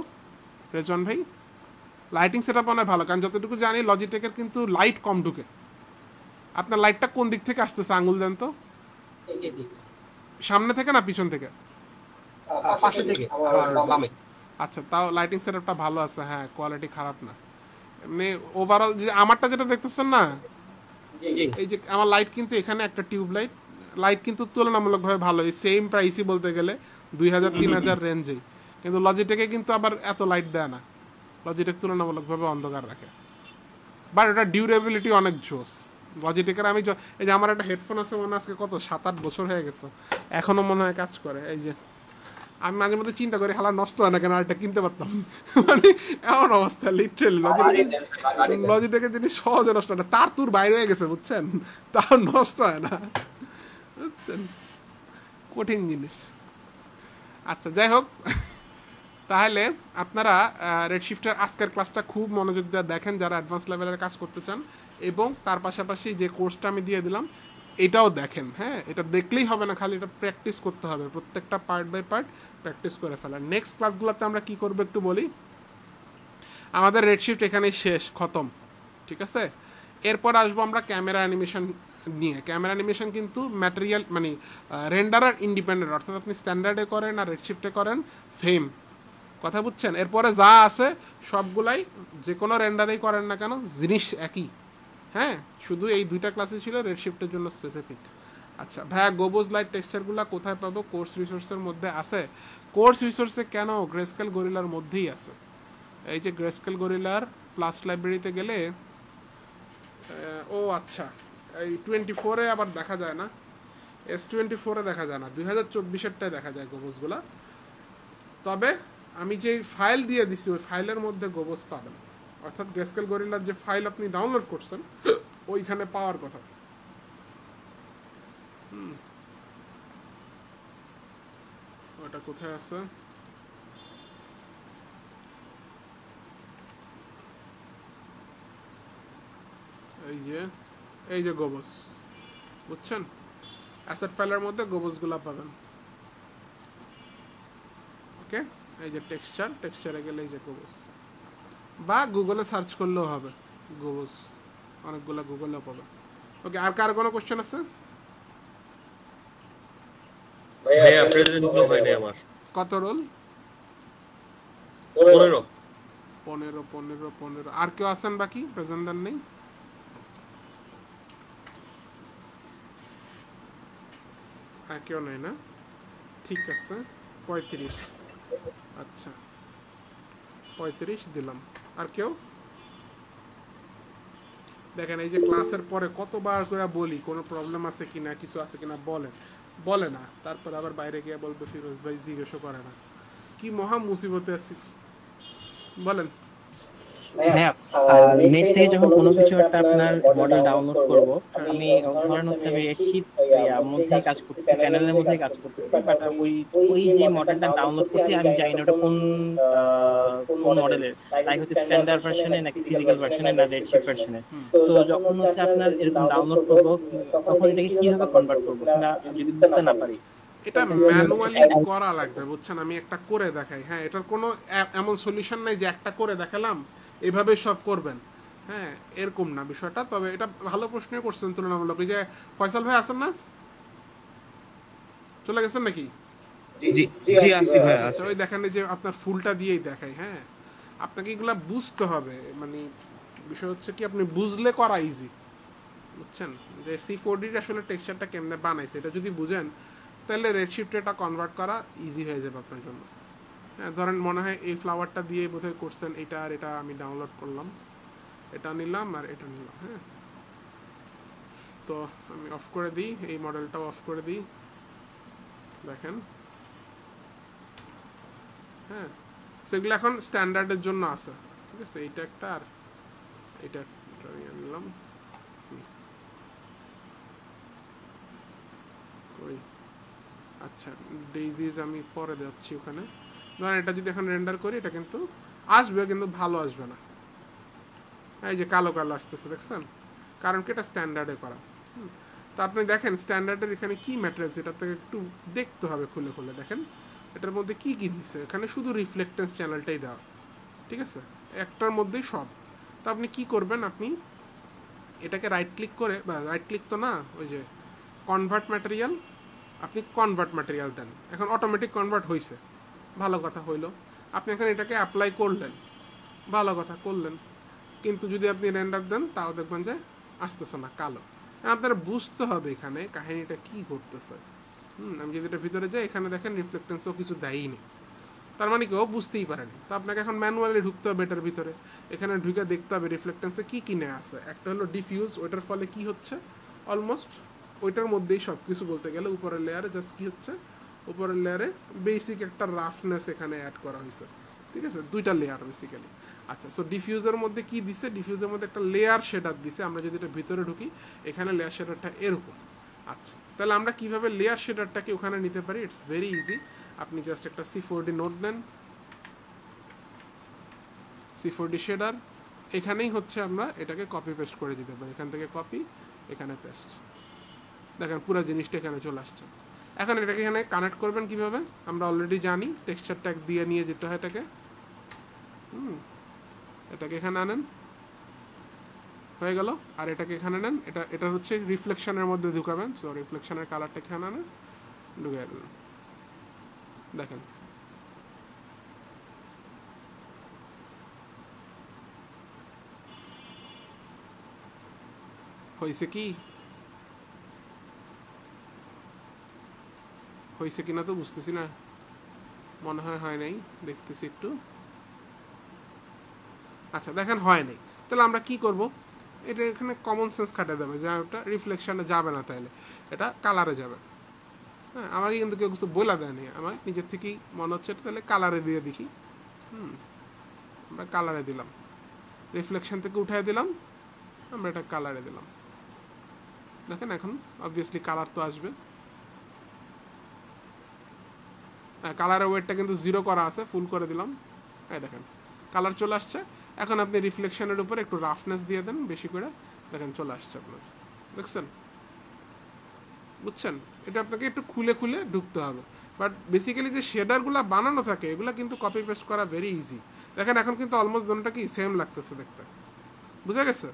রেজন ভাই। লাইটিং সেটআপ মনে হয় ভালো, কারণ যতটুকু জানি লজিটেকের কিন্তু লাইট কম ঢুকে। আপনার লাইটটা কোন দিক থেকে আসতেছে আঙ্গুল দেন তো? সামনে থেকে না পিছন থেকে? পাশে থেকে, আমার বামে। আচ্ছা, তাও লাইটিং সেটআপটা ভালো আছে, হ্যাঁ, কোয়ালিটি খারাপ না। এমনি ওভারঅল যে আমারটা যেটা দেখতেছেন না, এই যে আমার লাইট কিন্তু এখানে একটা টিউব লাইট কিন্তু তুলনামূলকভাবে ভালো, এই সেম প্রাইসই বলতে গেলে 2000-3000 রেঞ্জেই, কিন্তু লজিটেকে কিন্তু আবার এত লাইট দেয় না, লজিটেক তুলনামূলকভাবে অন্ধকার রাখে, বাট এটা ডিউরেবিলিটি অনেক জোস লজিটেকের। আমি এই যে আমার একটা হেডফোন আছে মনে আজকে কত 7-8 বছর হয়ে গেছে, এখনো মনে হয় কাজ করে। এই যে আমি মাঝে মধ্যে চিন্তা করি হালা নষ্ট হয় না কেন, আরেকটা কিনতে পারতাম, মানে এমন অবস্থা লিটারেলি। লজিটেকের জিনিস সহজে নষ্ট হয় না, তার তুর বাইরে হয়ে গেছে বুঝছেন, তাও নষ্ট হয় না, বুঝছেন, কঠিন জিনিস। আচ্ছা, যাই হোক, তাহলে আপনারা রেডশিফটের আজকের ক্লাসটা খুব মনোযোগ দিয়ে দেখেন যারা অ্যাডভান্স লেভেলের কাজ করতে চান, এবং তার পাশাপাশি যে কোর্সটা আমি দিয়ে দিলাম এটাও দেখেন। হ্যাঁ, এটা দেখলেই হবে না, খালি এটা প্র্যাকটিস করতে হবে, প্রত্যেকটা পার্ট বাই পার্ট প্র্যাকটিস করে ফেলা। নেক্সট ক্লাসগুলোতে আমরা কি করবো একটু বলি। আমাদের রেডশিফট এখানেই শেষ, খতম, ঠিক আছে। এরপর আসবো আমরা ক্যামেরা অ্যানিমেশন নিয়ে। ক্যামেরা অ্যানিমেশন কিন্তু ম্যাটেরিয়াল মানে রেন্ডারার ইন্ডিপেন্ডেন্ট, অর্থাৎ আপনি স্ট্যান্ডার্ডে করেন আর রেডশিফটে করেন সেম কথা, বুঝছেন। এরপরে যা আছে সবগুলাই যে কোনো রেন্ডারেই করেন না কেন জিনিস একই। হ্যাঁ, শুধু এই দুইটা ক্লাসে ছিল রেডশিফটের জন্য স্পেসিফিক। আচ্ছা ভাইয়া, গোবোজ লাইট টেক্সচারগুলো কোথায় পাবো? কোর্স রিসোর্সের মধ্যে আছে। কোর্স রিসোর্সে কেন, গ্রেস্কেল গরিলার মধ্যেই আছে। এই যে গ্রেস্কেল গরিলার প্লাস লাইব্রেরিতে গেলে, ও আচ্ছা, এই 24-এ আবার দেখা যায় না, S24-এ দেখা যায় না, 2024-এরটায় দেখা যায় গোবোজগুলা। তবে আমি যে ফাইল দিয়ে দিছি ওই ফাইলের মধ্যে গোবোজ পাবেন, অর্থাৎ গ্রেস্কেল গরিলার যে ফাইল আপনি ডাউনলোড করছেন ওইখানে পাওয়ার কথা। ওটা কোথায় আছে? এই যে গোবোজ, বুঝছেন, অ্যাসেট ফাইলের মধ্যে গোবোজগুলা পাবেন। ওকে, এই যে টেক্সচারে গেলে এই যে গোবোজ, বা গুগলে সার্চ করলেও হবে গোবোজ, অনেকগুলো গুগলেও পাবে। ওকে, আর কার কোনো কোশ্চেন আছে? ভাইয়া প্রেজেন্ট হয় নাই আমার। কত রোল? 15। আর কেউ আছেন বাকি প্রেজেন্ট দেন নেই? আর কেউ নেই না, ঠিক আছে। 35। আচ্ছা, 35 দিলাম। আর কেউ? দেখেন এই যে ক্লাসের পরে কতবার করে বলি কোনো প্রবলেম আছে কিনা, কিছু আছে কিনা বলে না, তারপর আবার বাইরে গিয়ে বলবে ফিরোজ ভাই জিজ্ঞেসও করে না। কি মহা মুসিবতে আছি বলেন। হ্যাঁ, নেট থেকে যখন কোনো কিছু একটা আপনার মডেল ডাউনলোড করব, আমি ধরেন হচ্ছে আমি শীট মধ্যেই কাজ করতেছি, প্যানেলের মধ্যেই কাজ করতেছি, বাট ওই ওই যে মডেলটা ডাউনলোড করছি আমি জানি না ওটা কোন মডেলের, লাইক হচ্ছে স্ট্যান্ডার্ড ভার্সনে নাকি ফিজিক্যাল ভার্সনে না রেডশিফট ভার্সনে। তো যখন হচ্ছে আপনার এরকম ডাউনলোড করব, তখন এটাকে কিভাবে কনভার্ট করবো না যদি বুঝতে না পারি? এটা ম্যানুয়ালি করা লাগবে, বুঝছেন? আমি একটা করে দেখাই। হ্যাঁ, এটার কোনো এমন সলিউশন নাই যে একটা করে দেখালাম এভাবে সব করবেন। হ্যাঁ, এরকম না বিষয়টা। তবে এটা ভালো প্রশ্নই করছেন তুলনামূলক। এই যে ফয়সাল ভাই আছেন না, চলে গেছেন নাকি? জি জি আসি ভাই আচ্ছা, আসি। ওই দেখেন এই যে আপনার ফুলটা দিয়েই দেখাই। হ্যাঁ, আপনাকে এগুলা বুঝতে হবে। মানে বিষয় হচ্ছে কি, আপনি বুঝলে করা ইজি, বুঝছেন? যে C4D আসলে টেক্সচারটা কেমনে বানাইছে এটা যদি বুঝেন, তাহলে রেডশিফটে এটা কনভার্ট করা ইজি হয়ে যাবে আপনার জন্য। হ্যাঁ, ধরেন মনে হয় এই ফ্লাওয়ারটা দিয়ে বোধহয় করছেন, এটা আর এটা আমি ডাউনলোড করলাম, এটা নিলাম আর এটা নিলাম। হ্যাঁ, তো আমি অফ করে দিই, এই মডেলটাও অফ করে দিই, দেখেন। হ্যাঁ, সেগুলো এখন স্ট্যান্ডার্ডের জন্য আছে, ঠিক আছে? এইটা একটা আর এটা একটা নিয়ে নিলাম। ওই আচ্ছা, ডেইজিজ আমি পরে যাচ্ছি ওখানে। ধরেন এটা যদি এখন রেন্ডার করি, এটা কিন্তু আসবে, কিন্তু ভালো আসবে না। এই যে কালো কালো আসতেছে, দেখছেন? কারণ কি, এটা স্ট্যান্ডার্ডে করা। তো আপনি দেখেন স্ট্যান্ডার্ডের এখানে কি ম্যাটেরিয়ালস, এটা থেকে একটু দেখতে হবে খুলে খুলে। দেখেন এটার মধ্যে কি কি দিচ্ছে, এখানে শুধু রিফ্লেক্টেন্স চ্যানেলটাই দেওয়া, ঠিক আছে? একটার মধ্যেই সব। তো আপনি কি করবেন, আপনি এটাকে রাইট ক্লিক করে, বা রাইট ক্লিক তো না, ওই যে কনভার্ট ম্যাটেরিয়াল, আপনি কনভার্ট ম্যাটেরিয়াল দেন। এখন অটোমেটিক কনভার্ট হয়েছে, ভালো কথা হইলো। আপনি এখন এটাকে অ্যাপ্লাই করলেন, ভালো কথা করলেন। কিন্তু যদি আপনি রেন্ডার দেন, তাও দেখবেন যে আসতেছে না, কালো। আপনারা বুঝতে হবে এখানে কাহিনীটা কি ঘটতেছে। আমি যদি এটা ভিতরে যাই, এখানে দেখেন রিফ্লেক্টেন্সও কিছু দেয়ই নেই, তার মানে কেউ বুঝতেই পারেনি। তো আপনাকে এখন ম্যানুয়ালি ঢুকতে হবে এটার ভিতরে। এখানে ঢুকে দেখতে হবে রিফ্লেক্টেন্সে কি কিনে আছে। একটা হলো ডিফিউজ, ওইটার ফলে কি হচ্ছে, অলমোস্ট ওইটার মধ্যেই সব কিছু বলতে গেলে। উপরের লেয়ারে জাস্ট কি হচ্ছে, উপরের লেয়ারে বেসিক একটা রাফনেস এখানে অ্যাড করা হয়েছে, ঠিক আছে? দুইটা লেয়ার বেসিক্যালি। আচ্ছা, সো ডিফিউজের মধ্যে কি দিছে, ডিফিউজের মধ্যে একটা লেয়ার শেডার দিছে। আমরা যদি এটা ভিতরে ঢুকি, এখানে লেয়ার শেডারটা এরকম। আচ্ছা, তাহলে আমরা কিভাবে লেয়ার শেডারটাকে ওখানে নিতে পারি? It's very easy. আপনি জাস্ট একটা C4D নোট নেন, C4D শেডার, এখানেই হচ্ছে আমরা এটাকে কপি পেস্ট করে দিতে পারি। এখান থেকে কপি, এখানে পেস্ট, দেখেন পুরো জিনিসটা এখানে চলে আসছে। এখন এটাকে এখানে কানেক্ট করবেন কিভাবে, আমরা অলরেডি জানি। টেক্সচার ট্যাগ দিয়ে নিয়ে যেতে হয় এটাকে। এটাকে এখানে আনেন, হয়ে গেল। আর এটাকে এখানে নেন, এটা হচ্ছে রিফ্লেকশনের মধ্যে ঢুকাবেন। সো রিফ্লেকশনের কালারটা এখানে আনেন, ঢুকিয়ে দেবেন। দেখেন হয়েছে কি, হয়েছে কিনা তো বুঝতেছি না, মনে হয় নাই, দেখতেছি একটু। আচ্ছা, দেখেন হয় নাই। তাহলে আমরা কি করব, এটা এখানে কমন সেন্স খাটে দেবে যে ওটা রিফ্লেকশনে যাবে না, তাহলে এটা কালারে যাবে। হ্যাঁ, আমাকে কিন্তু কেউ কিছু বলে দেয়নি, আমার নিজের থেকেই মনে হচ্ছে। তাহলে কালারে দিয়ে দেখি। আমরা কালারে দিলাম, রিফ্লেকশন থেকে উঠাই দিলাম, আমরা এটা কালারে দিলাম। দেখেন এখন অবভিয়াসলি কালার তো আসবে। হ্যাঁ, কালারের ওয়েটটা কিন্তু 0 করা আছে, ফুল করে দিলাম। হ্যাঁ, দেখেন কালার চলে আসছে। এখন আপনি রিফ্লেকশনের উপরে একটু রাফনেস দিয়ে দেন বেশি করে, দেখেন চলে আসছে আপনার। দেখছেন, বুঝছেন? এটা আপনাকে একটু খুলে খুলে ঢুকতে হবে। বাট বেসিক্যালি যে শেডারগুলো বানানো থাকে, এগুলো কিন্তু কপি পেস্ট করা ভেরি ইজি। দেখেন এখন কিন্তু অলমোস্ট দুটোটা কি সেম লাগতেছে দেখতে, বুঝা গেছে?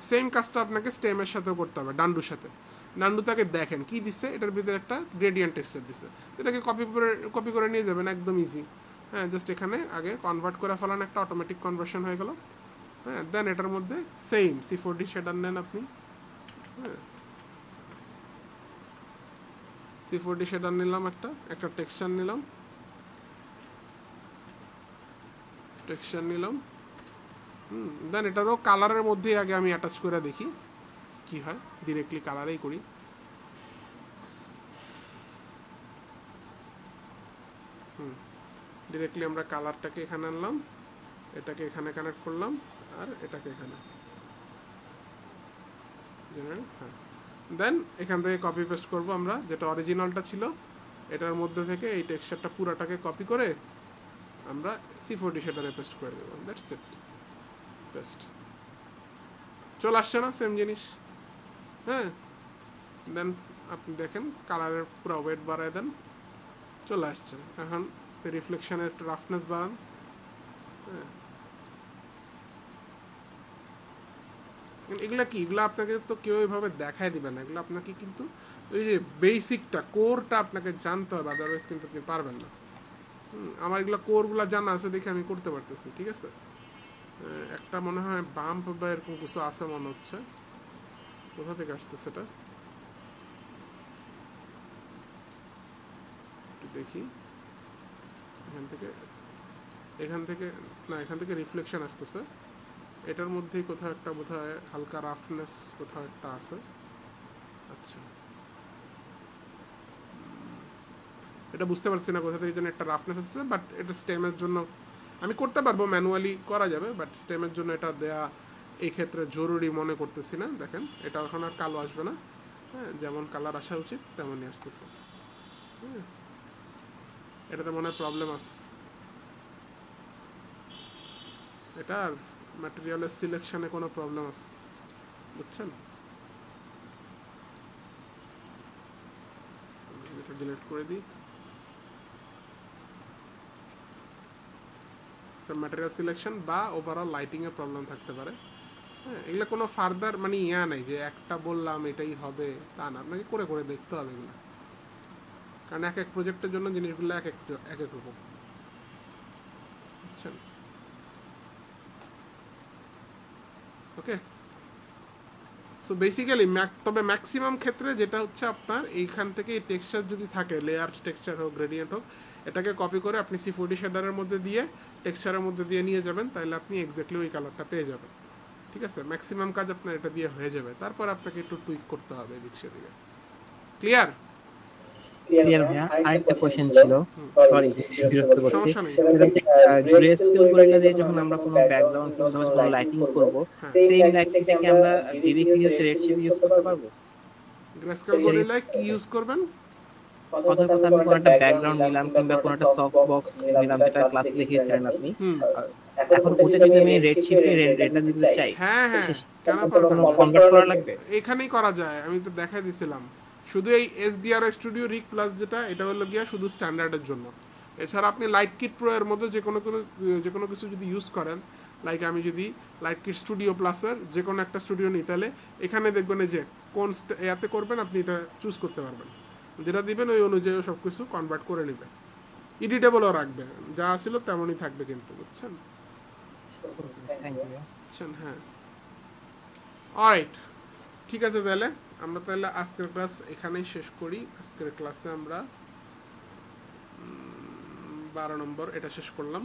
সেম কাজটা আপনাকে স্টেমের সাথেও করতে হবে, ডান্ডুর সাথে। ডান্ডুটাকে দেখেন কি দিচ্ছে, এটার ভিতরে একটা গ্রেডিয়েন্ট টেক্সচার দিচ্ছে। এটাকে কপি করে নিয়ে যাবেন, একদম ইজি। হ্যাঁ, জাস্ট এখানে আগে কনভার্ট করে ফেলান, একটা অটোমেটিক কনভার্সন হয়ে গেল। হ্যাঁ, দেন এটার মধ্যে সেম C4D শেডার নেন আপনি। হ্যাঁ, C4D শেডার নিলাম, একটা টেক্সচার নিলাম, দেন এটারও কালারের মধ্যেই আগে আমি অ্যাটাচ করে দেখি কি হয়। ডিরেক্টলি কালারেই করি। ডিরেক্টলি আমরা কালারটাকে এখানে আনলাম, এটাকে এখানে কানেক্ট করলাম আর এটাকে এখানে, হ্যাঁ। দেন এখান থেকে কপি পেস্ট করব আমরা, যেটা অরিজিনালটা ছিল এটার মধ্যে থেকে এই টেক্সচারটা পুরাটাকে কপি করে আমরা C4D শেডারে পেস্ট করে দেবো। That's it, paste. চলে আসছে না সেম জিনিস? হ্যাঁ। দেন আপনি দেখেন কালারের পুরো ওয়েট বাড়ায় দেন, চলে আসছে। এখন রিফ্লেকশনের একটু রাফনেস বাড়ান, হ্যাঁ। এগুলা কি, এগুলো আপনাকে তো কেউ এইভাবে দেখায় দিবে না, এগুলো আপনাকে কিন্তু ওই যে বেসিকটা কোরটা আপনাকে জানতে হবে, আদারওয়াইজ কিন্তু আপনি পারবেন না। আমার এগুলো কোরগুলো জানা আছে দেখে আমি করতে পারতেছি, ঠিক আছে। একটা মনে হয় বাম্প বা এরকম কিছু আছে মনে হচ্ছে, কোথা থেকে আসতেছে এটা একটু দেখি। এখান থেকে রিফ্লেকশন আসতেছে, এটার মধ্যেই কোথাও একটা বোধহয় হালকা রাফনেস কোথাও একটা আছে। আচ্ছা, এটা বুঝতে পারছি না কোথা থেকে যেন একটা রাফনেস আসছে, বাট এটা স্টেমের জন্য আমি করতে পারবো, ম্যানুয়ালি করা যাবে, বাট স্টেমের জন্য এটা দেয়া এই ক্ষেত্রে জরুরি মনে করতেছি না। দেখেন এটা এখন আর কালো আসবে না, হ্যাঁ, যেমন কালার আসা উচিত তেমনই আসতেছে। হ্যাঁ, এটাতে মনে হয় প্রবলেম আছে, এটার ম্যাটেরিয়ালের সিলেকশনে কোনো প্রবলেম আছে, বুঝছেন? এটা ডিলিট করে দিই। ম্যাটেরিয়াল সিলেকশন বা ওভারঅল লাইটিং এর প্রবলেম থাকতে পারে। হ্যাঁ, এগুলো কোনো ফার্দার মানে ইয়া নাই যে একটা বললাম এটাই হবে তা না, আপনাকে করে করে দেখতে হবে এগুলো, কারণ এক এক প্রজেক্টের জন্য জিনিসগুলো এক এক রকম, বুঝছেন? ওকে, সো বেসিক্যালি তবে ম্যাক্সিমাম ক্ষেত্রে যেটা হচ্ছে আপনার এইখান থেকে এই টেক্সচার যদি থাকে, লেয়ার টেক্সচার হোক গ্রেডিয়েন্ট হোক, এটাকে কপি করে আপনি C4D শেডারের মধ্যে দিয়ে টেক্সচারের মধ্যে দিয়ে নিয়ে যাবেন, তাহলে আপনি এক্স্যাক্টলি ওই কালারটা পেয়ে যাবেন, ঠিক আছে। ম্যাক্সিমাম কাজ আপনার এটা দিয়ে হয়ে যাবে, তারপর আপনাকে একটু টুইক করতে হবে এদিক সেদিকে। ক্লিয়ার? ক্লিয়ার ভাইয়া। আরেকটা কোশ্চেন ছিল, সরি বিরক্ত করছি। সমস্যা নেই। গ্রেস্কেল গরিলা দিয়ে যখন আমরা কোনো ব্যাকগ্রাউন্ড কিংবা কোনো লাইটিং করব, সেম লাইটিং থেকে আমরা ডিরেক্টলি হচ্ছে রেডশিফট ইউজ করতে পারবো? গ্রেস্কেল গরিলায় কি ইউজ করবেন? কথার কথা আমি কোনো একটা ব্যাকগ্রাউন্ড নিলাম কিংবা কোনো একটা সফট বক্স নিলাম, যেটা ক্লাসে দেখিয়েছিলেন আপনি, এখন ওটা যদি আমি রেডশিফটে রেডটা দিতে চাই, হ্যাঁ হ্যাঁ, কেন কোনো কনভার্ট করা লাগবে? এখানেই করা যায়, আমি তো দেখাই দিছিলাম। শুধু এই SDR স্টুডিও রিগ প্লাস যেটা, এটা হলো গিয়া শুধু স্ট্যান্ডার্ডের জন্য। এছাড়া আপনি লাইট কিট প্রো এর মধ্যে যে কোনো কিছু যদি ইউজ করেন, লাইক আমি যদি লাইট কিট স্টুডিও প্লাসের যে কোনো একটা স্টুডিও নিই, তাহলে এখানে দেখবেন যে কোন এতে করবেন আপনি এটা চুজ করতে পারবেন, যেটা দিবেন ওই অনুযায়ী সব কিছু কনভার্ট করে নেবেন, এডিটেবলও রাখবে, যা ছিল তেমনই থাকবে কিন্তু, বুঝছেন? বুঝছেন, হ্যাঁ। অলরাইট, ঠিক আছে, তাহলে আমরা আজকের ক্লাস এখানেই শেষ করি। আজকের ক্লাসে আমরা 12 নম্বর এটা শেষ করলাম।